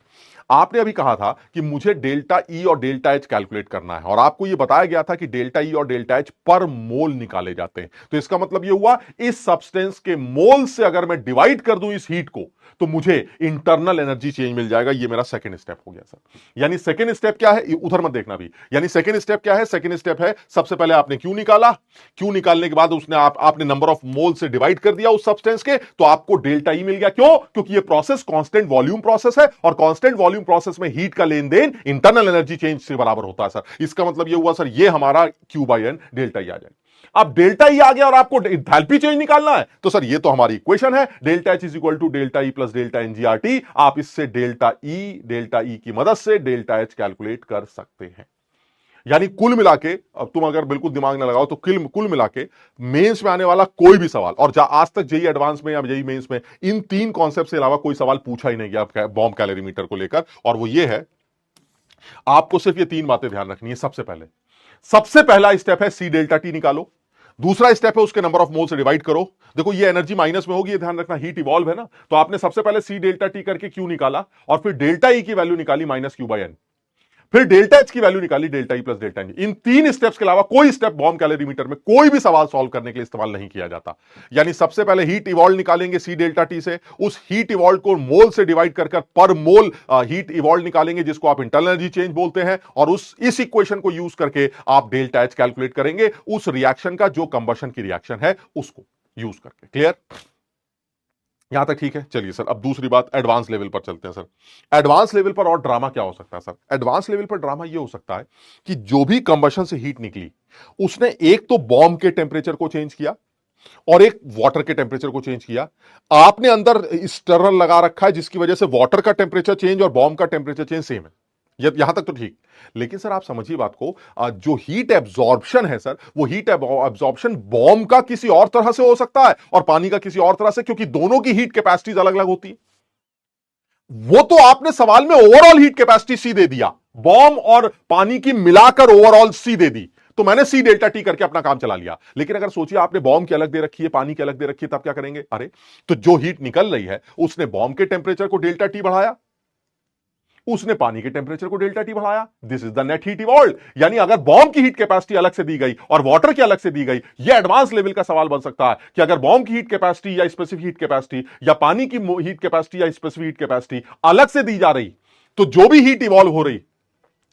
आपने अभी कहा था कि मुझे डेल्टा ई और डेल्टा एच कैलकुलेट करना है और आपको यह बताया गया था कि डेल्टा ई और डेल्टा एच पर मोल निकाले जाते हैं। तो इसका मतलब यह हुआ इस सब्सटेंस के मोल से अगर मैं डिवाइड कर दूं इस हीट को तो मुझे इंटरनल एनर्जी चेंज मिल जाएगा। यह मेरा सेकंड स्टेप हो गया सर। यानी सेकंड स्टेप क्या है, उधर मत देखना भी। यानी सेकंड स्टेप क्या है? सेकंड स्टेप है सबसे पहले आपने क्यू निकाला, क्यू निकालने के बाद उसने आपने नंबर ऑफ मोल से डिवाइड कर दिया उस सब्सटेंस के, तो आपको डेल्टा ई मिल गया। क्यों? क्योंकि यह प्रोसेस कांस्टेंट वॉल्यूम प्रोसेस है और कांस्टेंट वॉल्यूम प्रोसेस में हीट का लेन देन इंटरनल एनर्जी चेंज से बराबर होता है सर। इसका मतलब यह हुआ सर ये हमारा Q by N delta E आ जाएगा। अब डेल्टा ई आ गया और आपको एंथैल्पी चेंज निकालना है तो सर ये तो हमारी इक्वेशन है, delta h is equal to delta E plus delta N G are t. आप इससे डेल्टा ई की मदद से डेल्टा एच कैलकुलेट कर सकते हैं। यानी कुल मिला के, अब तुम अगर बिल्कुल दिमाग ना लगाओ तो कुल मिला के मेंस में आने वाला कोई भी सवाल, और आज तक जेई एडवांस में या जेई मेंस में इन तीन कॉन्सेप्ट से अलावा कोई सवाल पूछा ही नहीं गया बॉम्ब कैलोरीमीटर को लेकर, और वो ये है आपको सिर्फ ये तीन बातें ध्यान रखनी है। सबसे पहला स्टेप है सी डेल्टा टी निकालो। दूसरा स्टेप है उसके नंबर ऑफ मोल से डिवाइड करो। देखो ये एनर्जी माइनस में होगी, ये ध्यान रखना, हीट इवॉल्व है ना। तो आपने सबसे पहले सी डेल्टा टी करके क्यू निकाला और फिर डेल्टा ई की वैल्यू निकाली माइनस क्यू बाई एन, फिर डेल्टा एच की वैल्यू निकाली डेल्टा ई प्लस डेल्टा एन। इन तीन स्टेप्स के अलावा कोई स्टेप बॉम्ब कैलोरीमीटर में कोई भी सवाल सॉल्व करने के लिए इस्तेमाल नहीं किया जाता। यानी सबसे पहले हीट इवॉल्व निकालेंगे सी डेल्टा टी से, उस हीट इवॉल्व को मोल से डिवाइड कर पर मोल हीट इवॉल्व निकालेंगे जिसको आप इंटरनल एनर्जी चेंज बोलते हैं, और इस इक्वेशन को यूज करके आप डेल्टा एच कैलकुलेट करेंगे उस रिएक्शन का जो कंबशन की रिएक्शन है उसको यूज करके। क्लियर? यहां तक ठीक है? चलिए सर अब दूसरी बात, एडवांस लेवल पर चलते हैं सर। एडवांस लेवल पर और ड्रामा क्या हो सकता है सर? एडवांस लेवल पर ड्रामा यह हो सकता है कि जो भी कंबशन से हीट निकली उसने एक तो बॉम्ब के टेम्परेचर को चेंज किया और एक वाटर के टेम्परेचर को चेंज किया। आपने अंदर स्टरर लगा रखा है जिसकी वजह से वाटर का टेम्परेचर चेंज और बॉम्ब का टेम्परेचर चेंज सेम है। यहां तक तो ठीक। लेकिन सर आप समझिए बात को, जो हीट एब्जॉर्प्शन है सर, वो हीट एब्जॉर्प्शन बॉम्ब का किसी और तरह से हो सकता है और पानी का किसी और तरह से, क्योंकि दोनों की हीट कैपेसिटीज अलग अलग होती है। वो तो आपने सवाल में ओवरऑल हीट कैपेसिटी सी दे दिया, बॉम्ब और पानी की मिलाकर ओवरऑल सी दे दी, तो मैंने सी डेल्टा टी करके अपना काम चला लिया। लेकिन अगर सोचिए आपने बॉम्ब की अलग दे रखी है, पानी की अलग दे रखी है, तब क्या करेंगे? अरे तो जो हीट निकल रही है उसने बॉम्ब के टेम्परेचर को डेल्टा टी बढ़ाया, उसने पानी के टेम्परेचर को डेल्टा टी बढ़ाया। This is the net heat evolve. यानी अगर बॉम्ब की हीट कैपेसिटी अलग से दी गई और वाटर की अलग से दी गई, यह एडवांस लेवल का सवाल बन सकता है कि अगर बॉम्ब की हीट कैपेसिटी या स्पेसिफिक हीट कैपेसिटी या पानी की हीट कैपेसिटी या स्पेसिफिक हीट कैपेसिटी अलग से दी जा रही, तो जो भी हीट इवॉल्व हो रही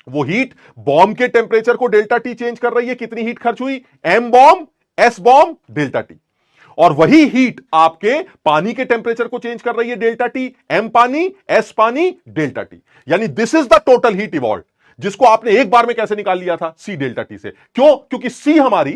वो हीट बॉम्ब के टेम्परेचर को डेल्टा टी चेंज कर रही है। कितनी हीट खर्च हुई? M bomb s bomb delta t. और वही हीट आपके पानी के टेम्परेचर को चेंज कर रही है, डेल्टा टी, एम पानी एस पानी डेल्टा टी। यानी this is the total heat evolve, जिसको आपने एक बार में कैसे निकाल लिया था? सी डेल्टा टी से। क्यों? क्योंकि सी हमारी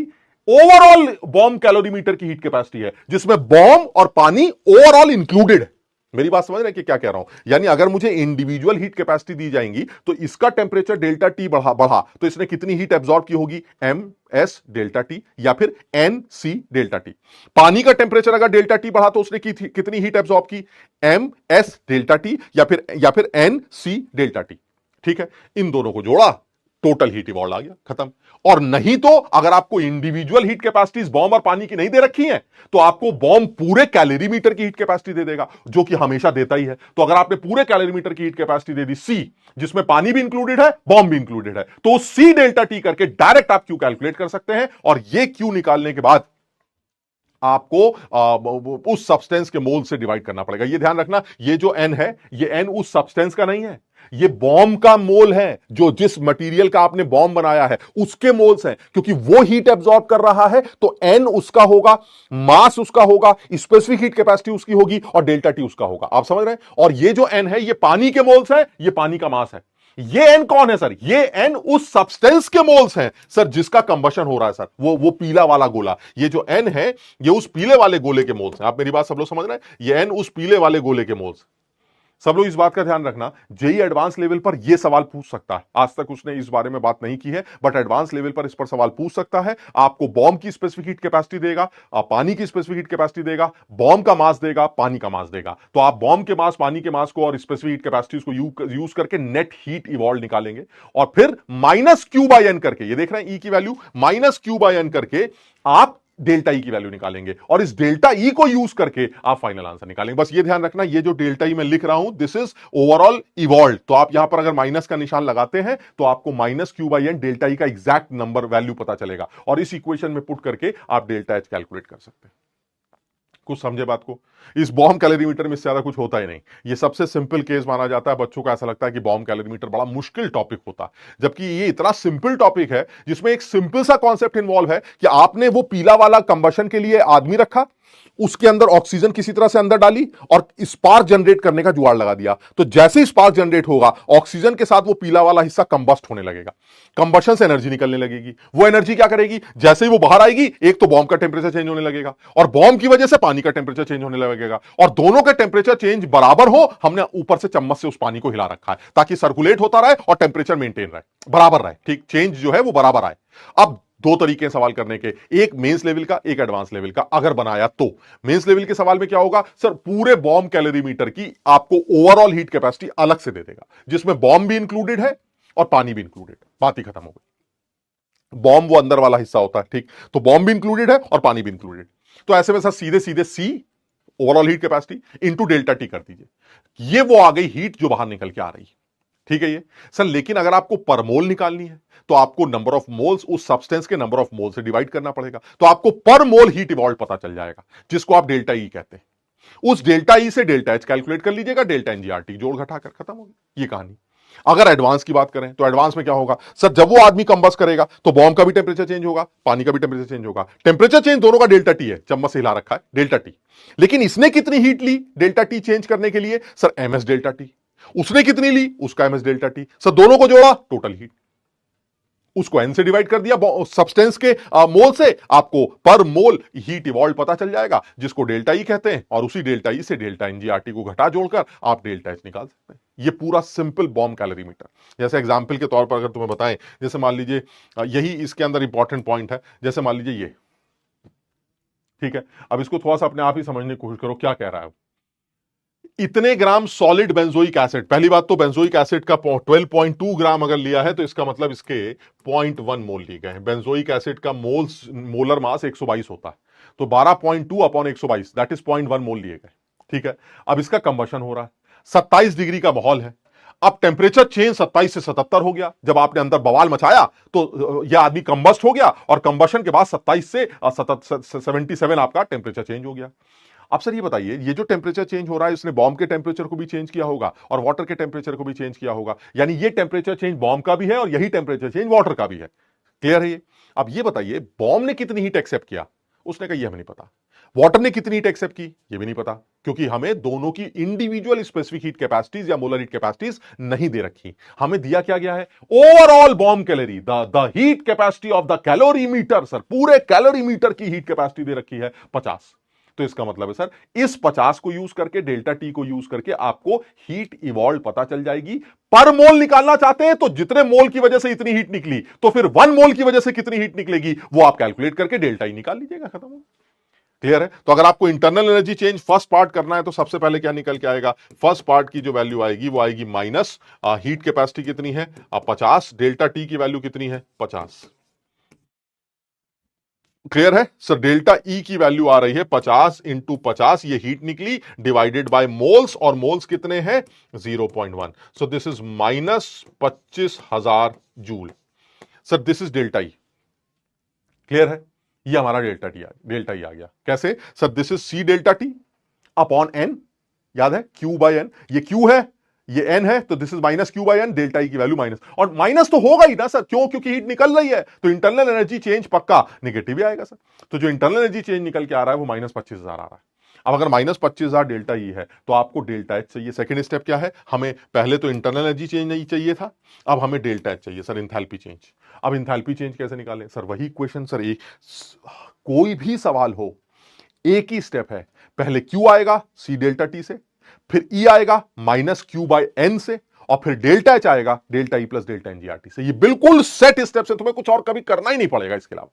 ओवरऑल बॉम्ब कैलोरीमीटर की हीट कैपेसिटी है, जिसमें बॉम्ब और पानी ओवरऑल इंक्लूडेड है। मेरी बात समझ रहे हैं कि क्या कह रहा हूं? यानी अगर मुझे इंडिविजुअल हीट कैपेसिटी दी जाएंगी तो इसका टेम्परेचर डेल्टा टी बढ़ा तो इसने कितनी हीट एब्जॉर्ब की होगी? एम एस डेल्टा टी या फिर एन सी डेल्टा टी। पानी का टेम्परेचर अगर डेल्टा टी बढ़ा तो उसने कितनी हीट एब्जॉर्ब की? एम एस डेल्टा टी या फिर एन सी डेल्टा टी। ठीक है, इन दोनों को जोड़ा, टोटल हीट इवॉल्व आ गया, खत्म। और नहीं तो अगर आपको इंडिविजुअल हीट कैपेसिटीज बॉम्ब और पानी की नहीं दे रखी हैं तो आपको बॉम्ब पूरे कैलोरीमीटर की हीट कैपेसिटी दे देगा, जो कि हमेशा देता ही है। तो अगर आपने पूरे कैलोरीमीटर की हीट कैपेसिटी दे दी सी, जिसमें पानी भी इंक्लूडेड है, बॉम्ब भी इंक्लूडेड है, तो सी डेल्टा टी करके डायरेक्ट आप क्यू कैलकुलेट कर सकते हैं। और ये क्यू निकालने के बाद आपको उस सब्सटेंस के मोल से डिवाइड करना पड़ेगा। ये ध्यान रखना, ये जो एन है, ये एन उस सब्सटेंस का नहीं है, ये बॉम्ब का मोल है। जो जिस मटेरियल का आपने बॉम्ब बनाया है उसके मोल्स हैं, क्योंकि वो हीट एब्जॉर्ब कर रहा है तो एन उसका होगा, मास उसका होगा, स्पेसिफिक हीट कैपेसिटी उसकी होगी और डेल्टा टी उसका होगा। आप समझ रहे हैं? और ये जो एन है ये पानी के मोल्स है, ये पानी का मास है। ये एन कौन है सर? ये एन उस सब्सटेंस के मोल्स हैं सर जिसका कंबशन हो रहा है सर, वो पीला वाला गोला। ये जो एन है ये उस पीले वाले गोले के मोल्स हैं। आप मेरी बात सब लोग समझ रहे हैं? ये एन उस पीले वाले गोले के मोल्स। सब लोग इस बात का ध्यान रखना, जेई एडवांस लेवल पर यह सवाल पूछ सकता है। आज तक उसने इस बारे में बात नहीं की है, बट एडवांस लेवल पर इस पर सवाल पूछ सकता है। आपको बॉम्ब की स्पेसिफिक हीट कैपेसिटी देगा, पानी की स्पेसिफिक हीट कैपेसिटी देगा, बॉम्ब का मास देगा, पानी का मास देगा। तो आप बॉम्ब के मास, पानी के मास को और स्पेसिफिक हीट कैपेसिटीज को यूज करके नेट हीट इवॉल्व निकालेंगे और फिर माइनस क्यू बाय एन करके, ये देख रहे हैं ई की value minus q by n करके आप डेल्टा ई की वैल्यू निकालेंगे और इस डेल्टा ई को यूज करके आप फाइनल आंसर निकालेंगे। बस ये ध्यान रखना, ये जो डेल्टा ई मैं लिख रहा हूं दिस इज ओवरऑल इवॉल्व। तो आप यहां पर अगर माइनस का निशान लगाते हैं तो आपको minus Q by N delta e का एग्जैक्ट नंबर वैल्यू पता चलेगा और इस इक्वेशन में पुट करके आप डेल्टा एच कैलकुलेट कर सकते हैं। कुछ समझे बात को? इस बॉम्ब कैलोरीमीटर में इससे ज्यादा कुछ होता ही नहीं। ये सबसे सिंपल केस माना जाता है। बच्चों को ऐसा लगता है कि बॉम्ब कैलोरीमीटर बड़ा मुश्किल टॉपिक होता है, जबकि ये इतना सिंपल टॉपिक है जिसमें एक सिंपल सा कॉन्सेप्ट इन्वॉल्व है कि आपने वो पीला वाला कंबशन के लिए आदमी रखा, उसके अंदर ऑक्सीजन किसी तरह से अंदर डाली और स्पार्क जनरेट करने का जुगाड़ लगा दिया। तो जैसे ही स्पार्क जनरेट होगा ऑक्सीजन के साथ वो पीला वाला हिस्सा कंबस्ट होने लगेगा, कंबशन से एनर्जी निकलने लगेगी। वो एनर्जी क्या करेगी? जैसे ही वो बाहर आएगी, एक तो बॉम्ब का टेंपरेचर चेंज होने लगेगा और बॉम्ब की वजह से पानी का टेंपरेचर चेंज होने लगेगा और दोनों के टेंपरेचर चेंज बराबर हो। हमने ऊपर से चम्मच से उस पानी को हिला रखा है ताकि सर्कुलेट होता रहे और टेंपरेचर मेंटेन रहे, बराबर रहे। ठीक, चेंज जो है वो बराबर आए। अब दो तरीके हैं सवाल करने के, एक मेंस लेवल का, एक एडवांस लेवल का। अगर बनाया तो मेंस लेवल के सवाल में क्या होगा सर? पूरे बॉम्ब कैलोरीमीटर की आपको ओवरऑल हीट कैपेसिटी अलग से दे देगा, जिसमें बॉम्ब भी इंक्लूडेड है और पानी भी इंक्लूडेड। बात ही खत्म हो गई। बॉम्ब वो अंदर वाला हिस्सा होता है, ठीक, तो बॉम्ब भी इंक्लूडेड है और पानी भी इंक्लूडेड। तो ऐसे में सर सीधे सीधे C overall heat capacity into delta T कर दीजिए। ये वो आ गई हीट जो बाहर निकल के आ रही है, ठीक है ये सर। लेकिन अगर आपको पर मोल निकालनी है तो आपको नंबर ऑफ मोल्स उस सब्सटेंस के नंबर ऑफ मोल से डिवाइड करना पड़ेगा। तो आपको पर मोल हीट इवॉल्व पता चल जाएगा, जिसको आप डेल्टा ई कहते हैं। उस डेल्टा ई से डेल्टा एच कैलकुलेट कर लीजिएगा, डेल्टा एनजीआरटी जोड़ घटाकर खत्म होगी ये कहानी। अगर एडवांस की बात करें तो एडवांस में क्या होगा सर? जब वो आदमी कंबस्ट करेगा तो बॉम्ब का भी टेंपरेचर चेंज होगा, पानी का भी टेंपरेचर चेंज होगा। टेंपरेचर चेंज दोनों का डेल्टा टी है, चम्मच से हिला रखा है डेल्टा टी। लेकिन इसने कितनी हीट ली डेल्टा टी चेंज करने के लिए सर? MS delta T. उसने कितनी ली? उसका एमएस डेल्टा टी। सर दोनों को जोड़ा, टोटल हीट। उसको एन से डिवाइड कर दिया सब्सटेंस के मोल से, आपको पर मोल हीट इवॉल्व पता चल जाएगा, जिसको डेल्टा ई कहते हैं। और उसी डेल्टा ई से डेल्टा एनजीआरटी को घटा जोड़कर आप डेल्टा एच निकाल सकते हैं। ये पूरा सिंपल बॉम्ब कैलोरीमीटर। जैसे एग्जांपल के तौर पर अगर तुम्हें बताएं, जैसे मान लीजिए यही इसके अंदर इंपॉर्टेंट पॉइंट है। जैसे मान लीजिए ये, ठीक है, अब इसको थोड़ा सा अपने आप ही समझने की कोशिश करो क्या कह रहा है। इतने ग्राम सॉलिड बेंजोइक एसिड, पहली बात तो बेंजोइक एसिड का 12.2 ग्राम अगर लिया है तो इसका मतलब इसके 0.1 मोल लिए गए हैं। बेंजोइक एसिड का मोलर मास 122 होता है, तो 12.2 अपॉन 122 दैट इज 0.1 मोल लिए गए, ठीक है। अब इसका कंबशन हो रहा है, 27 डिग्री का माहौल है। अब टेम्परेचर चेंज 27 से 77 हो गया। जब आपने अंदर बवाल मचाया तो यह आदमी कंबस्ट हो गया और कंबशन के बाद 27 से 77 आपका टेम्परेचर चेंज हो गया। अब सर ये बताइए, ये जो टेम्परेचर चेंज हो रहा है इसने बॉम्ब के टेम्परेचर को भी चेंज किया होगा और वाटर के टेम्परेचर को भी चेंज किया होगा, यानी ये टेम्परेचर चेंज बॉम्ब का भी है और यही टेम्परेचर चेंज वाटर का भी है। क्लियर है ये? अब ये बताइए बॉम्ब ने कितनी हीट एक्सेप्ट किया? उसने कहा ये हमें नहीं पता। वाटर ने कितनी हीट एक्सेप्ट की? ये भी नहीं पता, क्योंकि हमें दोनों की इंडिविजुअल स्पेसिफिक हीट कैपेसिटीज या मोलर हीट कैपेसिटीज नहीं दे रखी। हमें दिया क्या गया है? Overall bomb calorie, the heat capacity of the calorimeter. Sir पूरे कैलोरीमीटर की हीट कैपेसिटी दे रखी है 50। तो इसका मतलब है सर इस 50 को यूज करके, डेल्टा टी को यूज करके आपको हीट इवॉल्व पता चल जाएगी। पर मोल निकालना चाहते हैं तो जितने मोल की वजह से इतनी हीट निकली, तो फिर 1 मोल की वजह से कितनी हीट निकलेगी वो आप कैलकुलेट करके डेल्टा ई निकाल लीजिएगा, खत्म हो। क्लियर है? तो अगर आपको internal energy change first part करना है तो सबसे पहले क्या निकल के आएगा? फर्स्ट पार्ट की जो वैल्यू आएगी वो आएगी माइनस हीट कैपेसिटी कितनी है 50, डेल्टा टी की वैल्यू कितनी है 50। क्लियर है सर? डेल्टा ई की वैल्यू आ रही है 50 इंटू 50, ये हीट निकली डिवाइडेड बाय मोल्स, और मोल्स कितने हैं 0.1। So this is minus 25,000 joule. Sir this is delta E. Clear है? ये हमारा डेल्टा ई आ गया। कैसे sir? This is C delta T upon N, याद है क्यू बाय एन, ये क्यू है ये एन है, तो this is minus Q by N, delta E की वैल्यू माइनस, और माइनस तो होगा ही ना सर, क्यों? क्योंकि हीट निकल रही है, तो इंटरनल एनर्जी चेंज पक्का नेगेटिव ही आएगा सर। तो जो इंटरनल एनर्जी चेंज निकल के आ रहा है वो -25,000 आ रहा है। अब अगर -25,000 डेल्टा ई है तो आपको डेल्टा एच चाहिए। सेकंड स्टेप क्या है, हमें पहले तो इंटरनल एनर्जी चेंज नहीं चाहिए था, अब हमें डेल्टा एच चाहिए सर, इंथैल्पी चेंज। अब इंथैल्पी चेंज कैसे निकालें सर, वही इक्वेशन सर, एक कोई भी सवाल हो एक ही स्टेप है, पहले क्यू आएगा सी डेल्टा टी से, फिर ई आएगा -q/n से, और फिर डेल्टा एच आएगा डेल्टा ई प्लस डेल्टा एनजीआरटी से। ये बिल्कुल सेट स्टेप से, तुम्हें कुछ और कभी करना ही नहीं पड़ेगा इसके अलावा।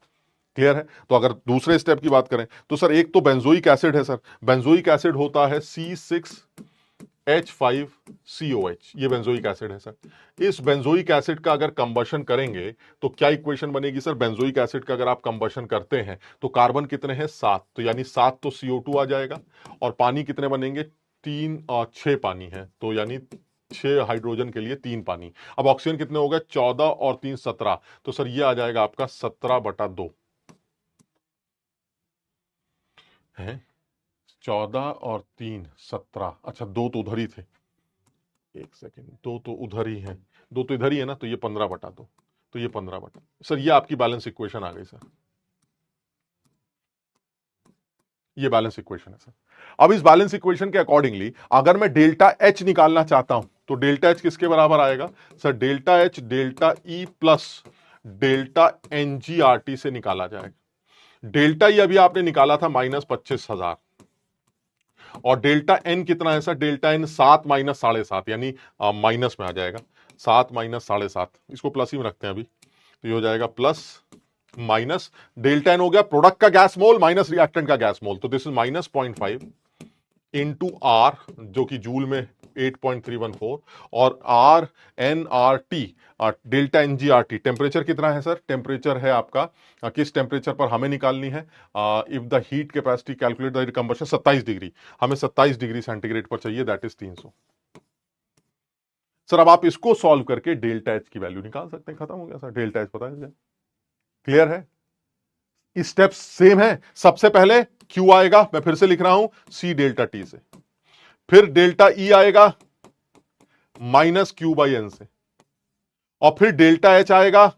क्लियर है? तो अगर दूसरे स्टेप की बात करें तो सर एक तो बेंजोइक एसिड है सर, बेंजोइक एसिड होता है C6H5COH, ये बेंजोइक एसिड है सर। इस बेंजोइक एसिड का अगर कंबशन करेंगे तो क्या इक्वेशन बनेगी सर, बेंजोइक एसिड का अगर आप कंबशन करते हैं तो कार्बन कितने हैं 7, तो यानी 7 तो CO2 आ जाएगा, और पानी कितने बनेंगे 3 और 6 पानी है, तो यानी 6 हाइड्रोजन के लिए 3 पानी। अब ऑक्सीजन कितने हो गए 14 और 3 17, तो सर ये आ जाएगा आपका 17/2 है। 14 और 3 17, अच्छा 2 तो उधर ही थे, एक सेकेंड, 2 तो उधर ही है, 2 तो इधर ही है ना, तो ये 15/2, तो ये 15/, सर ये आपकी बैलेंस इक्वेशन आ गई सर, ये बैलेंस इक्वेशन है सर। अब इस बैलेंस इक्वेशन के अकॉर्डिंगली अगर मैं डेल्टा एच निकालना चाहता हूं तो डेल्टा एच किसके बराबर आएगा sir, delta H delta E plus delta एनजीआरटी से निकाला जाएगा। डेल्टा ई अभी आपने निकाला था -25,000, और डेल्टा एन कितना है सर, डेल्टा एन 7 माइनस 7.5, यानी माइनस में आ जाएगा, 7 माइनस 7.5, इसको प्लस ही में रखते हैं अभी, तो ये हो जाएगा प्लस माइनस, डेल्टा एन हो गया प्रोडक्ट का गैस मोल माइनस रिएक्टेंट का गैस मोल, तो दिस इज -0.5 इंटू आर जो कि जूल में 8.314, और R N R T delta N G are T, temperature कितना है सर, टेम्परेचर है आपका किस टेम्परेचर पर हमें निकालनी है, if the heat capacity calculate the combustion 27 degree, हमें 27 डिग्री सेंटीग्रेड पर चाहिए, दैट इज 300। सर अब आप इसको सॉल्व करके डेल्टा एच की वैल्यू निकाल सकते हैं, खत्म हो गया सर, डेल्टा एच पता है। क्लियर है? स्टेप्स सेम है, सबसे पहले क्यू आएगा, मैं फिर से लिख रहा हूं सी डेल्टा टी से, फिर डेल्टा ई आएगा -q/n से, और फिर डेल्टा एच आएगा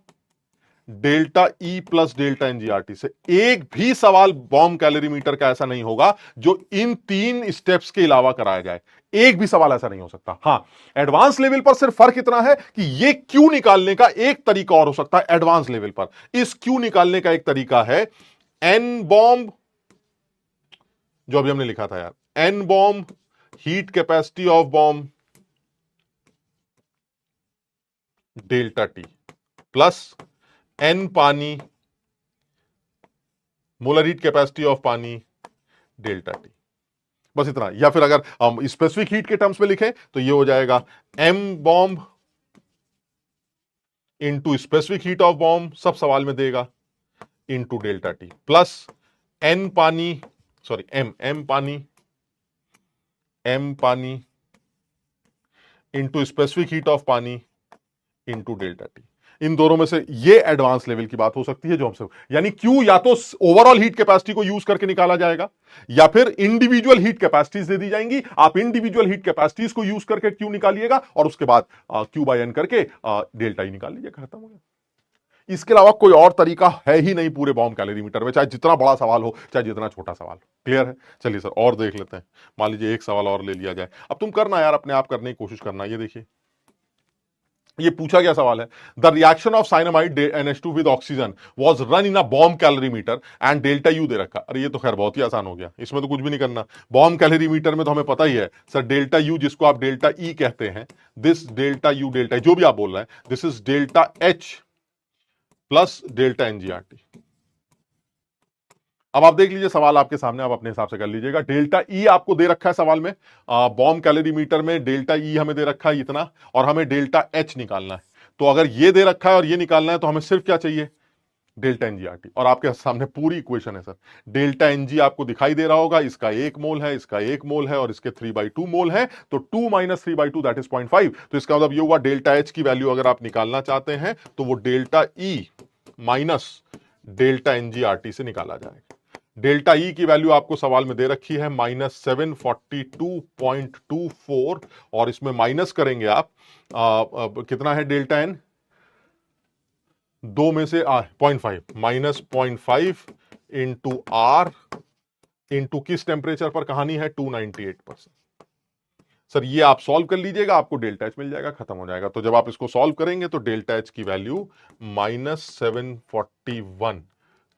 डेल्टा ई प्लस डेल्टा एनजीआरटी से। एक भी सवाल बॉम्ब कैलोरीमीटर का ऐसा नहीं होगा जो इन 3 स्टेप्स के अलावा कराया जाए, एक भी सवाल ऐसा नहीं हो सकता। हां, एडवांस लेवल पर सिर्फ फर्क इतना है कि ये क्यू निकालने का एक तरीका और हो सकता है। एडवांस लेवल पर इस क्यू निकालने का एक तरीका है एन बॉम्ब, जो अभी हमने लिखा था यार, N bomb heat capacity of bomb delta T plus N पानी मोलर हीट कैपेसिटी ऑफ पानी डेल्टा टी, बस इतना। या फिर अगर हम स्पेसिफिक हीट के टर्म्स में लिखें तो ये हो जाएगा M bomb into specific heat of bomb, सब सवाल में देगा, into delta T plus N पानी, सॉरी एम पानी इंटू स्पेसिफिक हीट ऑफ पानी इंटू डेल्टा टी। इन दोनों में से ये एडवांस लेवल की बात हो सकती है जो हमसे, यानी क्यू या तो ओवरऑल हीट कैपेसिटी को यूज करके निकाला जाएगा, या फिर इंडिविजुअल हीट कैपेसिटीज दे दी जाएंगी, आप इंडिविजुअल हीट कैपेसिटीज को यूज करके क्यू निकालिएगा, और उसके बाद Q/n करके डेल्टा ई निकाल लीजिएगा, खत्म हो गया। इसके अलावा कोई और तरीका है ही नहीं पूरे बॉम्ब कैलोरीमीटर में, चाहे जितना बड़ा सवाल हो चाहे जितना छोटा सवाल हो। क्लियर है? चलिए सर और देख लेते हैं, मान लीजिए एक सवाल और ले लिया जाए। अब तुम करना यार, अपने आप करने की कोशिश करना। ये देखिए, ये पूछा गया सवाल है, the reaction of cyanamide NH2 with oxygen was run in a bomb calorimeter and delta you they रखा। अरे ये तो खैर बहुत ही आसान हो गया, इसमें तो कुछ भी नहीं करना। बॉम्ब कैलोरीमीटर में तो हमें पता ही है सर, डेल्टा यू जिसको आप डेल्टा ई कहते हैं, दिस डेल्टा यू डेल्टा जो भी आप बोल रहे हैं, this is delta H plus delta एनजीआरटी। अब आप देख लीजिए सवाल आपके सामने, आप अपने हिसाब से कर लीजिएगा। डेल्टा ई आपको दे रखा है सवाल में, बॉम्ब कैलोरीमीटर में डेल्टा ई हमें दे रखा है इतना, और हमें डेल्टा एच निकालना है। तो अगर ये दे रखा है और ये निकालना है तो हमें सिर्फ क्या चाहिए, डेल्टा एनजीआरटी। और आपके सामने पूरी इक्वेशन है सर। डेल्टा एनजी आपको दिखाई दे रहा होगा, इसका 1 मोल है, इसका 1 मोल है, और इसके 3/2 मोल है, तो 2 माइनस 3/2 दैट इज 0.5। तो इसका मतलब ये हुआ डेल्टा एच की वैल्यू अगर आप निकालना चाहते हैं तो वो डेल्टा ई माइनस डेल्टा एनजीआरटी से निकाला जाएगा। डेल्टा ई की वैल्यू आपको सवाल में दे रखी है -742.24, और इसमें माइनस करेंगे आप कितना है डेल्टा एन, 2 में से 0.5 -0.5 इंटू आर इनटू किस टेम्परेचर पर कहानी है 298%। सर ये आप सॉल्व कर लीजिएगा, आपको डेल्टा एच मिल जाएगा, खत्म हो जाएगा। तो जब आप इसको सॉल्व करेंगे तो डेल्टा एच की वैल्यू -741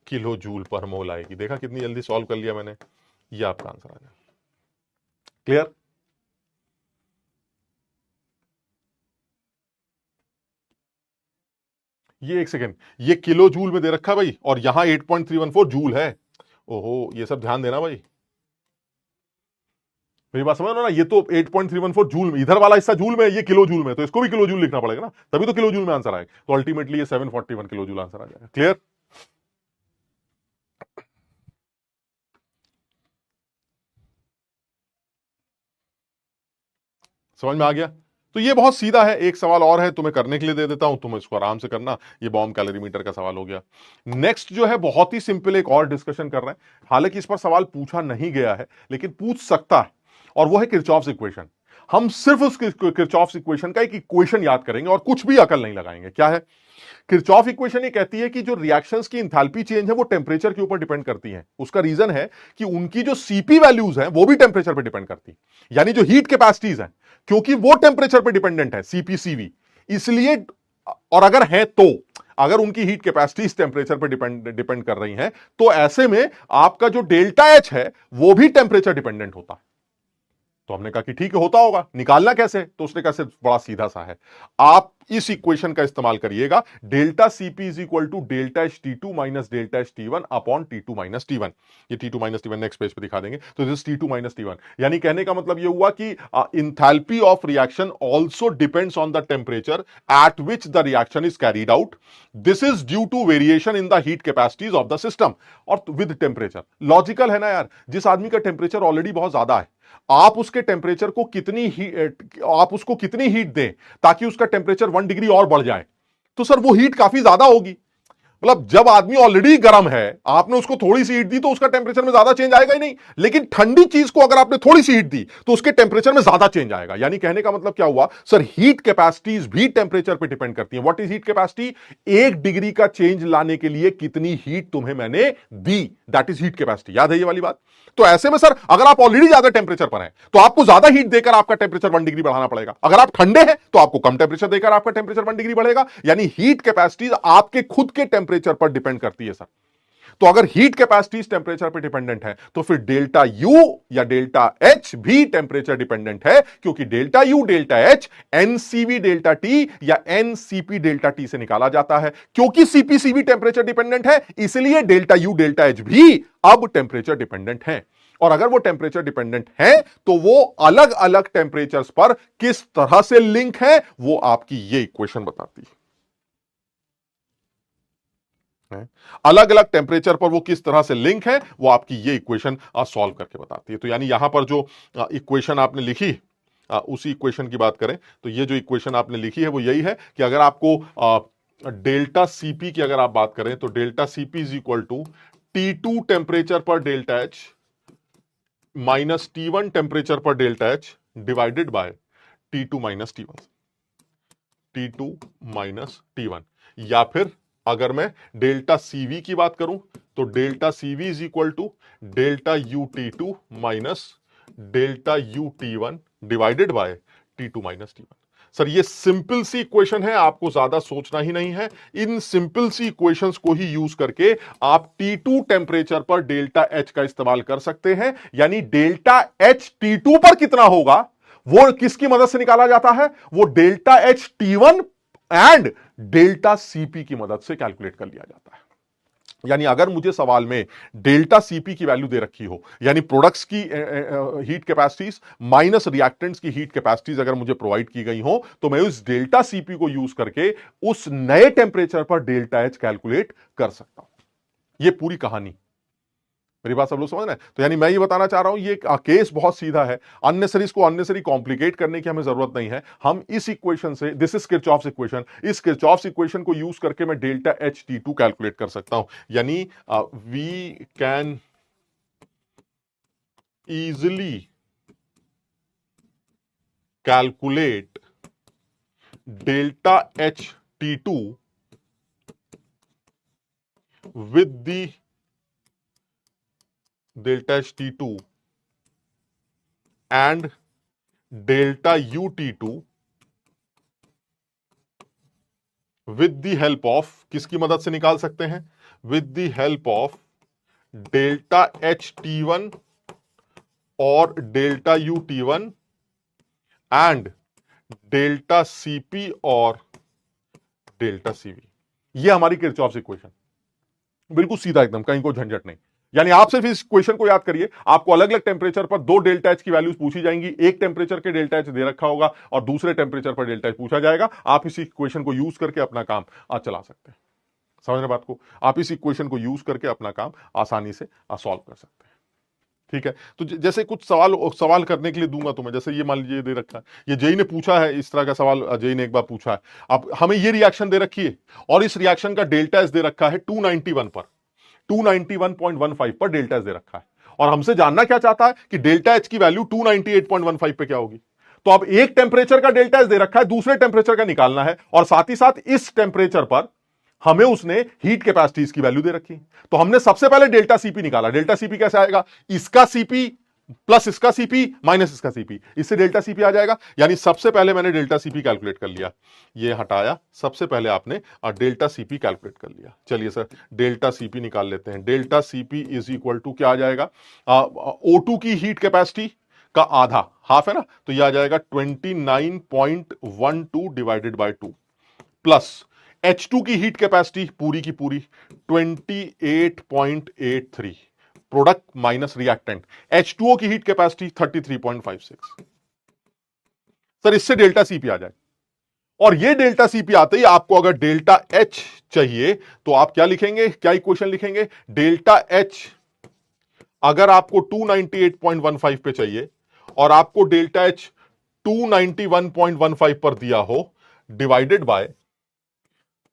किलो जूल पर मोल आएगी। देखा कितनी जल्दी सॉल्व कर लिया मैंने, ये आपका आंसर आ जाएगा। क्लियर? ये एक सेकेंड, ये किलो जूल में दे रखा भाई, और यहां 8.314 जूल है। ओहो, ये सब ध्यान देना भाई, मेरी बात समझ रहे हो ना। ये तो 8.314 जूल में, इधर वाला हिस्सा जूल में, ये किलो जूल में, तो इसको भी किलो जूल लिखना पड़ेगा ना, तभी तो किलो जूल में आंसर आएगा। तो अल्टीमेटली ये 741 किलो जूल आंसर आ जाएगा। क्लियर? समझ में आ गया? तो ये बहुत सीधा है। एक सवाल और है तुम्हें करने के लिए दे देता हूं, तुम इसको आराम से करना। ये बॉम्ब कैलोरीमीटर का सवाल हो गया। नेक्स्ट जो है बहुत ही सिंपल, एक और डिस्कशन कर रहे हैं, हालांकि इस पर सवाल पूछा नहीं गया है लेकिन पूछ सकता है, और वो है किरचॉफ्स इक्वेशन। हम सिर्फ उस किरचॉफ्स इक्वेशन का एक इक्वेशन याद करेंगे और कुछ भी अकल नहीं लगाएंगे। क्या है किरचॉफ इक्वेशन? ये कहती है कि जो रिएक्शंस की इंथैल्पी चेंज है वो टेम्परेचर के ऊपर डिपेंड करती है। उसका रीजन है कि उनकी जो सीपी वैल्यूज हैं वो भी टेम्परेचर पर डिपेंड करती है, यानी जो हीट कैपेसिटीज हैं, क्योंकि वो टेम्परेचर पर डिपेंडेंट है, सीपीसीवी। इसलिए, और अगर है तो, अगर उनकी हीट कैपेसिटीज टेम्परेचर पर डिपेंड कर रही हैं, तो ऐसे में आपका जो डेल्टा एच है वो भी टेम्परेचर डिपेंडेंट होता है। तो हमने कहा कि ठीक है, होता होगा, निकालना कैसे? तो उसने कहा सिर्फ बड़ा सीधा सा है, आप इस इक्वेशन का इस्तेमाल करिएगा, delta CP is equal to delta H T two minus delta H T one upon T two minus T one. ये T two minus T one next page पे दिखा देंगे। तो this T two minus T one, यानी कहने का मतलब ये हुआ कि enthalpy of reaction also depends on the temperature at which the reaction is carried out. This is due to variation in the heat capacities of the system और with temperature. Logical है ना यार, जिस आदमी का टेम्परेचर ऑलरेडी बहुत ज्यादा है, आप उसके टेम्परेचर को कितनी आप उसको कितनी हीट दें ताकि उसका टेम्परेचर 1 डिग्री और बढ़ जाए, तो सर वो हीट काफी ज्यादा होगी। मतलब जब आदमी ऑलरेडी गर्म है, आपने उसको थोड़ी सी हीट दी तो उसका टेम्परेचर में ज्यादा चेंज आएगा ही नहीं, लेकिन ठंडी चीज को अगर आपने थोड़ी सी हीट दी तो उसके टेम्परेचर में ज्यादा चेंज आएगा। यानी कहने का मतलब क्या हुआ सर, हीट कैपेसिटीज भी टेम्परेचर पे डिपेंड करती है। What is heat capacity? 1 degree का चेंज लाने के लिए कितनी हीट तुम्हें मैंने दी, दैट इज हीट कैपेसिटी। याद है ये वाली बात? तो ऐसे में सर, अगर आप ऑलरेडी ज्यादा टेम्परेचर पर हैं तो आपको ज्यादा हीट देकर आपका टेम्परेचर 1 डिग्री बढ़ाना पड़ेगा। अगर आप ठंडे हैं तो आपको कम टेम्परेचर देकर आपका टेम्परेचर 1 डिग्री बढ़ेगा। यानी हीट कैपेसिटीज आपके खुद के टेम्परेचर पर डिपेंड करती है सर। तो अगर हीट कैपेसिटीज टेम्परेचर पर डिपेंडेंट है तो फिर डेल्टा यू या डेल्टा एच भी टेम्परेचर डिपेंडेंट है, क्योंकि delta U delta H NCV delta T या एनसीपी डेल्टा टी से निकाला जाता है। क्योंकि सीपीसीवी टेम्परेचर डिपेंडेंट है, इसलिए डेल्टा यू डेल्टा एच भी अब टेम्परेचर डिपेंडेंट है। और अगर वो टेम्परेचर डिपेंडेंट है तो वो अलग अलग टेम्परेचर्स पर किस तरह से लिंक है वो आपकी ये इक्वेशन बताती है। अलग अलग टेम्परेचर पर वो किस तरह से लिंक है वो आपकी ये इक्वेशन सॉल्व करके बताती है। तो यानी यहां पर जो इक्वेशन आपने लिखी, उसी इक्वेशन की बात करें तो ये जो इक्वेशन आपने लिखी है वो यही है कि अगर आपको डेल्टा सीपी की अगर आप बात करें तो delta CP is equal to T2 temperature पर delta H minus T1 temperature पर delta H divided by T2 minus T1, T2 minus T1। या फिर अगर मैं डेल्टा सीवी की बात करूं तो delta CV is equal to delta U T2 minus delta U T1 divided by T2 minus T1। Sir ये सिंपल सी इक्वेशन है, आपको ज्यादा सोचना ही नहीं है। इन सिंपल सी इक्वेशंस को ही यूज करके आप T2 टेम्परेचर पर डेल्टा एच का इस्तेमाल कर सकते हैं। यानी डेल्टा एच T2 पर कितना होगा वो किसकी मदद से निकाला जाता है? वो delta H T1 and delta CP की मदद से कैलकुलेट कर लिया जाता है। यानी अगर मुझे सवाल में डेल्टा सीपी की वैल्यू दे रखी हो, यानी प्रोडक्ट्स की हीट कैपेसिटीज माइनस रिएक्टेंट्स की हीट कैपेसिटीज अगर मुझे प्रोवाइड की गई हो, तो मैं उस डेल्टा सीपी को यूज करके उस नए टेम्परेचर पर डेल्टा एच कैलकुलेट कर सकता हूं। यह पूरी कहानी। मेरी बात सब लोग समझ रहे हैं? तो यानी मैं ये बताना चाह रहा हूं, ये केस बहुत सीधा है। अननेसरी इसको अननेसरी कॉम्प्लिकेट करने की हमें जरूरत नहीं है। हम इस इक्वेशन से, दिस इज किरचॉफ्स इक्वेशन, इस किरचॉफ्स इक्वेशन को यूज करके मैं डेल्टा एच T2 कैलकुलेट कर सकता हूं। यानी we can easily calculate delta H T2 with the delta H T two and delta U T two with the help of, किसकी मदद से निकाल सकते हैं? With the help of delta H T one और delta U T one and delta CP और delta CV. ये हमारी किरचॉफ इक्वेशन, बिल्कुल सीधा एकदम, कहीं को झंझट नहीं। यानी आप सिर्फ इस क्वेश्चन को याद करिए, आपको अलग अलग टेंपरेचर पर दो डेल्टा एच की वैल्यूज पूछी जाएंगी, एक टेंपरेचर के डेल्टा एच दे रखा होगा और दूसरे टेंपरेचर पर डेल्टा एच पूछा जाएगा। आप इस इक्वेशन को यूज करके अपना काम चला सकते हैं। समझ रहे बात को? आप इस इक्वेशन को यूज करके अपना काम आसानी से सॉल्व कर सकते हैं। ठीक है, तो जैसे कुछ सवाल करने के लिए दूंगा तुम्हें, जैसे ये मान लीजिए दे रखा है, ये जेई ने पूछा है, इस तरह का सवाल जेई ने एक बार पूछा है। अब हमें ये रिएक्शन दे रखी है और इस रिएक्शन का डेल्टा एस दे रखा है 291 पर, 291.15 पर डेल्टा एच दे रखा है और हमसे जानना क्या चाहता है कि डेल्टा एच की वैल्यू 298.15 पे क्या होगी। तो अब एक टेंपरेचर का डेल्टा एच दे रखा है, दूसरे टेंपरेचर का निकालना है और साथ ही साथ इस टेंपरेचर पर हमें उसने हीट कैपेसिटी की वैल्यू दे रखी। तो हमने सबसे पहले डेल्टा सीपी निकाला। डेल्टा सीपी कैसे आएगा? इसका सीपी प्लस इसका सीपी माइनस इसका सीपी, इससे डेल्टा सीपी आ जाएगा। यानी सबसे पहले मैंने डेल्टा सीपी कैलकुलेट कर लिया, ये हटाया, सबसे पहले आपने डेल्टा सीपी कैलकुलेट कर लिया। चलिए सर डेल्टा सीपी निकाल लेते हैं। Delta CP is equal to क्या आ जाएगा? O2 की हीट कैपेसिटी का आधा, हाफ है ना, तो यह आ जाएगा 29.12 डिवाइडेड बाय 2 प्लस H2 की हीट कैपेसिटी पूरी की पूरी 28.83, प्रोडक्ट माइनस रिएक्टेंट, H2O की हीट कैपेसिटी 33.56। सर इससे डेल्टा सीपी आ जाए और ये डेल्टा सीपी आते ही आपको अगर डेल्टा एच चाहिए तो आप क्या लिखेंगे, क्या इक्वेशन लिखेंगे? डेल्टा एच अगर आपको 298.15 पे चाहिए और आपको डेल्टा एच 291.15 पर दिया हो, divided by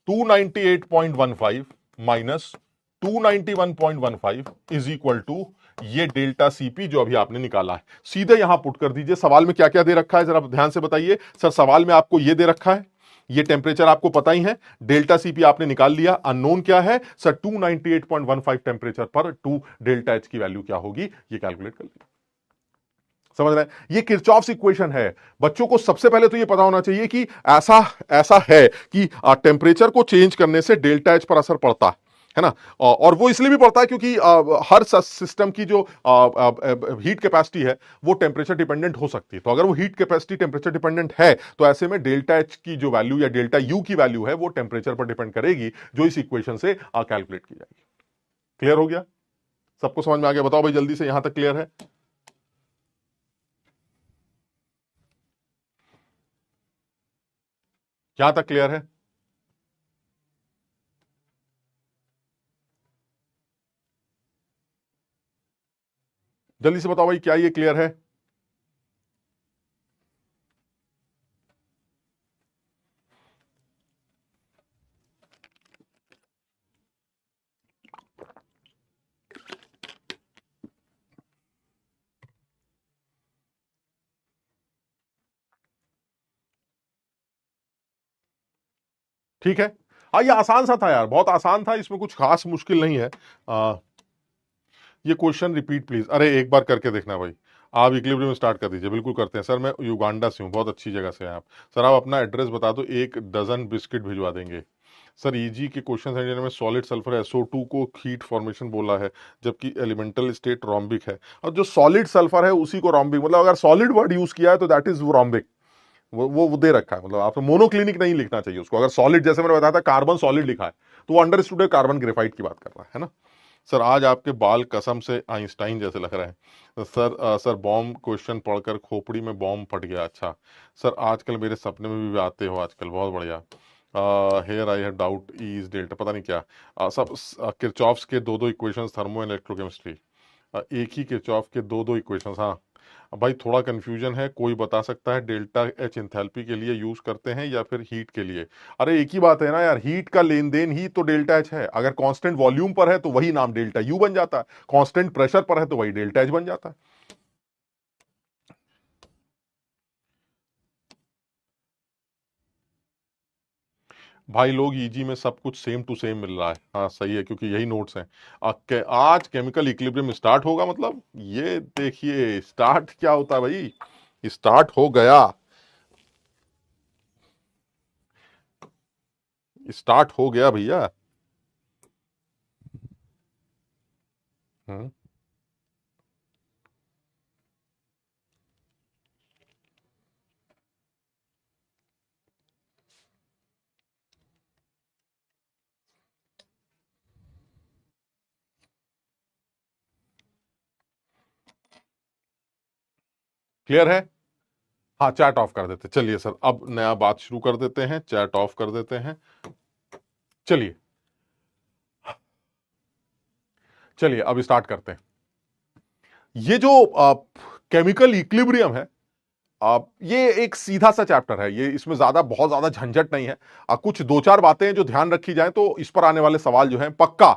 298.15 minus 291.15 is equal to ये डेल्टा सीपी जो अभी आपने निकाला है। सीधे यहां पुट कर दीजिए। सवाल में क्या क्या दे रखा है जरा ध्यान से बताइए। सर सवाल में आपको ये दे रखा है, ये टेंपरेचर आपको पता ही है, डेल्टा सीपी आपने निकाल लिया, अननोन क्या है सर? 298.15 टेंपरेचर पर 2 डेल्टा एच की वैल्यू क्या होगी ये कैलकुलेट कर लिया। समझ रहे हैं? ये किरचॉफ्स इक्वेशन है। बच्चों को सबसे पहले तो ये पता होना चाहिए कि ऐसा ऐसा है कि टेंपरेचर को चेंज करने से डेल्टा एच पर असर पड़ता है ना। और वो इसलिए भी पड़ता है क्योंकि हर सिस्टम की जो हीट कैपेसिटी है वो टेंपरेचर डिपेंडेंट हो सकती है। तो अगर वो हीट कैपेसिटी टेंपरेचर डिपेंडेंट है तो ऐसे में डेल्टा एच की जो वैल्यू या डेल्टा यू की वैल्यू है वो टेंपरेचर पर डिपेंड करेगी, जो इस इक्वेशन से कैलकुलेट की जाएगी। क्लियर हो गया? सबको समझ में आ गया? बताओ भाई जल्दी से, यहां तक क्लियर है? यहां तक क्लियर है? जल्दी से बताओ भाई, क्या ये क्लियर है? ठीक है। हाँ ये आसान सा था यार, बहुत आसान था, इसमें कुछ खास मुश्किल नहीं है। ये क्वेश्चन रिपीट प्लीज। अरे एक बार करके देखना भाई, आप इक्विलिब्रियम स्टार्ट कर दीजिए। बिल्कुल करते हैं सर, मैं युगांडा से हूँ, बहुत अच्छी जगह से हैं आप। सर आप अपना एड्रेस बता दो, 1 डजन बिस्किट भिजवा देंगे। सर ईजी के क्वेश्चन है में सॉलिड सल्फर SO2 को हीट फॉर्मेशन बोला है जबकि एलिमेंटल स्टेट रोम्बिक है, और जो सॉलिड सल्फर है उसी को रोम्बिक, मतलब अगर सॉलिड वर्ड यूज किया है तो दैट इज रोम्बिक। वो दे रखा है, मतलब आपको मोनोक्लिनिक नहीं लिखना चाहिए उसको। अगर सॉलिड जैसे मैंने बताया था कार्बन सॉलिड लिखा है तो वो अंडरस्टूड है कार्बन ग्रेफाइट की बात कर रहा है ना। सर आज आपके बाल कसम से आइंस्टाइन जैसे लग रहे हैं। तो सर बॉम्ब क्वेश्चन पढ़कर खोपड़ी में बॉम्ब फट गया। अच्छा सर आजकल मेरे सपने में भी आते हो आजकल, बहुत बढ़िया। Here I have doubt E is delta, पता नहीं क्या। सब किरचॉफ्स के दो दो इक्वेशंस थर्मो एंड इलेक्ट्रोकेमिस्ट्री, एक ही किरचॉफ के दो दो इक्वेशंस। हाँ भाई थोड़ा कंफ्यूजन है, कोई बता सकता है डेल्टा एच इंथैल्पी के लिए यूज करते हैं या फिर हीट के लिए? अरे एक ही बात है ना यार, हीट का लेन देन ही तो डेल्टा एच है। अगर कांस्टेंट वॉल्यूम पर है तो वही नाम डेल्टा यू बन जाता है, कांस्टेंट प्रेशर पर है तो वही डेल्टा एच बन जाता है। भाई लोग इजी में सब कुछ सेम टू सेम मिल रहा है। हाँ सही है, क्योंकि यही नोट्स हैं। आज केमिकल इक्विलिब्रियम स्टार्ट होगा, मतलब ये देखिए स्टार्ट क्या होता है भाई, स्टार्ट हो गया, स्टार्ट हो गया भैया। हम्म, क्लियर है। हाँ चैट ऑफ कर देते, चलिए सर अब नया बात शुरू कर देते हैं, चैट ऑफ कर देते हैं। चलिए चलिए अब स्टार्ट करते हैं। ये जो केमिकल इक्विलिब्रियम है, ये एक सीधा सा चैप्टर है, ये इसमें ज्यादा बहुत ज्यादा झंझट नहीं है। कुछ दो चार बातें हैं जो ध्यान रखी जाए तो इस पर आने वाले सवाल जो हैं पक्का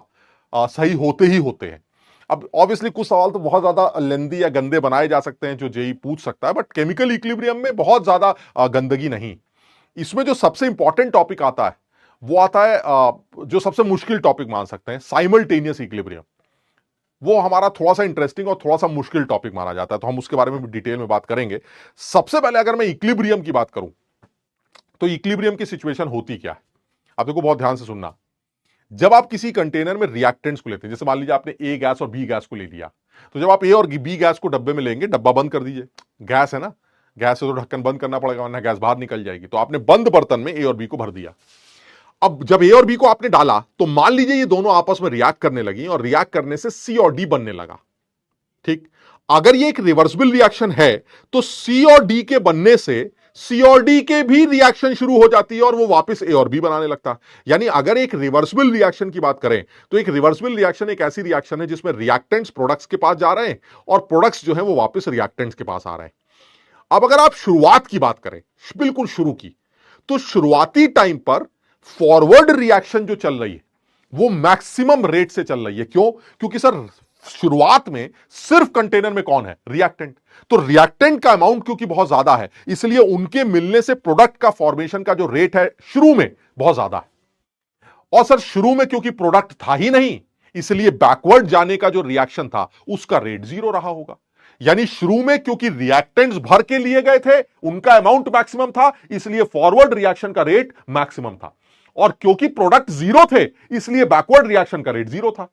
सही होते ही होते हैं। अब ऑब्वियसली कुछ सवाल तो बहुत ज्यादा लेंदी या गंदे बनाए जा सकते हैं जो जेई पूछ सकता है, बट केमिकल इक्विलिब्रियम में बहुत ज्यादा गंदगी नहीं। इसमें जो सबसे इंपॉर्टेंट टॉपिक आता है वो आता है जो सबसे मुश्किल टॉपिक मान सकते हैं, साइमल्टेनियस इक्विलिब्रियम। वो हमारा थोड़ा सा इंटरेस्टिंग और थोड़ा सा मुश्किल टॉपिक माना जाता है, तो हम उसके बारे में भी डिटेल में बात करेंगे। सबसे पहले अगर मैं इक्विलिब्रियम की बात करूं तो इक्विलिब्रियम की सिचुएशन होती क्या है, आप देखो बहुत ध्यान से सुनना। जब आप किसी कंटेनर में रिएक्टेंट्स को लेते हैं, जैसे मान लीजिए आपने ए गैस और बी गैस को ले लिया, तो जब आप ए और बी गैस को डब्बे में लेंगे, डब्बा बंद कर दीजिए, गैस है ना, गैस से तो ढक्कन बंद करना पड़ेगा वरना गैस बाहर निकल जाएगी। तो आपने बंद बर्तन में ए और बी को भर दिया। अब जब ए और बी को आपने डाला तो मान लीजिए ये दोनों आपस में रिएक्ट करने लगी और रिएक्ट करने से सी और डी बनने लगा। ठीक, अगर ये एक रिवर्सिबल रिएक्शन है तो सी और डी के बनने से सी और डी के भी रिएक्शन शुरू हो जाती है और वो वापस ए और बी बनाने लगता है। यानी अगर एक रिवर्सिबल रिएक्शन की बात करें तो एक रिवर्सिबल रिएक्शन एक ऐसी रिएक्शन है जिसमें रिएक्टेंट्स प्रोडक्ट्स के पास जा रहे हैं और प्रोडक्ट्स जो है वो वापस रिएक्टेंट्स के पास आ रहे हैं। अब अगर आप शुरुआत की बात करें, बिल्कुल शुरू की, तो शुरुआती टाइम पर फॉरवर्ड रिएक्शन जो चल रही है वो मैक्सिमम रेट से चल रही है। क्यों? क्योंकि सर शुरुआत में सिर्फ कंटेनर में कौन है? रिएक्टेंट। तो रिएक्टेंट का अमाउंट क्योंकि बहुत ज्यादा है, इसलिए उनके मिलने से प्रोडक्ट का फॉर्मेशन का जो रेट है शुरू में बहुत ज्यादा है। और सर शुरू में क्योंकि प्रोडक्ट था ही नहीं, इसलिए बैकवर्ड जाने का जो रिएक्शन था उसका रेट जीरो रहा होगा। यानी शुरू में क्योंकि रिएक्टेंट्स भर के लिए गए थे, उनका अमाउंट मैक्सिमम था, इसलिए फॉरवर्ड रिएक्शन का रेट मैक्सिमम था। और क्योंकि प्रोडक्ट जीरो थे, इसलिए बैकवर्ड रिएक्शन का रेट जीरो था।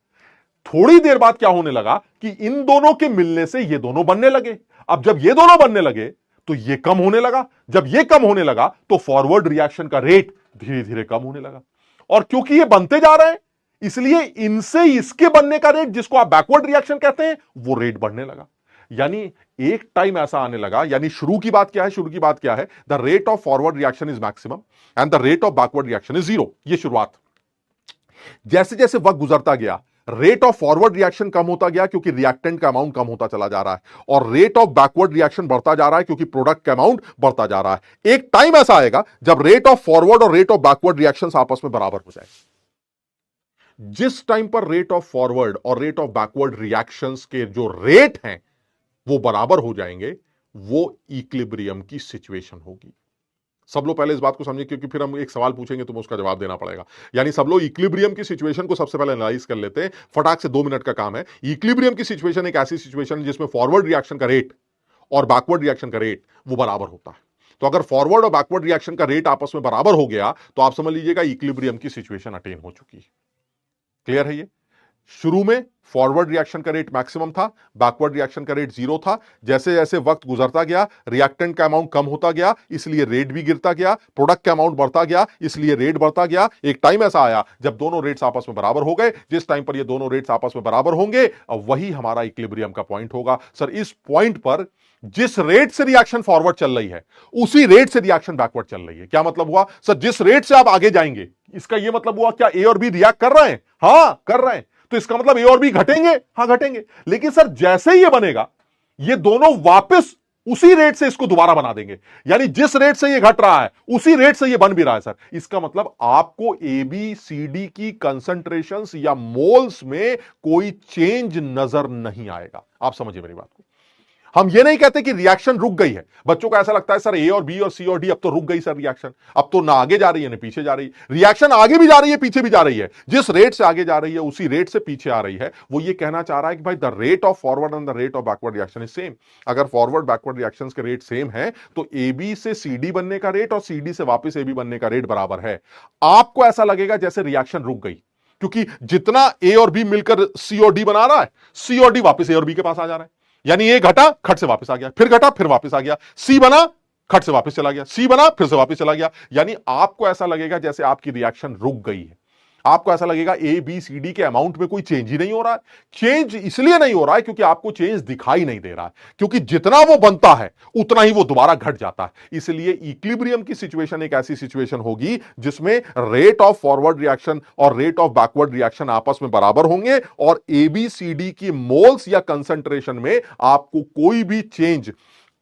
थोड़ी देर बाद क्या होने लगा कि इन दोनों के मिलने से ये दोनों बनने लगे। अब जब ये दोनों बनने लगे तो ये कम होने लगा, जब ये कम होने लगा तो फॉरवर्ड रिएक्शन का रेट धीरे धीरे कम होने लगा। और क्योंकि ये बनते जा रहे हैं, इसलिए इनसे इसके बनने का रेट, जिसको आप बैकवर्ड रिएक्शन कहते हैं, वो रेट बढ़ने लगा। यानी एक टाइम ऐसा आने लगा, यानी शुरू की बात क्या है? शुरू की बात क्या है? The rate of forward reaction is maximum and the rate of backward reaction is zero. ये शुरुआत। जैसे जैसे वक्त गुजरता गया, रेट ऑफ फॉरवर्ड रिएक्शन कम होता गया क्योंकि रिएक्टेंट का अमाउंट कम होता चला जा रहा है, और रेट ऑफ बैकवर्ड रिएक्शन बढ़ता जा रहा है क्योंकि प्रोडक्ट का अमाउंट बढ़ता जा रहा है। एक टाइम ऐसा आएगा जब रेट ऑफ फॉरवर्ड और रेट ऑफ बैकवर्ड रिएक्शंस आपस में बराबर हो जाए। जिस टाइम पर रेट ऑफ फॉरवर्ड और रेट ऑफ बैकवर्ड रिएक्शंस के जो रेट हैं वो बराबर हो जाएंगे, वो इक्विलिब्रियम की सिचुएशन होगी। सब लोग पहले इस बात को समझे, क्योंकि फिर हम एक सवाल पूछेंगे तो उसका जवाब देना पड़ेगा। यानी सब लोग इक्विलिब्रियम की सिचुएशन को सबसे पहले एनालाइज कर लेते हैं, फटाक से 2 मिनट का काम है। इक्विलिब्रियम की सिचुएशन एक ऐसी सिचुएशन है जिसमें फॉरवर्ड रिएक्शन का रेट और बैकवर्ड रिएक्शन का रेट वो बराबर होता है। तो अगर फॉरवर्ड और बैकवर्ड रिएक्शन का रेट आपस में बराबर हो गया तो आप समझ लीजिएगा इक्विलिब्रियम की सिचुएशन अटेन हो चुकी है। क्लियर है? ये शुरू में फॉरवर्ड रिएक्शन का रेट मैक्सिमम था, बैकवर्ड रिएक्शन का रेट जीरो था। जैसे जैसे वक्त गुजरता गया, रिएक्टेंट का अमाउंट कम होता गया, इसलिए रेट भी गिरता गया, प्रोडक्ट का अमाउंट बढ़ता गया, इसलिए रेट बढ़ता गया। एक टाइम ऐसा आया जब दोनों रेट्स आपस में बराबर हो गए। जिस टाइम पर ये दोनों रेट्स आपस में बराबर होंगे, अब वही हमारा इक्विलिब्रियम का पॉइंट होगा। सर इस पॉइंट पर जिस रेट से रिएक्शन फॉरवर्ड चल रही है उसी रेट से रिएक्शन बैकवर्ड चल रही है। क्या मतलब हुआ? सर जिस रेट से आप आगे जाएंगे, इसका यह मतलब हुआ क्या ए और बी रिएक्ट कर रहे हैं? हां कर रहे हैं। तो इसका मतलब ए और बी घटेंगे? हां घटेंगे। लेकिन सर जैसे ही ये बनेगा, ये दोनों वापस उसी रेट से इसको दोबारा बना देंगे। यानी जिस रेट से ये घट रहा है उसी रेट से ये बन भी रहा है। सर इसका मतलब आपको ए बी सी डी की कंसंट्रेशंस या मोल्स में कोई चेंज नजर नहीं आएगा। आप समझिए मेरी बात को। हम ये नहीं कहते कि रिएक्शन रुक गई है। बच्चों को ऐसा लगता है सर ए और बी और सी और डी अब तो रुक गई सर रिएक्शन, अब तो ना आगे जा रही है ना पीछे जा रही है। रिएक्शन आगे भी जा रही है पीछे भी जा रही है, जिस रेट से आगे जा रही है उसी रेट से पीछे आ रही है। वो ये कहना चाह रहा है कि भाई the rate of forward and the rate of backward reaction is same. अगर फॉरवर्ड बैकवर्ड रिएक्शन के रेट सेम है तो ए बी से सी डी बनने का रेट और सी डी से वापस ए बी बनने का रेट बराबर है। आपको ऐसा लगेगा जैसे रिएक्शन रुक गई, क्योंकि जितना ए और बी मिलकर सी और डी बना रहा है, सी और डी वापस ए और बी के पास आ जा रहा है। यानी ए घटा खट से वापस आ गया, फिर घटा फिर वापस आ गया, सी बना खट से वापस चला गया, सी बना फिर से वापस चला गया। यानी आपको ऐसा लगेगा जैसे आपकी रिएक्शन रुक गई है। आपको ऐसा लगेगा ए बी सी डी के अमाउंट में कोई चेंज ही नहीं हो रहा है। चेंज इसलिए नहीं हो रहा है क्योंकि आपको चेंज दिखाई नहीं दे रहा है, क्योंकि जितना वो बनता है उतना ही वो दोबारा घट जाता है। इसलिए इक्विलिब्रियम की सिचुएशन एक ऐसी सिचुएशन होगी जिसमें रेट ऑफ फॉरवर्ड रिएक्शन और रेट ऑफ बैकवर्ड रिएक्शन आपस में बराबर होंगे और ए बी सी डी की मोल्स या कंसंट्रेशन में आपको कोई भी चेंज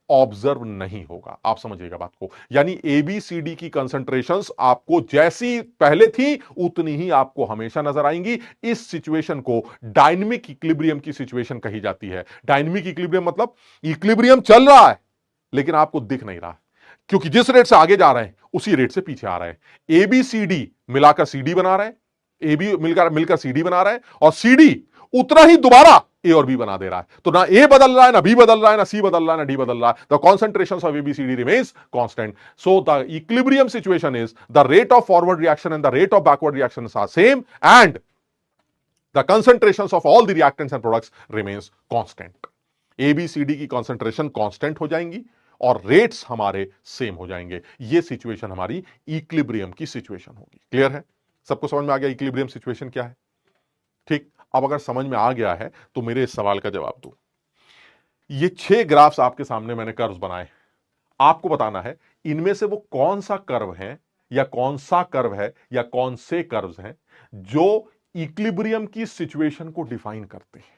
ऑब्जर्व नहीं होगा। आप समझिएगा बात को। यानी एबीसीडी की कंसंट्रेशंस आपको जैसी पहले थी उतनी ही आपको हमेशा नजर आएंगी। इस सिचुएशन को डायनेमिक इक्विलिब्रियम की सिचुएशन कही जाती है। डायनेमिक इक्विलिब्रियम मतलब इक्विलिब्रियम चल रहा है लेकिन आपको दिख नहीं रहा, क्योंकि जिस रेट से आगे जा रहे हैं उसी रेट से पीछे आ रहे हैं। एबीसीडी मिलाकर सीडी बना रहे हैं, एबी मिलकर सीडी बना रहे हैं और सीडी उतना ही दोबारा ए और बी बना दे रहा है। तो ना ए बदल रहा है, ना बी बदल रहा है, ना सी बदल रहा है, ना डी बदल रहा है। The concentrations of ABCD remains constant. So the equilibrium situation is the rate of forward reaction and the rate of backward reaction are same and the concentrations of all the reactants and products remains constant. ABCD की concentration constant हो जाएंगी और rates हमारे same हो जाएंगे। ये situation हमारी equilibrium की सिचुएशन होगी। क्लियर है? सबको समझ में आ गया इक्विलिब्रियम सिचुएशन क्या है? ठीक। अब अगर समझ में आ गया है तो मेरे इस सवाल का जवाब दो। ये 6 ग्राफ्स आपके सामने मैंने कर्व्स बनाए, आपको बताना है इनमें से वो कौन सा कर्व है या कौन सा कर्व है या कौन से कर्व्स हैं जो इक्विलिब्रियम की सिचुएशन को डिफाइन करते हैं,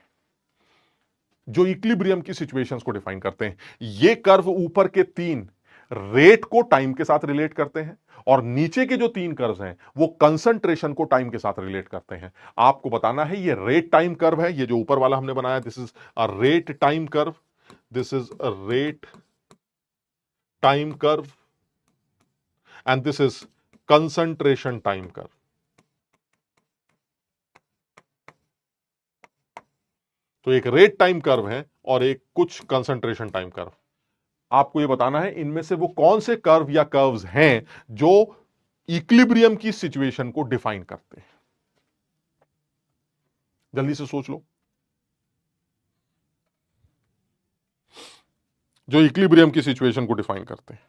जो इक्विलिब्रियम की सिचुएशंस को डिफाइन करते हैं। ये कर्व ऊपर के 3 रेट को टाइम के साथ रिलेट करते हैं और नीचे के जो 3 कर्व्स हैं वो कंसंट्रेशन को टाइम के साथ रिलेट करते हैं। आपको बताना है ये रेट टाइम कर्व है, ये जो ऊपर वाला हमने बनाया this is a rate time curve, this is a rate time curve and this is concentration time curve. तो एक रेट टाइम कर्व है और एक कुछ कंसंट्रेशन टाइम कर्व। आपको यह बताना है इनमें से वो कौन से कर्व या कर्व्स हैं जो इक्विलिब्रियम की सिचुएशन को डिफाइन करते हैं। जल्दी से सोच लो, जो इक्विलिब्रियम की सिचुएशन को डिफाइन करते हैं।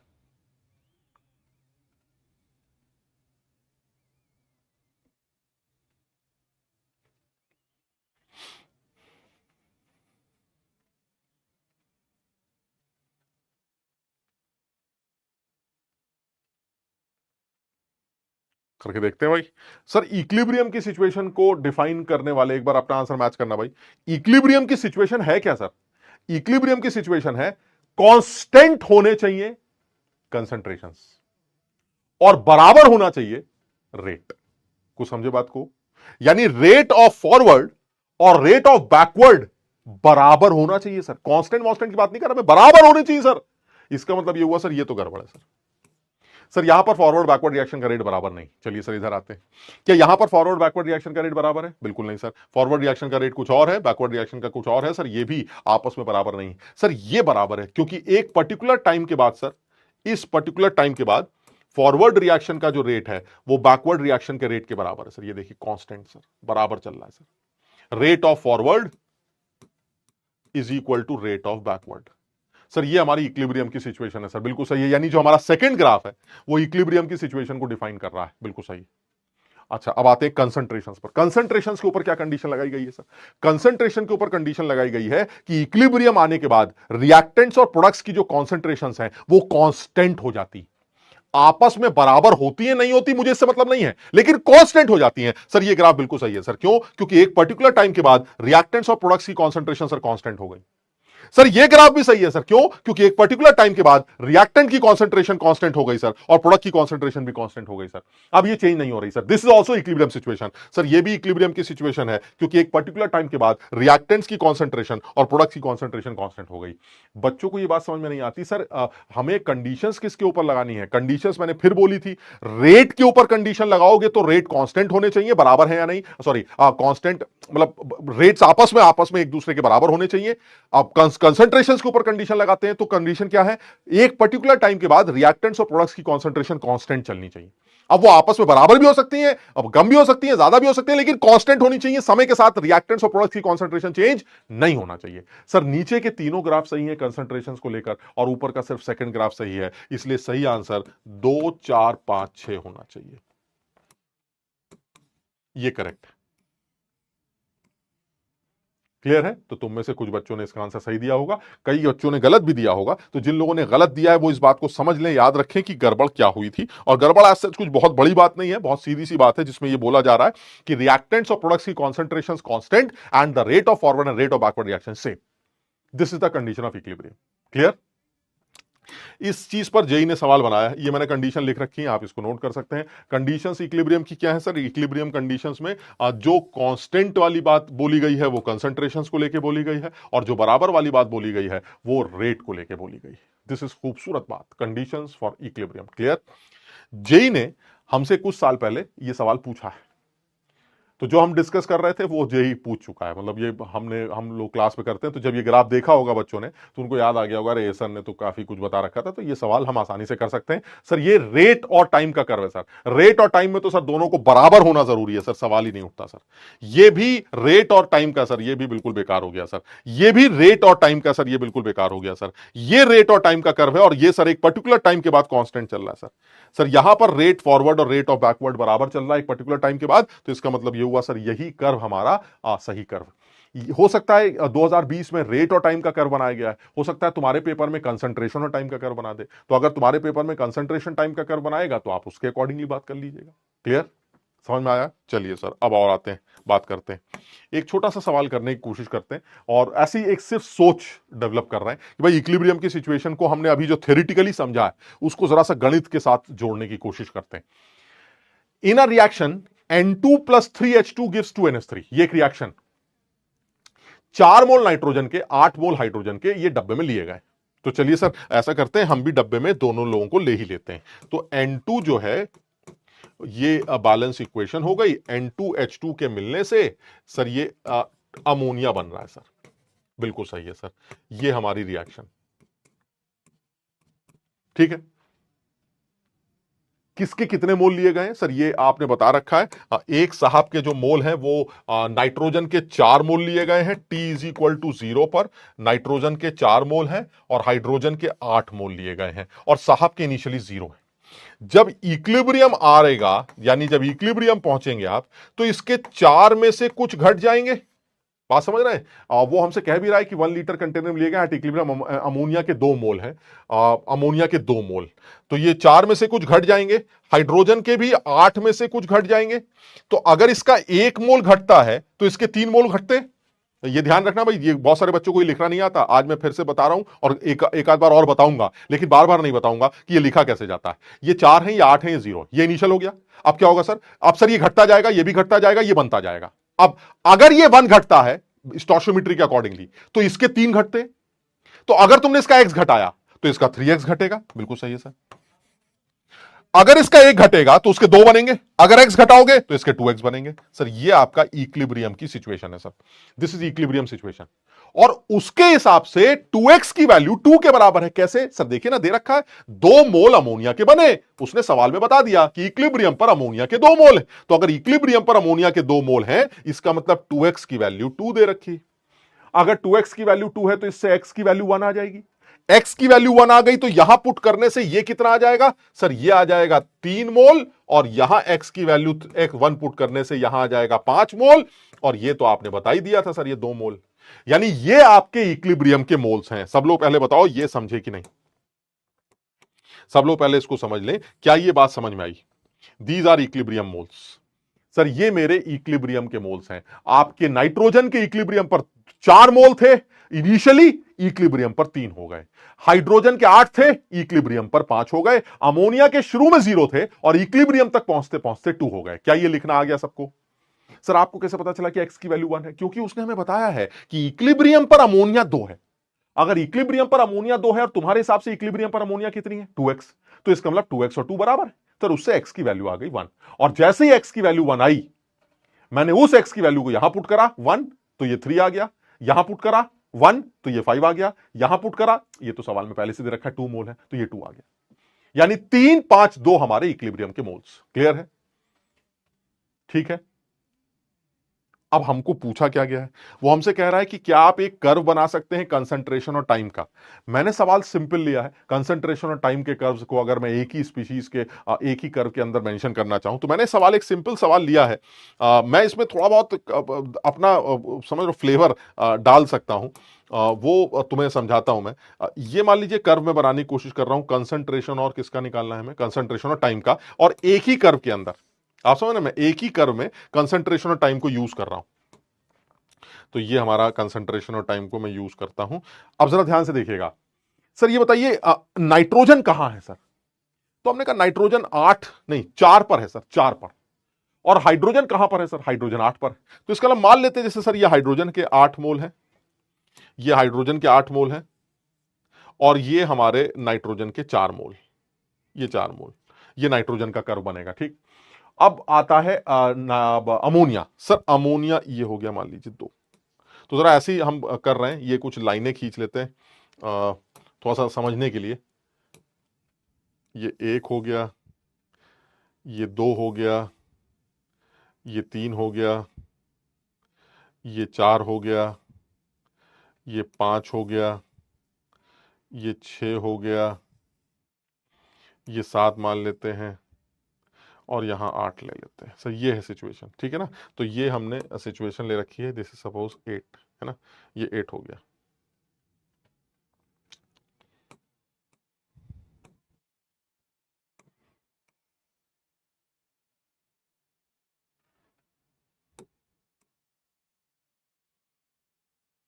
करके देखते हैं भाई। सर इक्विलिब्रियम की सिचुएशन को डिफाइन करने वाले एक बार अपना आंसर मैच करना भाई। इक्विलिब्रियम की सिचुएशन है क्या सर? इक्विलिब्रियम की सिचुएशन है कांस्टेंट होने चाहिए कंसंट्रेशंस और बराबर होना चाहिए रेट। कुछ समझे बात को? यानी रेट ऑफ फॉरवर्ड और रेट ऑफ बैकवर्ड बराबर होना चाहिए सर। कांस्टेंट वांस्टेंट की बात नहीं कर रहा मैं, बराबर होने चाहिए सर। इसका मतलब ये हुआ सर ये तो गड़बड़ है सर। सर यहां पर फॉरवर्ड बैकवर्ड रिएक्शन का रेट बराबर नहीं। चलिए सर इधर आते हैं। क्या यहां पर फॉरवर्ड बैकवर्ड रिएक्शन का रेट बराबर है? बिल्कुल नहीं सर। फॉरवर्ड रिएक्शन का रेट कुछ और है, बैकवर्ड रिएक्शन का कुछ और है सर। ये भी आपस में बराबर नहीं। सर ये बराबर है क्योंकि एक पर्टिकुलर टाइम के बाद सर, इस पर्टिकुलर टाइम के बाद फॉरवर्ड रिएक्शन का जो रेट है वो बैकवर्ड रिएक्शन के रेट के बराबर है सर। ये देखिए कांस्टेंट सर, बराबर चल रहा है sir. Rate of forward is equal to rate of backward. Sir ये हमारी इक्विलिब्रियम की सिचुएशन है सर। बिल्कुल सही है। यानी जो हमारा सेकंड ग्राफ है वो इक्विलिब्रियम की सिचुएशन को डिफाइन कर रहा है। बिल्कुल सही। अच्छा अब आते हैं कंसंट्रेशंस पर। कंसंट्रेशंस के ऊपर क्या कंडीशन लगाई गई है सर? कंसंट्रेशन के ऊपर कंडीशन लगाई गई है कि इक्विलिब्रियम आने के बाद रिएक्टेंट्स और प्रोडक्ट्स की जो कॉन्सेंट्रेशंस हैं वो कांस्टेंट हो जाती, आपस में बराबर होती है नहीं होती मुझे इससे मतलब नहीं है, लेकिन कांस्टेंट हो जाती हैं। सर ये ग्राफ बिल्कुल सही है सर। क्यों? क्योंकि एक पर्टिकुलर टाइम के बाद रिएक्टेंट्स और प्रोडक्ट्स की कॉन्सेंट्रेशन सर कांस्टेंट हो गई। सर ये ग्राफ भी सही है सर, क्यों? क्योंकि एक पर्टिकुलर टाइम के बाद रिएक्टेंट की कॉन्सेंट्रेशन कांस्टेंट हो गई सर, और प्रोडक्ट की कॉन्सेंट्रेशन भी कांस्टेंट हो गई सर। अब ये चेंज नहीं हो रही sir, this is also equilibrium situation. Sir ये भी इक्विलिब्रियम की सिचुएशन है, क्योंकि एक पर्टिकुलर टाइम के बाद रिएक्टेंट्स की कॉन्सेंट्रेशन और प्रोडक्ट की कॉन्सेंट्रेशन कांस्टेंट हो गई। बच्चों को ये बात समझ में नहीं आती सर, हमें कंडीशंस किसके ऊपर लगानी है? कंडीशंस मैंने फिर बोली थी, रेट के ऊपर कंडीशन लगाओगे तो रेट कांस्टेंट होने चाहिए, बराबर है या नहीं, सॉरी कांस्टेंट मतलब रेट्स आपस में एक दूसरे के बराबर होने चाहिए। आप कंसंट्रेशन के ऊपर कंडीशन लगाते हैं तो कंडीशन क्या है? एक पर्टिकुलर टाइम के बाद रिएक्टेंट्स और प्रोडक्ट्स की कॉन्सेंट्रेशन कांस्टेंट चलनी चाहिए। अब वो आपस में बराबर भी हो सकती है, अब कम भी हो सकती है, ज्यादा भी हो सकती है, लेकिन कांस्टेंट होनी चाहिए। समय के साथ रिएक्टेंट्स और प्रोडक्ट्स की कॉन्सेंट्रेशन चेंज नहीं होना चाहिए। सर नीचे के तीनों ग्राफ सही है कंसंट्रेशन को लेकर, और ऊपर का सिर्फ सेकंड ग्राफ सही है, इसलिए सही आंसर 2 4 5 6 होना चाहिए। ये करेक्ट है। क्लियर है? तो तुम में से कुछ बच्चों ने इसका आंसर सही दिया होगा, कई बच्चों ने गलत भी दिया होगा। तो जिन लोगों ने गलत दिया है वो इस बात को समझ लें, याद रखें कि गड़बड़ क्या हुई थी। और गड़बड़ आज सच कुछ बहुत बड़ी बात नहीं है, बहुत सीधी सी बात है, जिसमें ये बोला जा रहा है कि रिएक्टेंट्स और प्रोडक्ट्स की concentration constant and the rate of forward and rate of backward reaction same. This is the condition of equilibrium. Clear? इस चीज पर जेई ने सवाल बनाया, ये मैंने कंडीशन लिख रखी है, आप इसको नोट कर सकते हैं। कंडीशंस इक्विलिब्रियम की क्या है सर? इक्विलिब्रियम कंडीशंस में जो कांस्टेंट वाली बात बोली गई है वो कंसंट्रेशंस को लेके बोली गई है, और जो बराबर वाली बात बोली गई है वो रेट को लेके बोली गई है। दिस इज खूबसूरत बात, conditions for equilibrium. Clear? JEE ने हमसे कुछ साल पहले ये सवाल पूछा है, तो जो हम डिस्कस कर रहे थे वो जेई पूछ चुका है। मतलब ये हम लोग क्लास में करते हैं, तो जब ये ग्राफ देखा होगा बच्चों ने तो उनको याद आ गया होगा, अरे सर ने तो काफी कुछ बता रखा था, तो ये सवाल हम आसानी से कर सकते हैं। सर ये रेट और टाइम का कर्व है सर, रेट और टाइम में तो सर दोनों को बराबर होना जरूरी है सर, सवाल ही नहीं उठता सर। ये भी रेट और टाइम का सर, ये भी बिल्कुल बेकार हो गया सर। ये भी रेट और टाइम का सर, ये बिल्कुल बेकार हो गया सर। ये रेट और टाइम का कर्व है, और ये सर एक पर्टिकुलर टाइम के बाद कांस्टेंट चल रहा है सर। सर यहां पर रेट फॉरवर्ड और रेट ऑफ बैकवर्ड बराबर चल रहा है एक पर्टिकुलर टाइम के बाद, तो इसका मतलब ये हुआ सर यही कर्व हमारा सही कर्व। हो सकता है 2020 में रेट और टाइम का कर्व बनाया गया है, हो सकता है तुम्हारे पेपर में कंसंट्रेशन और टाइम का कर्व बना दे। तो अगर तुम्हारे पेपर में कंसंट्रेशन टाइम का कर्व बनाएगा तो आप उसके अकॉर्डिंगली बात कर लीजिएगा। क्लियर? समझ में आया? चलिए सर अब और आते हैं, बात करते हैं, एक छोटा सा सवाल करने की कोशिश करते हैं, और ऐसी एक सिर्फ सोच डेवलप कर रहे हैं कि भाई इक्विलिब्रियम की सिचुएशन को हमने अभी जो थ्योरेटिकली समझा है उसको जरा सा गणित के साथ जोड़ने की कोशिश करते हैं। इन a reaction N2 + 3H2 gives 2NH3, ये एक रिएक्शन, 4 मोल नाइट्रोजन के 8 मोल हाइड्रोजन के ये डब्बे में लिए गए। तो चलिए सर ऐसा करते हैं, हम भी डब्बे में दोनों लोगों को ले ही लेते हैं। तो N2 जो है ये बैलेंस इक्वेशन हो गई, N2H2 के मिलने से सर ये अमोनिया बन रहा है सर। बिल्कुल सही है सर, ये हमारी रिएक्शन। ठीक है, किसके कितने मोल लिए गए हैं सर? ये आपने बता रखा है, एक साहब के जो मोल हैं वो नाइट्रोजन के 4 मोल लिए गए हैं, T = 0 पर नाइट्रोजन के 4 मोल हैं और हाइड्रोजन के 8 मोल लिए गए हैं, और साहब के इनिशियली 0 है। जब इक्विलिब्रियम आएगा, यानी जब इक्विलिब्रियम पहुंचेंगे आप, तो इसके 4 में से कुछ घट जाएंगे। बात समझ रहे हैं? वो हमसे कह भी रहा है कि 1 लीटर कंटेनर में लिएगा, इक्विलिब्रियम अमोनिया के 2 मोल है, अमोनिया के 2 मोल, तो ये 4 में से कुछ घट जाएंगे, हाइड्रोजन के भी 8 में से कुछ घट जाएंगे। तो अगर इसका 1 मोल घटता है तो इसके 3 मोल घटते हैं। ये ध्यान रखना भाई, ये बहुत सारे बच्चों को ये लिखना नहीं आता, आज मैं फिर से बता रहा हूं, और एक आध बार और बताऊंगा, लेकिन बार बार नहीं बताऊंगा कि ये लिखा कैसे जाता है। ये 4 है, ये 8 है, ये 0, ये इनिशियल हो गया। अब क्या होगा सर? अब सर ये घटता जाएगा, ये भी घटता जाएगा, ये बनता जाएगा। अब अगर ये 1 घटता है स्टोशियोमेट्री के अकॉर्डिंगली तो इसके 3 घटते। तो अगर तुमने इसका x घटाया तो इसका 3x घटेगा। बिल्कुल सही है सर। अगर इसका 1 घटेगा तो उसके 2 बनेंगे, अगर x घटाओगे तो इसके 2x बनेंगे। सर ये आपका इक्विलिब्रियम की सिचुएशन है sir, this is equilibrium situation. और उसके हिसाब से 2x की वैल्यू 2 के बराबर है। कैसे सर? देखिए ना, दे रखा है 2 मोल अमोनिया के बने, उसने सवाल में बता दिया कि इक्विलिब्रियम पर अमोनिया के 2 मोल है। तो अगर इक्विलिब्रियम पर अमोनिया के 2 मोल हैं, इसका मतलब 2x की वैल्यू 2 दे रखी। अगर 2x की वैल्यू 2 है तो इससे x की वैल्यू 1 आ जाएगी। x की वैल्यू 1 आ गई तो यहां पुट करने से ये कितना आ जाएगा सर? ये आ जाएगा 3 मोल, और यहां x की वैल्यू 1 पुट करने से यहां आ जाएगा 5 मोल, और ये तो आपने बता ही दिया था सर, ये 2 मोल। यानी ये आपके इक्विलिब्रियम के मोल्स हैं। सब लोग पहले बताओ ये समझे कि नहीं? सब लोग पहले इसको समझ लें, क्या ये बात समझ में आई? These are equilibrium moles. Sir ये मेरे इक्विलिब्रियम के मोल्स हैं। आपके नाइट्रोजन के इक्विलिब्रियम पर 4 मोल थे, इनिशियली इक्विलिब्रियम पर 3 हो गए, हाइड्रोजन के 8 थे, इक्विलिब्रियम पर 5 हो गए, अमोनिया के शुरू में 0 थे और इक्विलिब्रियम तक पहुंचते पहुंचते 2 हो गए। क्या ये लिखना आ गया सबको? सर आपको कैसे पता चला कि x की वैल्यू 1 है? क्योंकि उसने हमें बताया है कि इक्विलिब्रियम पर अमोनिया 2 है। अगर इक्विलिब्रियम पर अमोनिया 2 है और तुम्हारे हिसाब से इक्विलिब्रियम पर अमोनिया कितनी है? 2x, तो इसका मतलब 2x और 2 बराबर है। सर उससे x की वैल्यू आ गई 1, और जैसे ही x की वैल्यू 1 आई, मैंने उस x की वैल्यू को यहां पुट करा 1, तो ये 3 आ गया, यहां पुट करा 1 तो ये 5 आ गया, यहां पुट करा, ये तो सवाल में पहले से दे रखा है 2 मोल है, तो ये 2 आ गया। यानी 3 5 2 हमारे इक्विलिब्रियम के मोल्स। क्लियर है? ठीक है। अब हमको पूछा क्या गया है, वो हमसे कह रहा है कि क्या आप एक कर्व बना सकते हैं कंसंट्रेशन और टाइम का। मैंने सवाल सिंपल लिया है, कंसंट्रेशन और टाइम के कर्व्स को अगर मैं एक ही स्पीशीज के एक ही कर्व के अंदर मेंशन करना चाहूं तो मैंने सवाल एक सिंपल सवाल लिया है। मैं इसमें थोड़ा बहुत अपना समझ लो फ्लेवर डाल सकता हूं, वो तुम्हें समझाता हूं मैं। ये मान लीजिए कर्व में बनाने की कोशिश कर रहा हूं, कंसंट्रेशन और किसका निकालना है हमें, कंसंट्रेशन और टाइम का, और एक ही कर्व के अंदर, आप समझ ना, मैं एक ही कर्व में कंसंट्रेशन और टाइम को यूज कर रहा हूं। तो ये हमारा कंसंट्रेशन और टाइम को मैं यूज करता हूं। अब जरा ध्यान से देखिएगा। सर ये बताइए नाइट्रोजन कहां है सर? तो हमने कहा नाइट्रोजन 8 नहीं 4 पर है सर, 4 पर। और हाइड्रोजन कहां पर है सर? हाइड्रोजन 8 पर। तो इसका मतलब मान लेते हैं जैसे सर ये हाइड्रोजन के 8 मोल है, ये हाइड्रोजन के 8 मोल है, और ये हमारे नाइट्रोजन के 4 मोल, ये 4 मोल, ये नाइट्रोजन का कर्व बनेगा। ठीक। अब आता है अमोनिया। सर अमोनिया ये हो गया मान लीजिए 2। तो जरा ऐसे ही हम कर रहे हैं, ये कुछ लाइनें खींच लेते हैं थोड़ा सा समझने के लिए। ये 1 हो गया, ये 2 हो गया, ये 3 हो गया, ये 4 हो गया, ये 5 हो गया, ये 6 हो गया, ये 7 मान लेते हैं, और यहां 8 ले लेते हैं। सर ये है सिचुएशन, ठीक है ना। तो ये हमने सिचुएशन ले रखी है, दिस इज सपोज 8 है ना, ये 8 हो गया।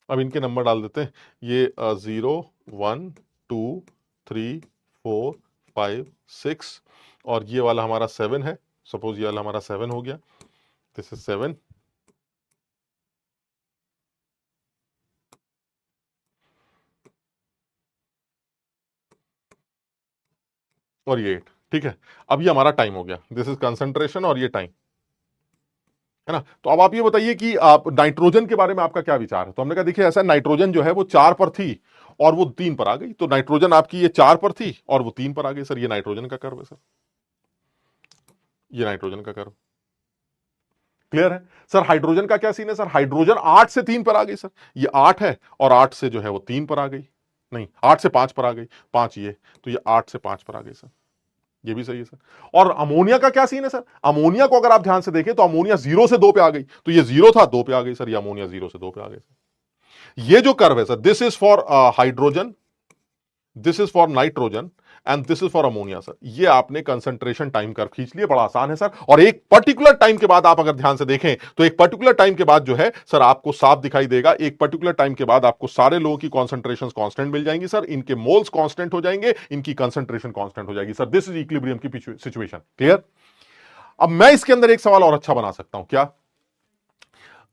अब इनके नंबर डाल देते हैं, ये 0 1 2 3 4 5 6, और ये वाला हमारा 7 है। सपोज ये वाला हमारा 7 हो गया, दिस इज 7, और ये 8। ठीक है। अब ये हमारा टाइम हो गया, दिस इज कंसंट्रेशन और ये टाइम है ना। तो अब आप ये बताइए कि आप नाइट्रोजन के बारे में आपका क्या विचार है। तो हमने कहा देखिए ऐसा, नाइट्रोजन जो है वो 4 पर थी और वो 3 पर आ गई। तो नाइट्रोजन आपकी ये 4 पर थी और वो 3 पर आ गई। सर ये नाइट्रोजन का कर्व है सर, ये नाइट्रोजन का कर्व। क्लियर है? सर हाइड्रोजन का क्या सीन है? सर हाइड्रोजन 8 से 3 पर आ गई। सर ये 8 है और 8 से जो है वो 3 पर आ गई, नहीं 8 से 5 पर आ गई, 5 ये, तो ये 8 से 5 पर आ गई। सर ये भी सही है सर। और अमोनिया का क्या सीन है? सर अमोनिया को अगर आप ध्यान से देखें तो अमोनिया 0 से 2 पे आ गई, तो ये 0 था 2 पे आ गई। सर ये अमोनिया 0 से 2 पे आ गई। ये जो कर्व है sir, this is for hydrogen, this is for nitrogen, and this is for ammonia. Sir ये आपने कंसंट्रेशन टाइम कर्व खींच लिए, बड़ा आसान है सर। और एक पर्टिकुलर टाइम के बाद आप अगर ध्यान से देखें तो एक पर्टिकुलर टाइम के बाद जो है सर आपको साफ दिखाई देगा, एक पर्टिकुलर टाइम के बाद आपको सारे लोगों की कॉन्सेंट्रेशन कांस्टेंट मिल जाएंगी सर, इनके मोल्स कांस्टेंट हो जाएंगे, इनकी कंसंट्रेशन कांस्टेंट हो जाएगी। सर दिस इज इक्विलिब्रियम की सिचुएशन। क्लियर? अब मैं इसके अंदर एक सवाल और अच्छा बना सकता हूं। क्या?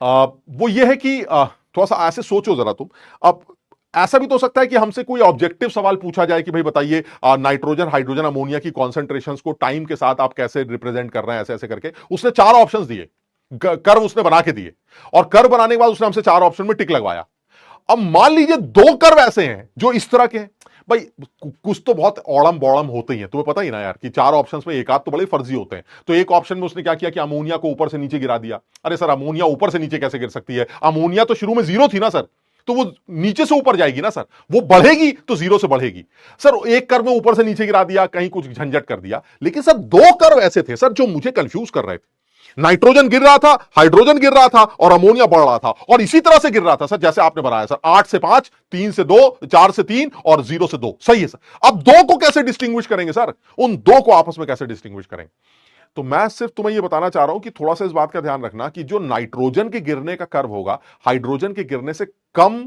वो ये है कि थोड़ा सा ऐसे सोचो जरा तुम। अब ऐसा भी तो हो सकता है कि हमसे कोई ऑब्जेक्टिव सवाल पूछा जाए कि भाई बताइए नाइट्रोजन हाइड्रोजन अमोनिया की कॉन्सेंट्रेशंस को टाइम के साथ आप कैसे रिप्रेजेंट कर रहे हैं, ऐसे ऐसे करके। उसने 4 ऑप्शंस दिए, कर्व उसने बना के दिए, और कर्व बनाने के बाद उसने हमसे 4 ऑप्शन में टिक लगवाया। अब मान लीजिए 2 कर्व ऐसे हैं जो इस तरह के हैं, भाई कुछ तो बहुत औड़म बौड़म होते ही हैं, तुम्हें पता ही ना यार कि 4 ऑप्शंस में एक आध तो बड़े फर्जी होते हैं। तो एक ऑप्शन में उसने क्या किया कि अमोनिया को ऊपर से नीचे गिरा दिया। अरे सर अमोनिया ऊपर से नीचे कैसे गिर सकती है? अमोनिया तो शुरू में 0 थी ना सर, तो वो नीचे से ऊपर जाएगी ना सर, वो बढ़ेगी तो 0 से बढ़ेगी। सर एक कर्व में ऊपर से नीचे गिरा दिया, कहीं कुछ झंझट कर दिया। लेकिन सर 2 कर्व ऐसे थे सर जो मुझे कंफ्यूज कर रहे थे। नाइट्रोजन गिर रहा था, हाइड्रोजन गिर रहा था, और अमोनिया बढ़ रहा था, और इसी तरह से गिर रहा था सर जैसे आपने बनाया सर, 8 से 5, 3 से 2, 4 से 3 और 0 से 2। सही है सर। अब 2 को कैसे डिस्टिंग्विश करेंगे सर? उन 2 को आपस में कैसे डिस्टिंग्विश करेंगे? तो मैं सिर्फ तुम्हें यह बताना चाह रहा हूं कि थोड़ा सा इस बात का ध्यान रखना कि जो नाइट्रोजन के गिरने का कर्व होगा हाइड्रोजन के गिरने से कम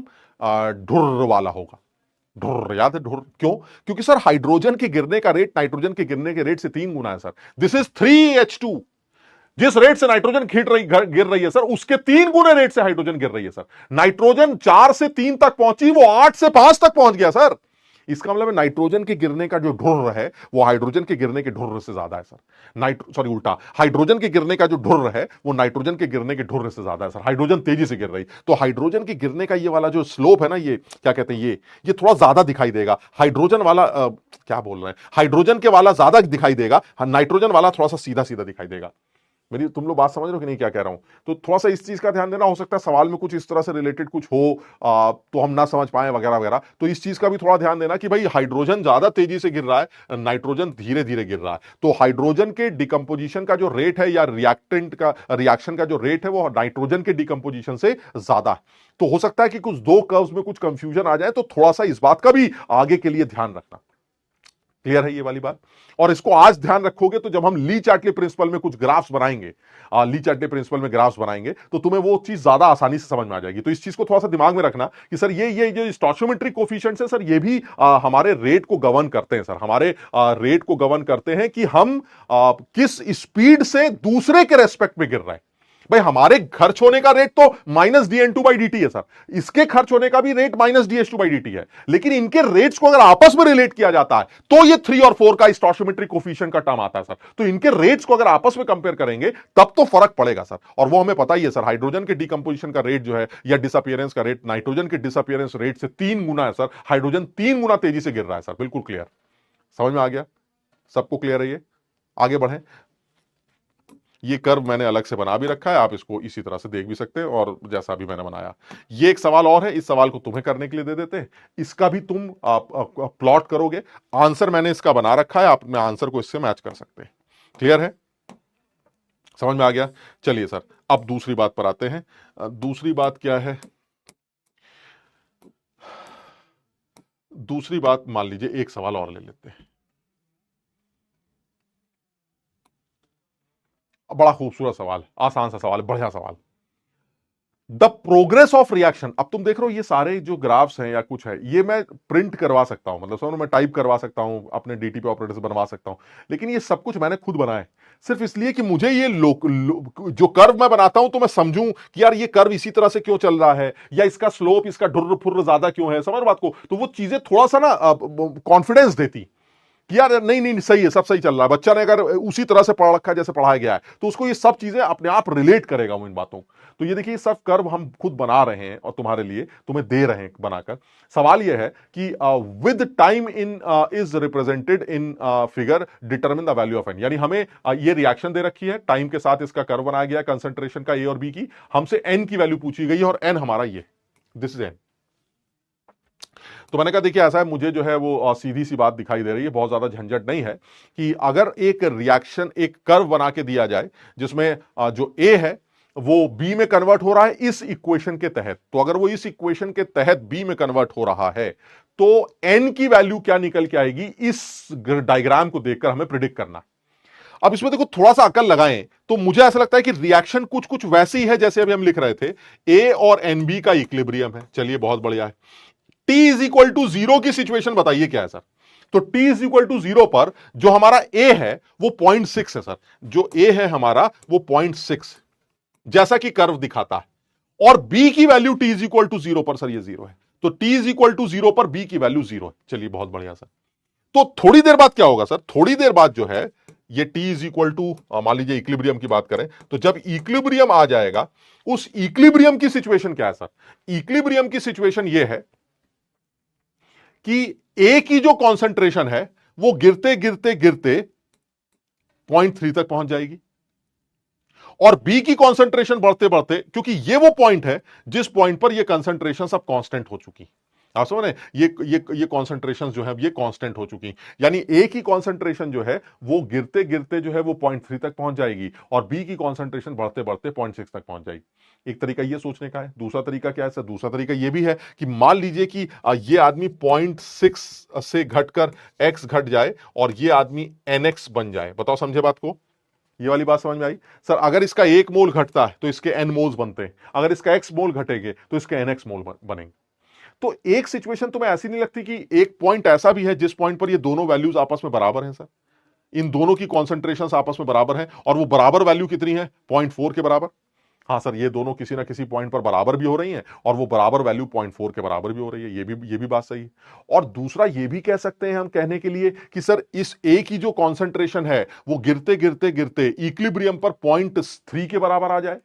ढुर्र वाला होगा। ढुर्र, याद है ढुर्र? क्यों? क्योंकि सर हाइड्रोजन के गिरने का रेट नाइट्रोजन के गिरने के रेट से 3 गुना है सर। This is 3H2। जिस रेट से नाइट्रोजन गिर रही है सर, उसके 3 गुने रेट से हाइड्रोजन गिर रही है सर। नाइट्रोजन 4 से 3 तक पहुंची, वो 8 से 5 तक पहुंच गया सर। इसका मतलब है नाइट्रोजन के गिरने का जो ढुर्र है वो हाइड्रोजन के गिरने के ढुर्र से ज्यादा है सर। सॉरी, उल्टा, हाइड्रोजन के गिरने का जो ढुर्र है वो नाइट्रोजन के गिरने के ढुर्र से ज्यादा है सर। हाइड्रोजन तेजी से गिर रही, तो हाइड्रोजन के गिरने का ये वाला जो स्लोप है ना, ये क्या कहते हैं, ये थोड़ा ज्यादा दिखाई देगा। हाइड्रोजन वाला क्या बोल रहे हैं, हाइड्रोजन के वाला ज्यादा दिखाई देगा, नाइट्रोजन वाला थोड़ा सा सीधा सीधा दिखाई देगा। मेरी तुम लोग बात समझ रहे हो कि नहीं क्या कह रहा हूं? तो थोड़ा सा इस चीज का ध्यान देना। हो सकता है सवाल में कुछ इस तरह से रिलेटेड कुछ हो तो हम ना समझ पाए वगैरह वगैरह, तो इस चीज का भी थोड़ा ध्यान देना कि भाई हाइड्रोजन ज्यादा तेजी से गिर रहा है, नाइट्रोजन धीरे धीरे गिर रहा है। तो हाइड्रोजन के डिकम्पोजिशन का जो रेट है या रिएक्टेंट का रिएक्शन का जो रेट है वो नाइट्रोजन के डिकम्पोजिशन से ज्यादा है। तो हो सकता है कि कुछ दो कर्व्स में कुछ कंफ्यूजन आ जाए, तो थोड़ा सा इस बात का भी आगे के लिए ध्यान रखना। क्लियर है ये वाली बात? और इसको आज ध्यान रखोगे तो जब हम ली चार्टली प्रिंसिपल में कुछ ग्राफ्स बनाएंगे, ली चार्टली प्रिंसिपल में ग्राफ्स बनाएंगे, तो तुम्हें वो चीज ज्यादा आसानी से समझ में आ जाएगी। तो इस चीज को थोड़ा सा दिमाग में रखना कि सर ये जो स्टोइचियोमेट्रिक कोफिशिएंट्स है सर, ये भी हमारे रेट को गवर्न करते हैं सर। हमारे रेट को गवर्न करते हैं कि हम किस स्पीड से दूसरे के रेस्पेक्ट में गिर रहे हैं। भाई हमारे खर्च होने का रेट तो -dN2/dt है सर, इसके खर्च होने का भी रेट -dH2/dt है, लेकिन इनके रेट्स को अगर आपस में रिलेट किया जाता है तो ये 3 और 4 का स्टोइचियोमेट्रिक कोफिशिएंट का टर्म आता है सर। तो इनके रेट्स को अगर आपस में कंपेयर करेंगे तब तो फर्क पड़ेगा सर, और वो हमें पता ही है सर। हाइड्रोजन के डिकम्पोजिशन का रेट जो है या डिसअपियरेंस का रेट नाइट्रोजन के डिसअपियरेंस रेट से 3 गुना है सर। हाइड्रोजन 3 गुना तेजी से गिर रहा है सर। बिल्कुल क्लियर, समझ में आ गया? सबको क्लियर है? ये आगे बढ़े। ये कर्व मैंने अलग से बना भी रखा है, आप इसको इसी तरह से देख भी सकते हैं, और जैसा भी मैंने बनाया। ये एक सवाल और है, इस सवाल को तुम्हें करने के लिए दे देते हैं। इसका भी तुम प्लॉट करोगे। आंसर मैंने इसका बना रखा है, आप अपने आंसर को इससे मैच कर सकते हैं। क्लियर है? समझ में आ गया? चलिए सर, अब दूसरी बात पर आते हैं। दूसरी बात क्या है? दूसरी बात, मान लीजिए एक सवाल और ले लेते हैं। बड़ा खूबसूरत सवाल, आसान सा सवाल, बढ़िया सवाल। The progress of reaction. अब तुम देख रहे हो ये सारे जो ग्राफ्स हैं या कुछ है, ये मैं प्रिंट करवा सकता हूं, मतलब समझो मैं टाइप करवा सकता हूं, अपने डीटीपी ऑपरेटर से बनवा सकता हूं, लेकिन ये सब कुछ मैंने खुद बनाया है, सिर्फ इसलिए कि मुझे ये जो कर्व मैं बनाता हूं तो मैं समझूं कि यार ये कर्व इसी तरह से क्यों चल रहा है, या इसका स्लोप, इसका ढुर्र फुर्र ज्यादा क्यों है। समझ बात को? तो वो चीजें थोड़ा सा ना कॉन्फिडेंस देती कि यार नहीं नहीं सही है, सब सही चल रहा है। बच्चा ने अगर उसी तरह से पढ़ रखा है जैसे पढ़ाया गया है, तो उसको ये सब चीजें अपने आप रिलेट करेगा वो इन बातों। तो ये देखिए, सब कर्व हम खुद बना रहे हैं और तुम्हारे लिए तुम्हें दे रहे हैं बनाकर। सवाल ये है कि with time in is represented in figure, determine the value of N. यानी हमें ये रिएक्शन दे रखी है, टाइम के साथ इसका कर्व बनाया गया कंसंट्रेशन का ए और बी की, हमसे एन की वैल्यू पूछी गई है, और एन हमारा ये, दिस इज एन। तो मैंने कहा देखिए ऐसा है, मुझे जो है वो सीधी सी बात दिखाई दे रही है, बहुत ज्यादा झंझट नहीं है, कि अगर एक रिएक्शन, एक कर्व बना के दिया जाए जिसमें जो ए है वो बी में कन्वर्ट हो रहा है इस इक्वेशन के तहत, तो अगर वो इस इक्वेशन के तहत बी में कन्वर्ट हो रहा है तो एन की वैल्यू क्या निकल के आएगी, इस डायग्राम को देखकर हमें प्रिडिक्ट करना। अब इसमें देखो थोड़ा सा अकल लगाएं तो मुझे ऐसा लगता है कि रिएक्शन कुछ कुछ वैसी है जैसे अभी हम लिख रहे थे, ए और एन बी का इक्विलिब्रियम है। चलिए बहुत बढ़िया है। T इज इक्वल टू 0 की सिचुएशन बताइए क्या है सर? तो T इज इक्वल टू 0 पर जो हमारा A है वो 0.6 है सर। जो A है हमारा वो 0.6 जैसा कि कर्व दिखाता है, और B की value T is equal to 0 पर सर ये 0 है। तो T इज इक्वल टू 0 पर B की वैल्यू 0 है। चलिए बहुत बढ़िया सर। तो थोड़ी देर बाद क्या होगा सर? थोड़ी देर बाद जो है ये T इज इक्वल टू, मान लीजिए इक्विलिब्रियम की बात करें, तो जब इक्विलिब्रियम आ जाएगा, उस इक्विलिब्रियम की सिचुएशन क्या है सर? इक्विलिब्रियम की सिचुएशन ये है कि ए की जो कॉन्सेंट्रेशन है वो गिरते गिरते गिरते 0.3 तक पहुंच जाएगी, और बी की कॉन्सेंट्रेशन बढ़ते बढ़ते, क्योंकि ये वो पॉइंट है जिस पॉइंट पर ये कंसंट्रेशन सब कांस्टेंट हो चुकी, आप समझ रहे हैं? ये कॉन्सेंट्रेशन जो है ये कांस्टेंट हो चुकी, यानी ए की कॉन्सेंट्रेशन जो है वो गिरते गिरते जो है वो 0.3 तक पहुंच जाएगी, और बी की कॉन्सेंट्रेशन बढ़ते बढ़ते 0.6 तक पहुंच जाएगी। एक तरीका ये सोचने का है। दूसरा तरीका क्या है सर? दूसरा तरीका ये भी है कि मान लीजिए कि ये आदमी 0.6 से घटकर x घट जाए और ये आदमी nx बन जाए। बताओ समझे बात को? ये वाली बात समझ में आई सर? अगर इसका 1 मोल घटता है तो इसके n मोल्स बनते हैं, अगर इसका x मोल घटेंगे तो इसके nx मोल बनेंगे। तो एक सिचुएशन तुम्हें ऐसी नहीं लगती कि एक पॉइंट ऐसा भी है जिस पॉइंट पर ये दोनों वैल्यूज आपस में बराबर हैं सर, इन दोनों की कॉन्सेंट्रेशन आपस में बराबर है और वो बराबर वैल्यू कितनी है, 0.4 के बराबर। हाँ सर, ये दोनों किसी ना किसी पॉइंट पर बराबर भी हो रही हैं और वो बराबर वैल्यू 0.4 के बराबर भी हो रही है, ये भी बात सही है। और दूसरा ये भी कह सकते हैं हम कहने के लिए कि सर इस ए की जो कॉन्सेंट्रेशन है वो गिरते गिरते गिरते इक्विलिब्रियम पर 0.3 के बराबर आ जाए।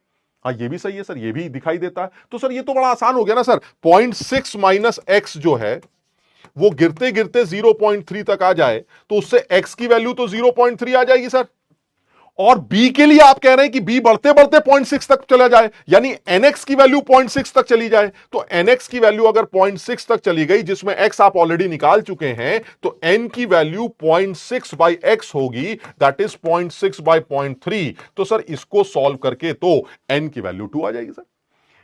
हाँ ये भी सही है सर, ये भी दिखाई देता है। तो सर ये तो बड़ा आसान हो गया ना सर, 0.6 माइनस एक्स जो है वो गिरते गिरते 0.3 तक आ जाए तो उससे x की वैल्यू तो 0.3 आ जाएगी सर। और b के लिए आप कह रहे हैं कि b बढ़ते बढ़ते 0.6 तक चला जाए, यानी nx की वैल्यू 0.6 तक चली जाए। तो nx की वैल्यू अगर 0.6 तक चली गई, जिसमें x आप ऑलरेडी निकाल चुके हैं, तो n की वैल्यू 0.6 बाई x होगी, दैट इज 0.6 बाई 0.3। तो सर इसको सॉल्व करके तो n की वैल्यू 2 आ जाएगी सर।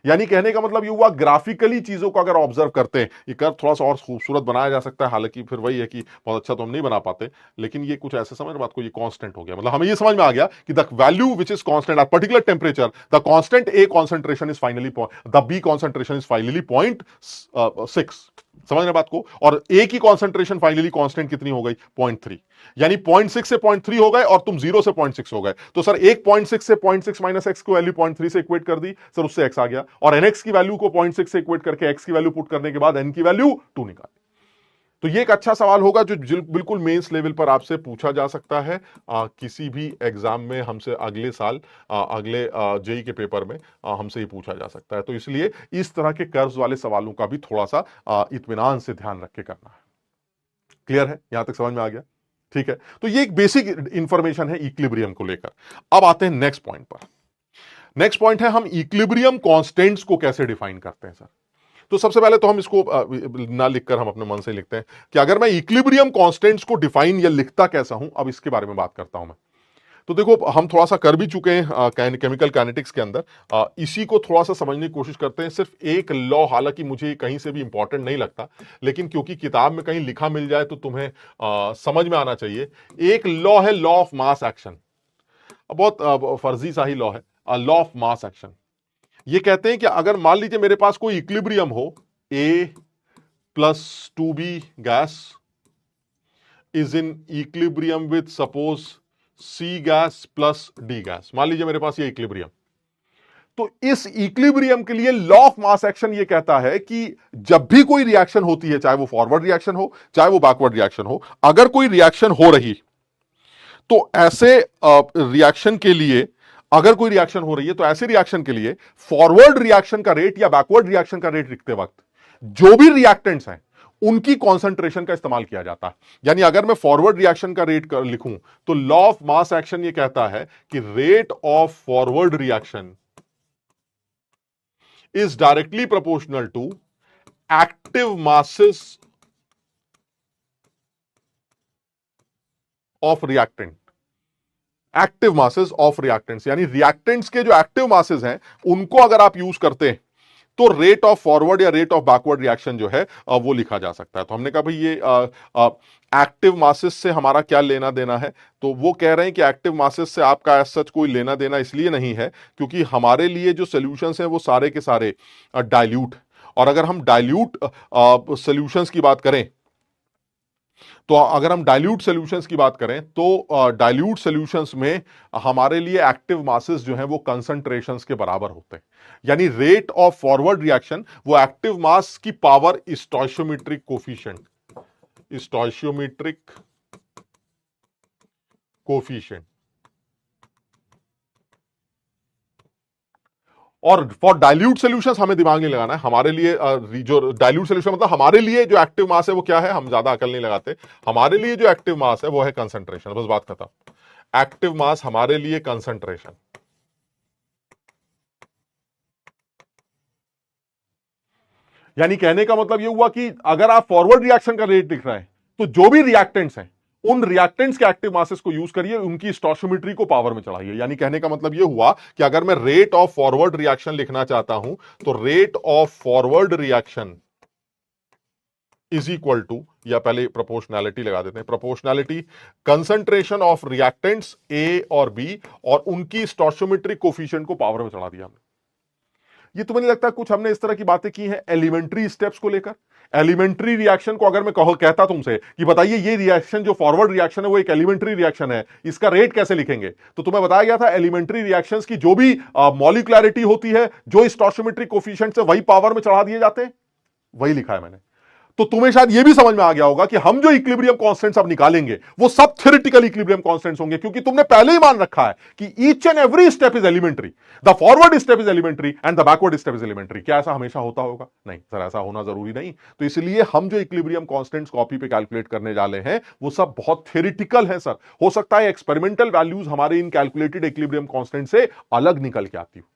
यानी कहने का मतलब ये हुआ, ग्राफिकली चीजों को अगर ऑब्जर्व करते हैं, ये कर्व थोड़ा सा और खूबसूरत बनाया जा सकता है, हालांकि फिर वही है कि बहुत अच्छा तो हम नहीं बना पाते, लेकिन ये कुछ ऐसे समझ बात को, ये कांस्टेंट हो गया, मतलब हमें ये समझ में आ गया कि the value which is constant at particular temperature, the constant A concentration is finally, the B concentration is finally 0.6। समझ रहे बात को। और ए की कॉन्सेंट्रेशन फाइनली कांस्टेंट कितनी हो गई, 0.3, यानी 0.6 से 0.3 हो गए और तुम 0 से 0.6 हो गए। तो सर एक 0.6 से 0.6 माइनस एक्स को वैल्यू 0.3 से इक्वेट कर दी सर, उससे एक्स आ गया, और एनएक्स की वैल्यू को 0.6 से इक्वेट करके एक्स की वैल्यू पुट करने के बाद एन की वैल्यू 2 निकाली। तो ये एक अच्छा सवाल होगा जो बिल्कुल मेंस लेवल पर आपसे पूछा जा सकता है किसी भी एग्जाम में हमसे अगले साल, अगले जेई के पेपर में हमसे ये पूछा जा सकता है। तो इसलिए इस तरह के कर्व्स वाले सवालों का भी थोड़ा सा इत्मीनान से ध्यान रख के करना है। क्लियर है, यहां तक समझ में आ गया? ठीक है, तो ये एक बेसिक इंफॉर्मेशन है इक्विलिब्रियम को लेकर। अब आते हैं नेक्स्ट पॉइंट पर। नेक्स्ट पॉइंट है, हम इक्विलिब्रियम कांस्टेंट्स को कैसे डिफाइन करते हैं सर। तो सबसे पहले तो हम इसको ना लिखकर हम अपने मन से लिखते हैं कि अगर मैं इक्विलिब्रियम कांस्टेंट्स को डिफाइन या लिखता कैसा हूं, अब इसके बारे में बात करता हूं मैं। तो देखो, हम थोड़ा सा कर भी चुके हैं केमिकल काइनेटिक्स के अंदर, इसी को थोड़ा सा समझने की कोशिश करते हैं। सिर्फ एक लॉ, हालांकि मुझे कहीं से भी इंपॉर्टेंट नहीं लगता, लेकिन क्योंकि किताब में कहीं लिखा मिल जाए तो तुम्हें समझ में आना चाहिए। एक लॉ है लॉ ऑफ मास एक्शन, बहुत फर्जी सा ही लॉ है, लॉ ऑफ मास एक्शन। ये कहते हैं कि अगर मान लीजिए मेरे पास कोई इक्विलिब्रियम हो, A plus 2B gas is in equilibrium with suppose C gas plus D gas, मान लीजिए मेरे पास ये इक्विलिब्रियम। तो इस इक्विलिब्रियम के लिए लॉ ऑफ मास एक्शन ये कहता है कि जब भी कोई रिएक्शन होती है, चाहे वो फॉरवर्ड रिएक्शन हो चाहे वो बैकवर्ड रिएक्शन हो, अगर कोई रिएक्शन हो रही तो ऐसे रिएक्शन के लिए, अगर कोई रिएक्शन हो रही है तो ऐसे रिएक्शन के लिए फॉरवर्ड रिएक्शन का रेट या बैकवर्ड रिएक्शन का रेट लिखते वक्त जो भी रिएक्टेंट्स हैं उनकी कॉन्सेंट्रेशन का इस्तेमाल किया जाता है। यानी अगर मैं फॉरवर्ड रिएक्शन का रेट लिखूं तो लॉ ऑफ मास एक्शन ये कहता है कि rate of forward reaction is directly proportional to active masses of reactant, active masses of reactants, यानी रिएक्टेंट्स के जो एक्टिव मासेस हैं उनको अगर आप यूज करते हैं तो रेट ऑफ फॉरवर्ड या रेट ऑफ बैकवर्ड रिएक्शन जो है वो लिखा जा सकता है। तो हमने कहा भाई ये एक्टिव मासेस से हमारा क्या लेना देना है, तो वो कह रहे हैं कि एक्टिव मासेस से आपका एज सच कोई लेना देना इसलिए नहीं है क्योंकि हमारे लिए जो सोल्यूशंस हैं वो सारे के सारे डाइल्यूट, और अगर हम डाइल्यूट सोल्यूशंस की बात करें, तो अगर हम डाइल्यूट सॉल्यूशंस की बात करें तो डाइल्यूट सॉल्यूशंस में हमारे लिए एक्टिव मासेस जो हैं वो कंसंट्रेशंस के बराबर होते हैं। यानी रेट ऑफ फॉरवर्ड रिएक्शन वो एक्टिव मास की पावर स्टोइशियोमेट्रिक कोफिशिएंट, स्टोइशियोमेट्रिक कोफिशिएंट। और फॉर डाइल्यूट सॉल्यूशंस हमें दिमाग नहीं लगाना है, हमारे लिए जो डाइल्यूट सॉल्यूशन मतलब हमारे लिए जो एक्टिव मास है वो क्या है, हम ज्यादा अकल नहीं लगाते, हमारे लिए जो एक्टिव मास है वो है कंसंट्रेशन, बस बात खत्म। एक्टिव मास हमारे लिए कंसंट्रेशन। यानी कहने का मतलब ये हुआ कि अगर आप फॉरवर्ड रिएक्शन का रेट लिख रहे हैं तो जो भी रिएक्टेंट्स हैं उन रिएक्टेंट्स के एक्टिव मासेस को यूज करिए, उनकी स्टोइशियोमेट्री को पावर में चढ़ाइए। यानी कहने का मतलब यह हुआ कि अगर मैं रेट ऑफ फॉरवर्ड रिएक्शन लिखना चाहता हूं तो rate of forward reaction is equal to, या पहले प्रोपोर्शनैलिटी लगा देते हैं, proportionality concentration of reactants A और बी और उनकी स्टोइशियोमेट्रिक कोफिशिएंट को पावर में चढ़ा दिया हमने। ये तुम्हें नहीं लगता कुछ हमने इस तरह की बातें की हैं एलिमेंट्री स्टेप्स को लेकर? एलिमेंट्री रिएक्शन को अगर मैं कहता तुमसे कि बताइए ये रिएक्शन जो फॉरवर्ड रिएक्शन है वो एक एलिमेंट्री रिएक्शन है, इसका रेट कैसे लिखेंगे, तो तुम्हें बताया गया था एलिमेंट्री रिएक्शंस की जो भी मॉलिक्युलैरिटी होती है, जो स्टोइचियोमेट्रिक कोफिशिएंट से वही पावर में चढ़ा दिए जाते हैं, वही लिखा है मैंने। तो तुम्हें शायद यह भी समझ में आ गया होगा कि हम जो इक्विलिब्रियम कांस्टेंट्स अब निकालेंगे वो सब थ्योरेटिकल इक्विलिब्रियम कांस्टेंट्स होंगे, क्योंकि तुमने पहले ही मान रखा है कि each and every step is elementary, the forward step is elementary and the backward step is elementary. क्या ऐसा हमेशा होता होगा? नहीं सर, ऐसा होना जरूरी नहीं। तो इसलिए हम जो इक्विलिब्रियम कांस्टेंट्स कॉपी पे कैलकुलेट करने वाले हैं वो सब बहुत थ्योरेटिकल है सर। हो सकता है एक्सपेरिमेंटल वैल्यूज हमारे इन कैलकुलेटेड इक्विलिब्रियम कांस्टेंट से अलग निकल के आती हो।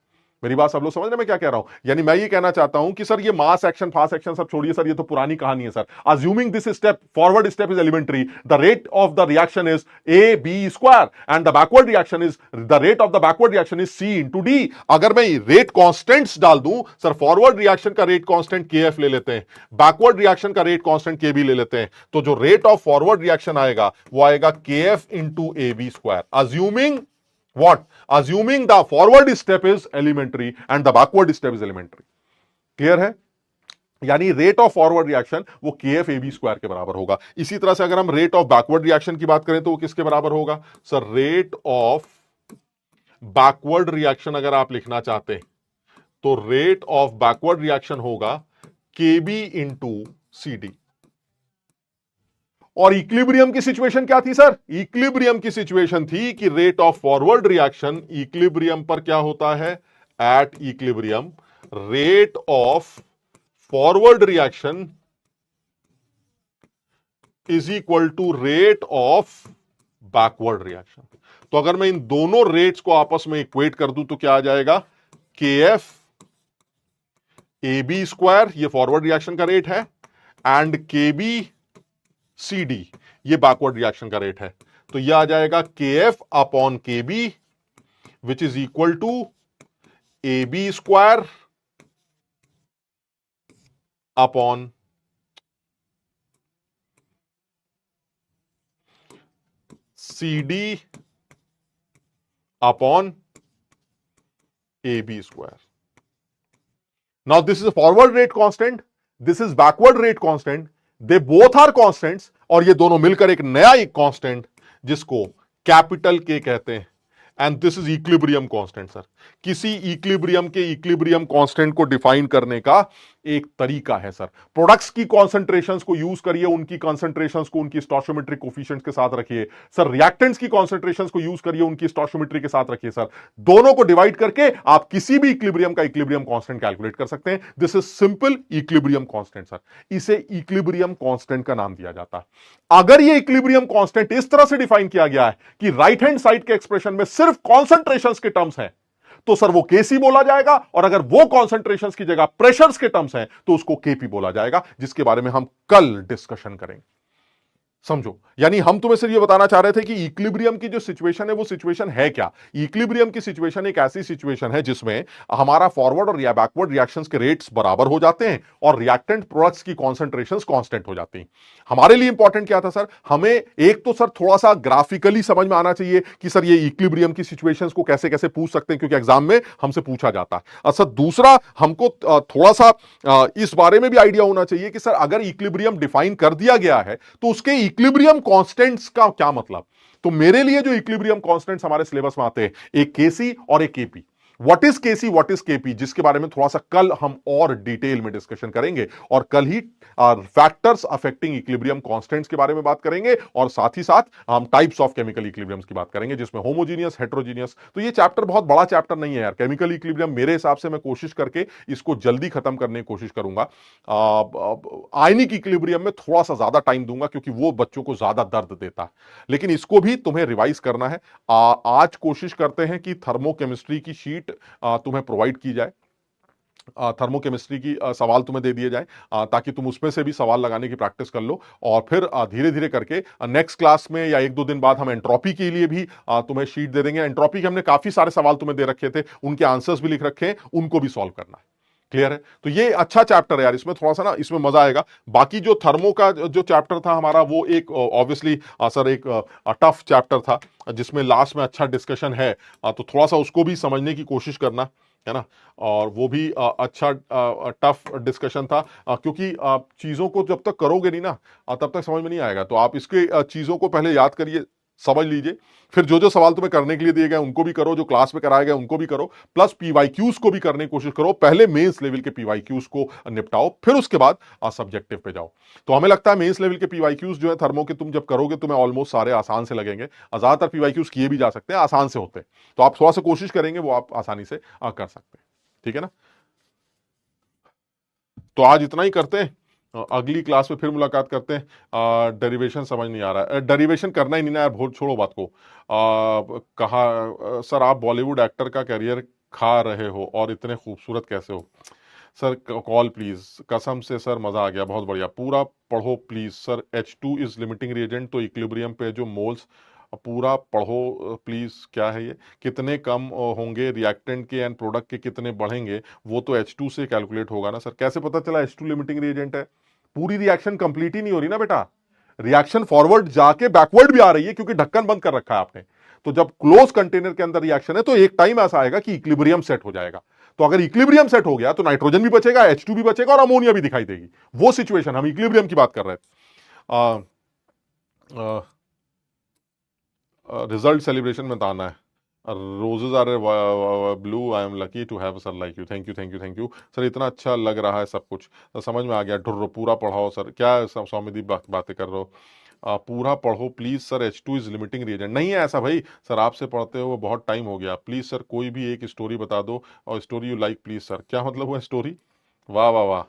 मेरी बात सब लोग समझ रहे हैं मैं क्या कह रहा हूं? यानी मैं ये कहना चाहता हूं कि सर ये मास एक्शन फास्ट एक्शन सब छोड़िए सर, ये तो पुरानी कहानी है sir. Assuming this step forward step is elementary, the rate of the reaction is A B square and the backward reaction is the rate of the backward reaction is C into D. अगर मैं rate constants डाल दूं sir, forward reaction का rate constant K F ले लेते हैं, backward reaction का rate constant K B ले लेते हैं, तो जो रेट ऑफ फॉरवर्ड रिएक्शन आएगा वो आएगा K F into A B square. Assuming what? Assuming the forward step is elementary and the backward step is elementary. Clear है? यानी रेट ऑफ फॉरवर्ड रिएक्शन वो के एफ ए बी स्क्वायर के बराबर होगा। इसी तरह से अगर हम रेट ऑफ बैकवर्ड रिएक्शन की बात करें तो वो किसके बराबर होगा sir? Rate of backward reaction अगर आप लिखना चाहते हैं तो रेट ऑफ बैकवर्ड रिएक्शन होगा K B into C D. और इक्विलिब्रियम की सिचुएशन क्या थी सर? इक्विलिब्रियम की सिचुएशन थी कि rate of forward reaction equilibrium पर क्या होता है? At equilibrium rate of forward reaction is equal to rate of backward reaction. तो अगर मैं इन दोनों रेट्स को आपस में इक्वेट कर दूं तो क्या आ जाएगा? K F A B square, ये फॉरवर्ड रिएक्शन का रेट है, and K B C D ये बैकवर्ड रिएक्शन का रेट है। तो यह आ जाएगा K F upon K B which is equal to A B square upon C D upon A B square. Now this is a forward rate constant, this is backward rate constant, they both are constants, और ये दोनों मिलकर एक नया एक constant जिसको capital के कहते हैं, and this is equilibrium constant sir. किसी इक्विलिब्रियम के इक्विलिब्रियम कांस्टेंट को डिफाइन करने का एक तरीका है सर। प्रोडक्ट्स की कॉन्सेंट्रेशंस को यूज करिए, उनकी कॉन्सेंट्रेशंस को उनकी स्टोइचियोमेट्रिक कोफिशिएंट्स के साथ रखिए सर। रिएक्टेंट्स की कॉन्सेंट्रेशंस को यूज करिए, उनकी स्टोइचियोमेट्री के साथ रखिए सर। दोनों को डिवाइड करके आप किसी भी इक्विलिब्रियम का इक्विलिब्रियम कांस्टेंट कैलकुलेट कर सकते हैं। This is simple equilibrium constant sir. इसे इक्विलिब्रियम कांस्टेंट का नाम दिया जाता है। अगर ये इक्विलिब्रियम कांस्टेंट इस तरह से डिफाइन किया गया है कि राइट हैंड साइड के एक्सप्रेशन में सिर्फ कॉन्सेंट्रेशंस के टर्म्स हैं तो सर वो केसी बोला जाएगा, और अगर वो कॉन्सेंट्रेशंस की जगह प्रेशर्स के टर्म्स हैं तो उसको केपी बोला जाएगा, जिसके बारे में हम कल डिस्कशन करेंगे। समझो, यानी हम तुम्हें सिर्फ ये बताना चाह रहे थे कि इक्विलिब्रियम की जो सिचुएशन है वो सिचुएशन है क्या। इक्विलिब्रियम की सिचुएशन एक ऐसी सिचुएशन है जिसमें हमारा फॉरवर्ड और या बैकवर्ड रिएक्शंस के रेट्स बराबर हो जाते हैं और रिएक्टेंट प्रोडक्ट्स की कॉन्सेंट्रेशंस कांस्टेंट हो जाती हैं। हमारे लिए इंपॉर्टेंट क्या था सर? हमें एक तो सर थोड़ा सा ग्राफिकली समझ में आना चाहिए कि सर ये इक्विलिब्रियम की सिचुएशंस को कैसे कैसे पूछ सकते हैं, क्योंकि एग्जाम में हमसे पूछा जाता है। और सर दूसरा, हमको थोड़ा सा इस बारे में भी आइडिया होना चाहिए कि सर अगर इक्विलिब्रियम डिफाइन कर दिया गया है तो उसके इक्विलिब्रियम कांस्टेंट्स का क्या मतलब। तो मेरे लिए जो इक्विलिब्रियम कांस्टेंट्स हमारे सिलेबस में आते हैं, एक केसी और एक KP. What is KC, what is KP, जिसके बारे में थोड़ा सा कल हम और डिटेल में डिस्कशन करेंगे, और कल ही फैक्टर्स अफेक्टिंग इक्विलिब्रियम कांस्टेंट्स के बारे में बात करेंगे, और साथ ही साथ हम टाइप्स ऑफ केमिकल इक्विलिब्रियम्स की बात करेंगे, जिसमें होमोजीनियस, हेटेरोजीनियस। तो ये चैप्टर बहुत बड़ा चैप्टर नहीं है यार। केमिकल इक्विलिब्रियम मेरे हिसाब से मैं कोशिश करके इसको जल्दी खत्म करने की कोशिश करूंगा। आयनिक इक्विलिब्रियम में थोड़ा सा ज्यादा टाइम दूंगा क्योंकि वो बच्चों को ज्यादा दर्द देता है, लेकिन इसको भी तुम्हें रिवाइज करना है। आज कोशिश करते हैं कि थर्मोकेमिस्ट्री की शीट तुम्हें प्रोवाइड की जाए, थर्मोकेमिस्ट्री की सवाल तुम्हें दे दिए जाए, ताकि तुम उसमें से भी सवाल लगाने की प्रैक्टिस कर लो, और फिर धीरे धीरे करके नेक्स्ट क्लास में या एक दो दिन बाद हम एंट्रोपी के लिए भी तुम्हें शीट दे देंगे। एंट्रोपी के हमने काफी सारे सवाल तुम्हें दे रखे थे, उनके आंसर्स भी लिख रखे हैं, उनको भी सॉल्व करना है। क्लियर है? तो ये अच्छा चैप्टर है यार, इसमें थोड़ा सा ना इसमें मजा आएगा। बाकी जो थर्मो का जो चैप्टर था हमारा, वो एक ऑब्वियसली सर एक टफ चैप्टर था जिसमें लास्ट में अच्छा डिस्कशन है, तो थोड़ा सा उसको भी समझने की कोशिश करना। है ना। और वो भी अच्छा टफ डिस्कशन था, क्योंकि चीजों को जब तक करोगे नहीं ना तब तक समझ में नहीं आएगा। तो आप इसके चीजों को पहले याद करिए, समझ लीजिए, फिर जो जो सवाल तुम्हें करने के लिए दिए गए उनको भी करो, जो क्लास में कराए गए उनको भी करो, प्लस पीवाईक्यूज को भी करने की कोशिश करो। पहले मेंस लेवल के पीवाईक्यूज को निपटाओ, फिर उसके बाद सब्जेक्टिव पे जाओ। तो हमें लगता है मेंस लेवल के पीवाईक्यूज जो है थर्मो के, तुम जब करोगे तुम्हें ऑलमोस्ट सारे आसान से लगेंगे। ज्यादातर पीवाईक्यूज किए भी जा सकते हैं, आसान से होते हैं। तो आप थोड़ा सा कोशिश करेंगे वो आप आसानी से कर सकते हैं। ठीक है ना। तो आज इतना ही करते हैं, अगली क्लास में फिर मुलाकात करते हैं। डेरिवेशन समझ नहीं आ रहा है, डेरिवेशन करना ही नहीं ना यार, भूल छोड़ो बात को। कहा सर आप बॉलीवुड एक्टर का करियर खा रहे हो और इतने खूबसूरत कैसे हो? सर कॉल प्लीज, कसम से सर मजा आ गया, बहुत बढ़िया, पूरा पढ़ो please sir. H2 is limiting reagent, तो इक्विलिब्रियम पे जो मोल्स, पूरा पढ़ो प्लीज। क्या है ये, कितने कम होंगे रिएक्टेंट के एंड प्रोडक्ट के कितने बढ़ेंगे, वो तो H2 से कैलकुलेट होगा ना सर। कैसे पता चला H2 लिमिटिंग रिएजेंट है? पूरी रिएक्शन कंप्लीट ही नहीं हो रही ना बेटा, रिएक्शन फॉरवर्ड जाके बैकवर्ड भी आ रही है, क्योंकि ढक्कन बंद कर रखा है आपने। तो जब क्लोज कंटेनर के अंदर रिएक्शन है तो एक टाइम ऐसा आएगा कि इक्विलिब्रियम सेट हो जाएगा। तो अगर इक्विलिब्रियम सेट हो गया तो नाइट्रोजन भी बचेगा, H2 भी बचेगा और अमोनिया भी दिखाई देगी। वो सिचुएशन, हम इक्विलिब्रियम की बात कर रहे थे। रिजल्ट सेलिब्रेशन में बताना है। Roses are blue, I am lucky to have sir like you. Thank you thank you thank you sir, इतना अच्छा लग रहा है सब कुछ, तो समझ में आ गया। ढुर्रो पूरा पढ़ाओ सर, क्या सौम्यदीप बातें कर रहे हो? पूरा पढ़ो please sir, H2 is limiting reason. नहीं है ऐसा भाई, सर आपसे पढ़ते हुए बहुत टाइम हो गया, प्लीज सर कोई भी एक स्टोरी बता दो, और story you like please sir. क्या मतलब हुआ स्टोरी? वाह वाह वाह,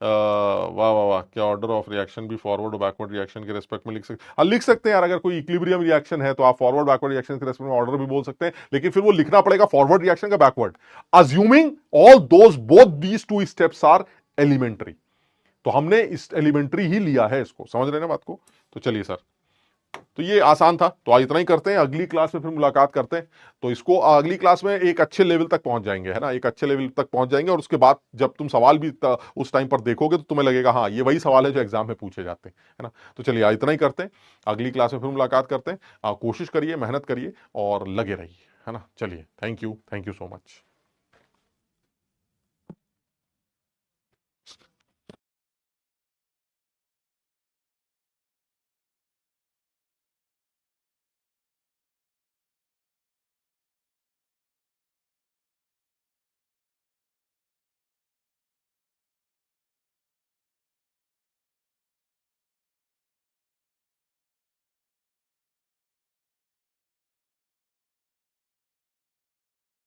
वाह वाह वाह, क्या ऑर्डर ऑफ रिएक्शन भी फॉरवर्ड और बैकवर्ड रिएक्शन के रेस्पेक्ट में लिख सकते? हाँ लिख सकते हैं यार, अगर कोई इक्विलिब्रियम रिएक्शन है तो आप फॉरवर्ड बैकवर्ड रिएक्शन के रेस्पेक्ट में ऑर्डर भी बोल सकते हैं, लेकिन फिर वो लिखना पड़ेगा फॉरवर्ड रिएक्शन का backward, assuming all those both these two steps are elementary. तो हमने इस एलिमेंट्री ही लिया है इसको, समझ रहे हैं ना बात को? तो चलिए सर, तो ये आसान था, तो आज इतना ही करते हैं, अगली क्लास में फिर मुलाकात करते हैं। तो इसको अगली क्लास में एक अच्छे लेवल तक पहुंच जाएंगे, है ना, एक अच्छे लेवल तक पहुंच जाएंगे, और उसके बाद जब तुम सवाल भी उस टाइम पर देखोगे तो तुम्हें लगेगा हाँ ये वही सवाल है जो एग्जाम में पूछे जाते हैं, है ना। तो चलिए आज इतना ही करते हैं, अगली क्लास में फिर मुलाकात करते हैं। कोशिश करिए, मेहनत करिए और लगे रहिए, है ना। चलिए, थैंक यू सो मच।